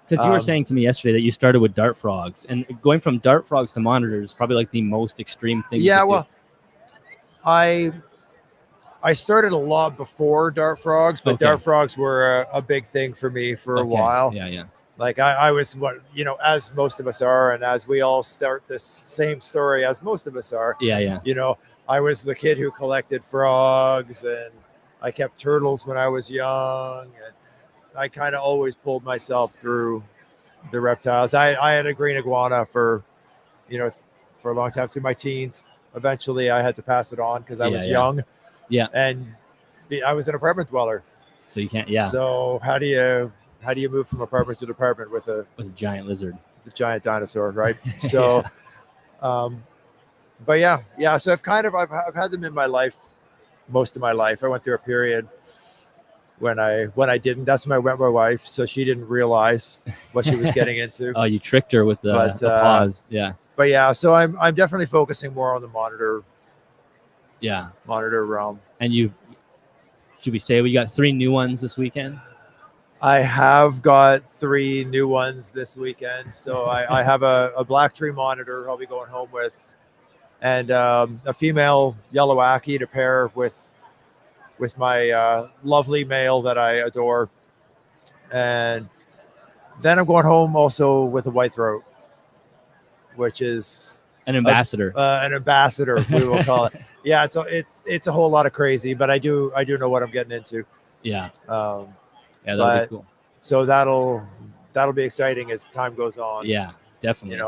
Because you were saying to me yesterday that you started with dart frogs, and going from dart frogs to monitors is probably the most extreme thing. Yeah, well, I I started a lot before dart frogs, but Okay. dart frogs were a big thing for me for a Okay. while. Yeah. Like I was what, as most of us are, and as we all start this same story as most of us are, Yeah. I was the kid who collected frogs, and I kept turtles when I was young, and I kind of always pulled myself through the reptiles. I had a green iguana for a long time through my teens. Eventually I had to pass it on because I was young. Yeah. And I was an apartment dweller. So you can't. Yeah. So how do you move from apartment to apartment with a giant lizard, the giant dinosaur, right? So, but yeah. So I've had them in my life most of my life. I went through a period when I didn't. That's when I met my wife, so she didn't realize what she was getting into. Oh, you tricked her with the pause. Yeah. But yeah, so I'm definitely focusing more on the monitor realm. And should we say we got 3 new ones this weekend? I have got 3 new ones this weekend. So I have a black tree monitor I'll be going home with, and a female yellow Aki to pair with my lovely male that I adore. And then I'm going home also with a white throat, which is an ambassador. We will call it. Yeah, so it's a whole lot of crazy, but I do know what I'm getting into. Yeah. Yeah, that'll be cool. So that'll be exciting as time goes on. Yeah, definitely.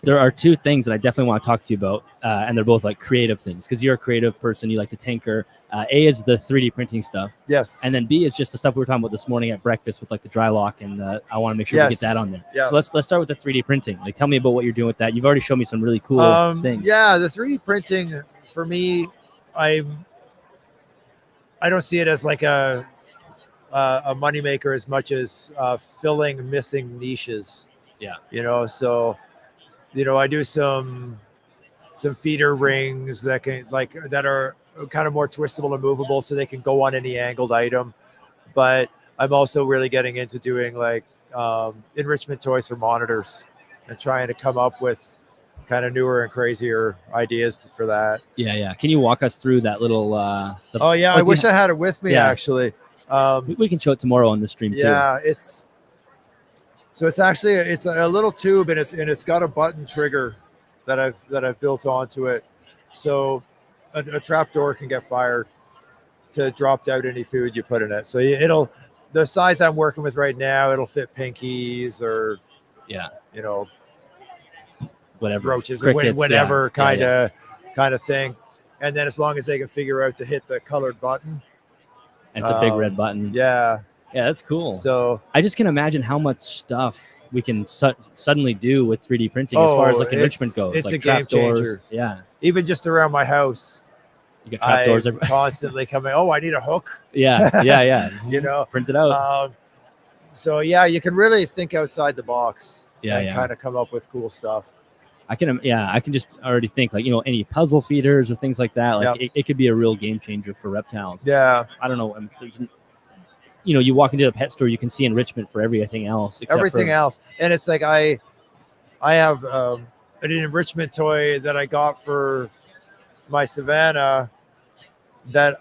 There are 2 things that I definitely want to talk to you about, and they're both like creative things, because you're a creative person. You like to tinker. A is the 3D printing stuff. Yes. And then B is just the stuff we were talking about this morning at breakfast with like the dry lock, and I want to make sure we get that on there. Yeah. So let's start with the 3D printing. Like, tell me about what you're doing with that. You've already shown me some really cool things. Yeah, the 3D printing for me, I don't see it as like a moneymaker as much as filling missing niches. Yeah. So I do some feeder rings that are kind of more twistable and movable, so they can go on any angled item. But I'm also really getting into doing like enrichment toys for monitors and trying to come up with kind of newer and crazier ideas for that. Yeah. Can you walk us through that little? I wish I had it with me actually. We can show it tomorrow on the stream too. Yeah, it's actually a little tube, and it's got a button trigger that I've built onto it, so a trap door can get fired to drop out any food you put in it. So the size I'm working with right now, it'll fit pinkies or whatever, roaches, crickets, whatever kind of thing. And then as long as they can figure out to hit the colored button, and it's a big red button. Yeah, that's cool. So I just can imagine how much stuff we can suddenly do with 3D printing as far as like enrichment goes. It's like a game changer. Yeah, even just around my house, you get trap doors constantly coming. Oh, I need a hook. Yeah. Print it out. So yeah, you can really think outside the box. And kind of come up with cool stuff. I can just already think like, any puzzle feeders or things like that. Like it could be a real game changer for reptiles. Yeah. I don't know. You walk into the pet store, you can see enrichment for everything else. Else. And it's like, I have an enrichment toy that I got for my Savannah that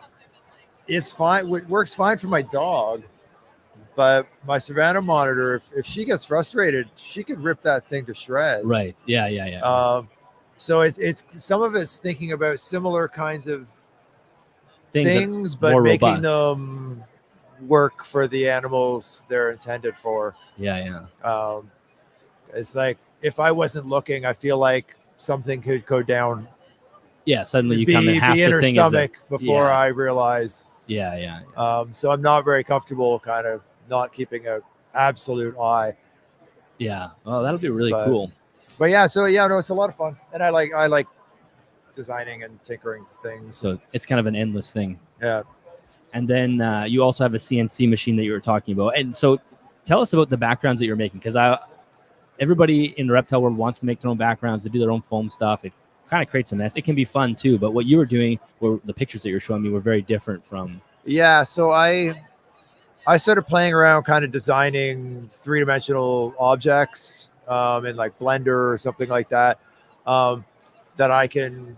is fine. Works fine for my dog, but my Savannah monitor, if she gets frustrated, she could rip that thing to shreds. Right. Yeah. So it's some of it's thinking about similar kinds of things, but more making robust. them work for the animals they're intended for. Yeah. It's like, if I wasn't looking, I feel like something could go down. Yeah, suddenly you come in half be in the her thing stomach before I realize. Yeah. So I'm not very comfortable kind of not keeping an absolute eye. Yeah. Well, that'll be really cool. But yeah, so yeah, no, it's a lot of fun, and I like designing and tinkering things. So it's kind of an endless thing. Yeah. And then you also have a CNC machine that you were talking about. And so tell us about the backgrounds that you're making, because everybody in the reptile world wants to make their own backgrounds, to do their own foam stuff. It kind of creates a mess. It can be fun too, but what you were doing, the pictures that you're showing me, were very different from. Yeah, so I started playing around, kind of designing 3-dimensional objects in like Blender or something like that, that I can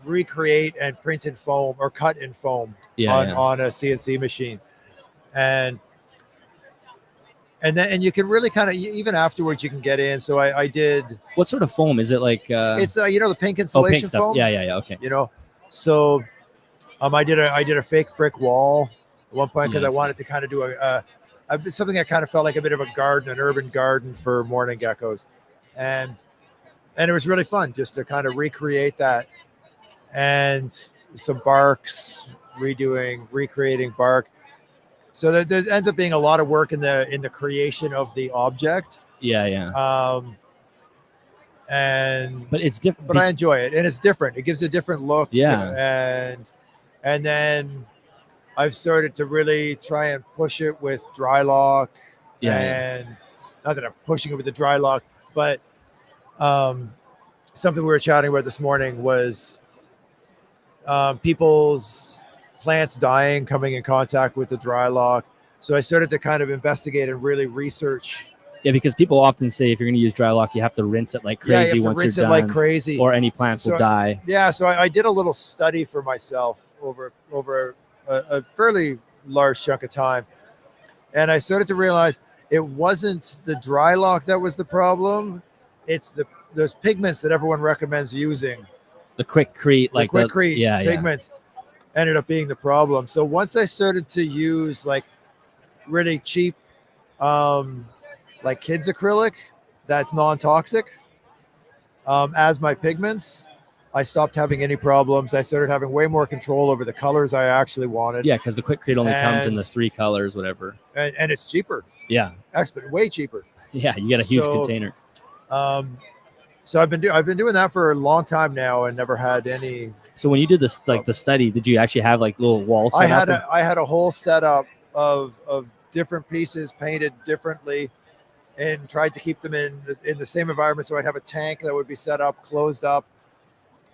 recreate and print in foam or cut in foam on a CNC machine. And you can really kind of, even afterwards you can get in. So I did. What sort of foam is it? Like it's the pink insulation foam. Yeah. Okay. So I did a fake brick wall at one point because I wanted to kind of do something that kind of felt like a bit of a garden, an urban garden for mourning geckos, and it was really fun just to kind of recreate that, and some barks, recreating bark. So there ends up being a lot of work in the creation of the object. Yeah. But it's different. But I enjoy it, and it's different. It gives a different look. Yeah. And then I've started to really try and push it with dry lock. Not that I'm pushing it with the dry lock, but something we were chatting about this morning was people's plants dying, coming in contact with the dry lock. So I started to kind of investigate and really research. Yeah, because people often say if you're going to use dry lock, you have to rinse it like crazy you have to once rinse you're it done, like crazy, or any plants will die. Yeah, so I did a little study for myself over a fairly large chunk of time, and I started to realize it wasn't the dry lock that was the problem. It's those pigments that everyone recommends using. The Quikrete, like the Quikrete pigments ended up being the problem. So once I started to use like really cheap like kids acrylic that's non-toxic as my pigments, I stopped having any problems. I started having way more control over the colors I actually wanted. Yeah, because the Quikrete only comes in the 3 colors, whatever. And it's cheaper. Yeah. Way cheaper. Yeah, you get a huge container. So I've been doing that for a long time now and never had any. So when you did this, like the study, did you actually have like little walls set up? I had a whole setup of different pieces painted differently, and tried to keep them in the same environment. So I'd have a tank that would be set up, closed up,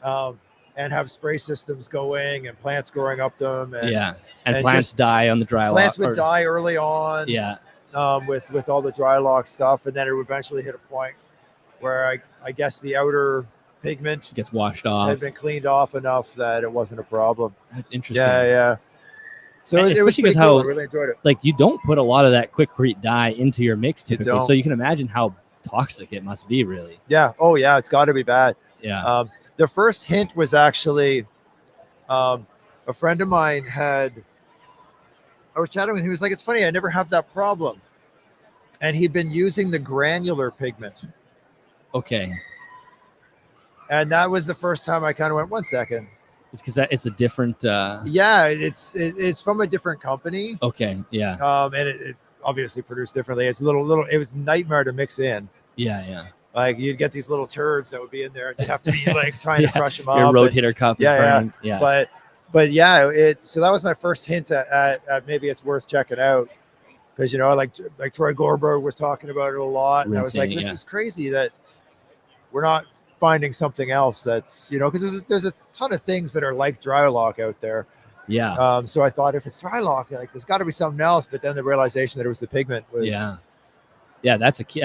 and have spray systems going and plants growing up them. And plants die on the dry lock. Plants would die early on. Yeah. With all the dry lock stuff, and then it would eventually hit a point where I guess the outer pigment gets washed off, had been cleaned off enough that it wasn't a problem. That's interesting. Yeah. So it was pretty cool. I really enjoyed it. Like you don't put a lot of that Quikrete dye into your mix typically, so you can imagine how toxic it must be, really. Yeah. Oh yeah, it's got to be bad. Yeah. The first hint was actually a friend of mine I was chatting with him. He was like, "It's funny, I never have that problem," and he'd been using the granular pigment. Okay. And that was the first time I kind of went, 1 second. It's because it's a different. Yeah, it's from a different company. Okay. Yeah. And it obviously produced differently. It's little. It was nightmare to mix in. Yeah. Like you'd get these little turds that would be in there, and you'd have to be like trying to crush them Your up. rotator cuff. Yeah. But yeah, so that was my first hint at maybe it's worth checking out, because like Troy Gorberg was talking about it a lot, and I was like, this is crazy that we're not finding something else that's because there's a ton of things that are like dry lock out there. Yeah. So I thought if it's dry lock, like there's got to be something else. But then the realization that it was the pigment was. Yeah, that's a key,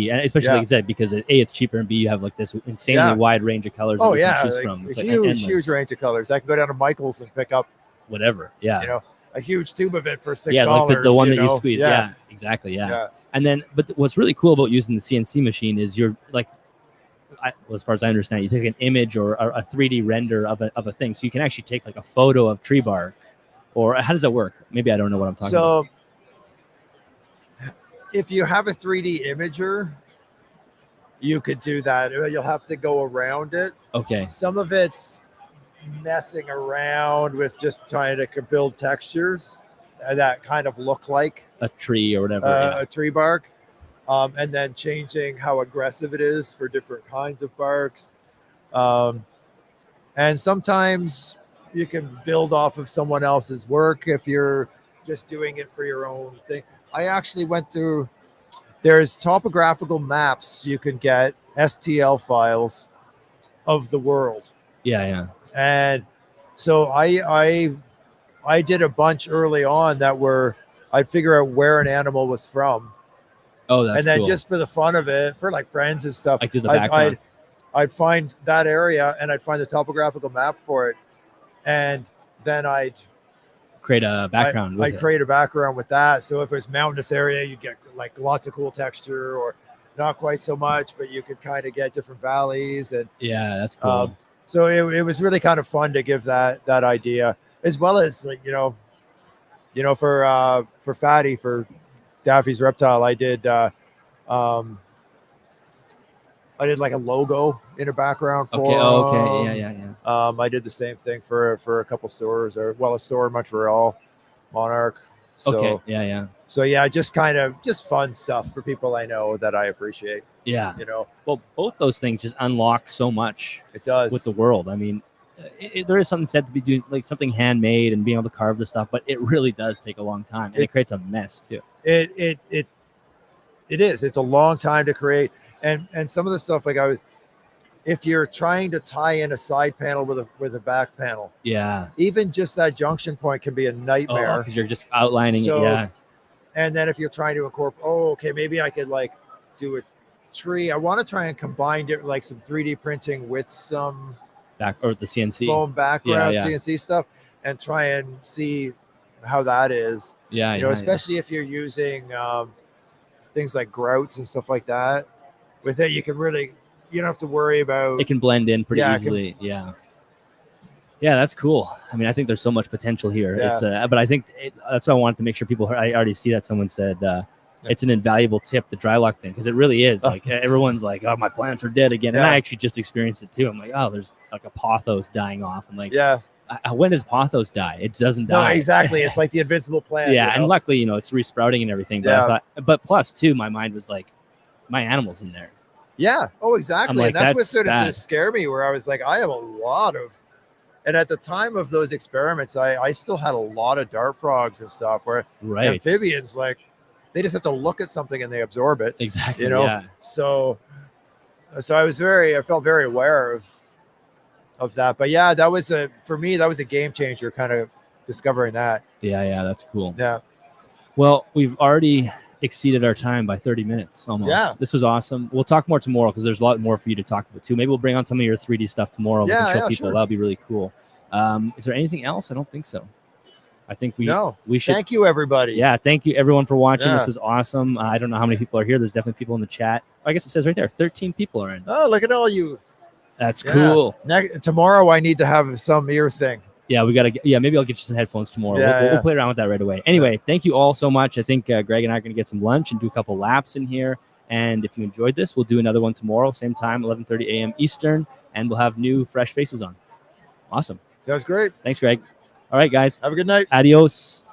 and especially like I said, because it's cheaper, and B, you have like this insanely wide range of colors. Oh that you can choose like from. It's huge range of colors. I can go down to Michael's and pick up whatever. Yeah, a huge tube of it for $6. Yeah, like the one that you squeeze. Yeah, exactly. Yeah. And then, but what's really cool about using the CNC machine is you're like, as far as I understand, you take an image or a 3D render of a thing, so you can actually take like a photo of tree bark, or how does that work? Maybe I don't know what I'm talking about. If you have a 3D imager, you could do that. You'll have to go around it. Okay. Some of it's messing around with just trying to build textures that kind of look like a tree or whatever, a tree bark, and then changing how aggressive it is for different kinds of barks. And sometimes you can build off of someone else's work if you're just doing it for your own thing. I actually went through, there's topographical maps you can get, STL files of the world. Yeah. And so I did a bunch early on that were, I'd figure out where an animal was from. Oh, that's and then cool. Just for the fun of it, for like friends and stuff, I did the background. I'd find that area and I'd find the topographical map for it, and then I'd create a background. I'd create a background with that. So if it's mountainous area, you get like lots of cool texture, or not quite so much, but you could kind of get different valleys. And yeah, that's cool. So it was really kind of fun to give that idea, as well as like, for Fatty, for Daffy's Reptile, I did like a logo in a background for I did the same thing for a couple stores, or a store in Montreal, Monarch. So, So yeah, just fun stuff for people I know that I appreciate. Yeah. Well, both those things just unlock so much. It does. With the world. I mean, there is something said to be doing like something handmade and being able to carve the stuff, but it really does take a long time, and it creates a mess too. It is. It's a long time to create. And some of the stuff, like if you're trying to tie in a side panel with a back panel, even just that junction point can be a nightmare, because you're just outlining it. Yeah. And then if you're trying to incorporate, maybe I could like do a tree. I want to try and combine it, like some 3D printing with some the CNC foam background, CNC stuff, and try and see how that is. Especially if you're using things like grouts and stuff like that. With it, you don't have to worry about. It can blend in pretty easily. Yeah, that's cool. I mean, I think there's so much potential here. It's but I think that's why I wanted to make sure people heard. I already see that someone said it's an invaluable tip, the dry lock thing, because it really is. Like everyone's like, oh, my plants are dead again, and I actually just experienced it too. I'm like, oh, there's like a pothos dying off. I'm like, when does pothos die? It doesn't die. No, exactly. It's like the invincible plant. And luckily, it's resprouting and everything. But I thought, but plus too, my mind was like, my animal's in there. Yeah. Oh, exactly. Like, and that's what started to scare me, where I was like, I have a lot of, and at the time of those experiments, I still had a lot of dart frogs and stuff, where amphibians, like, they just have to look at something and they absorb it. Exactly. So I felt very aware of that. But yeah, for me, that was a game changer, kind of discovering that. Yeah, that's cool. Yeah. Well, we've already exceeded our time by 30 minutes almost. This was awesome. We'll talk more tomorrow, because there's a lot more for you to talk about too. Maybe we'll bring on some of your 3D stuff tomorrow. We can show people. That'll be really cool. Is there anything else? I don't think so. I think we should. Thank you, everybody. Yeah, thank you everyone for watching. This was awesome. I don't know how many people are here. There's definitely people in the chat. I guess it says right there, 13 people are in. Oh, look at all you. That's cool. Tomorrow I need to have some ear thing. Yeah, we got to get, maybe I'll get you some headphones tomorrow. We'll play around with that right away. Anyway, thank you all so much. I think Greg and I are going to get some lunch and do a couple laps in here. And if you enjoyed this, we'll do another one tomorrow, same time, 11:30 a.m. Eastern, and we'll have new, fresh faces on. Awesome. Sounds great. Thanks, Greg. All right, guys. Have a good night. Adios.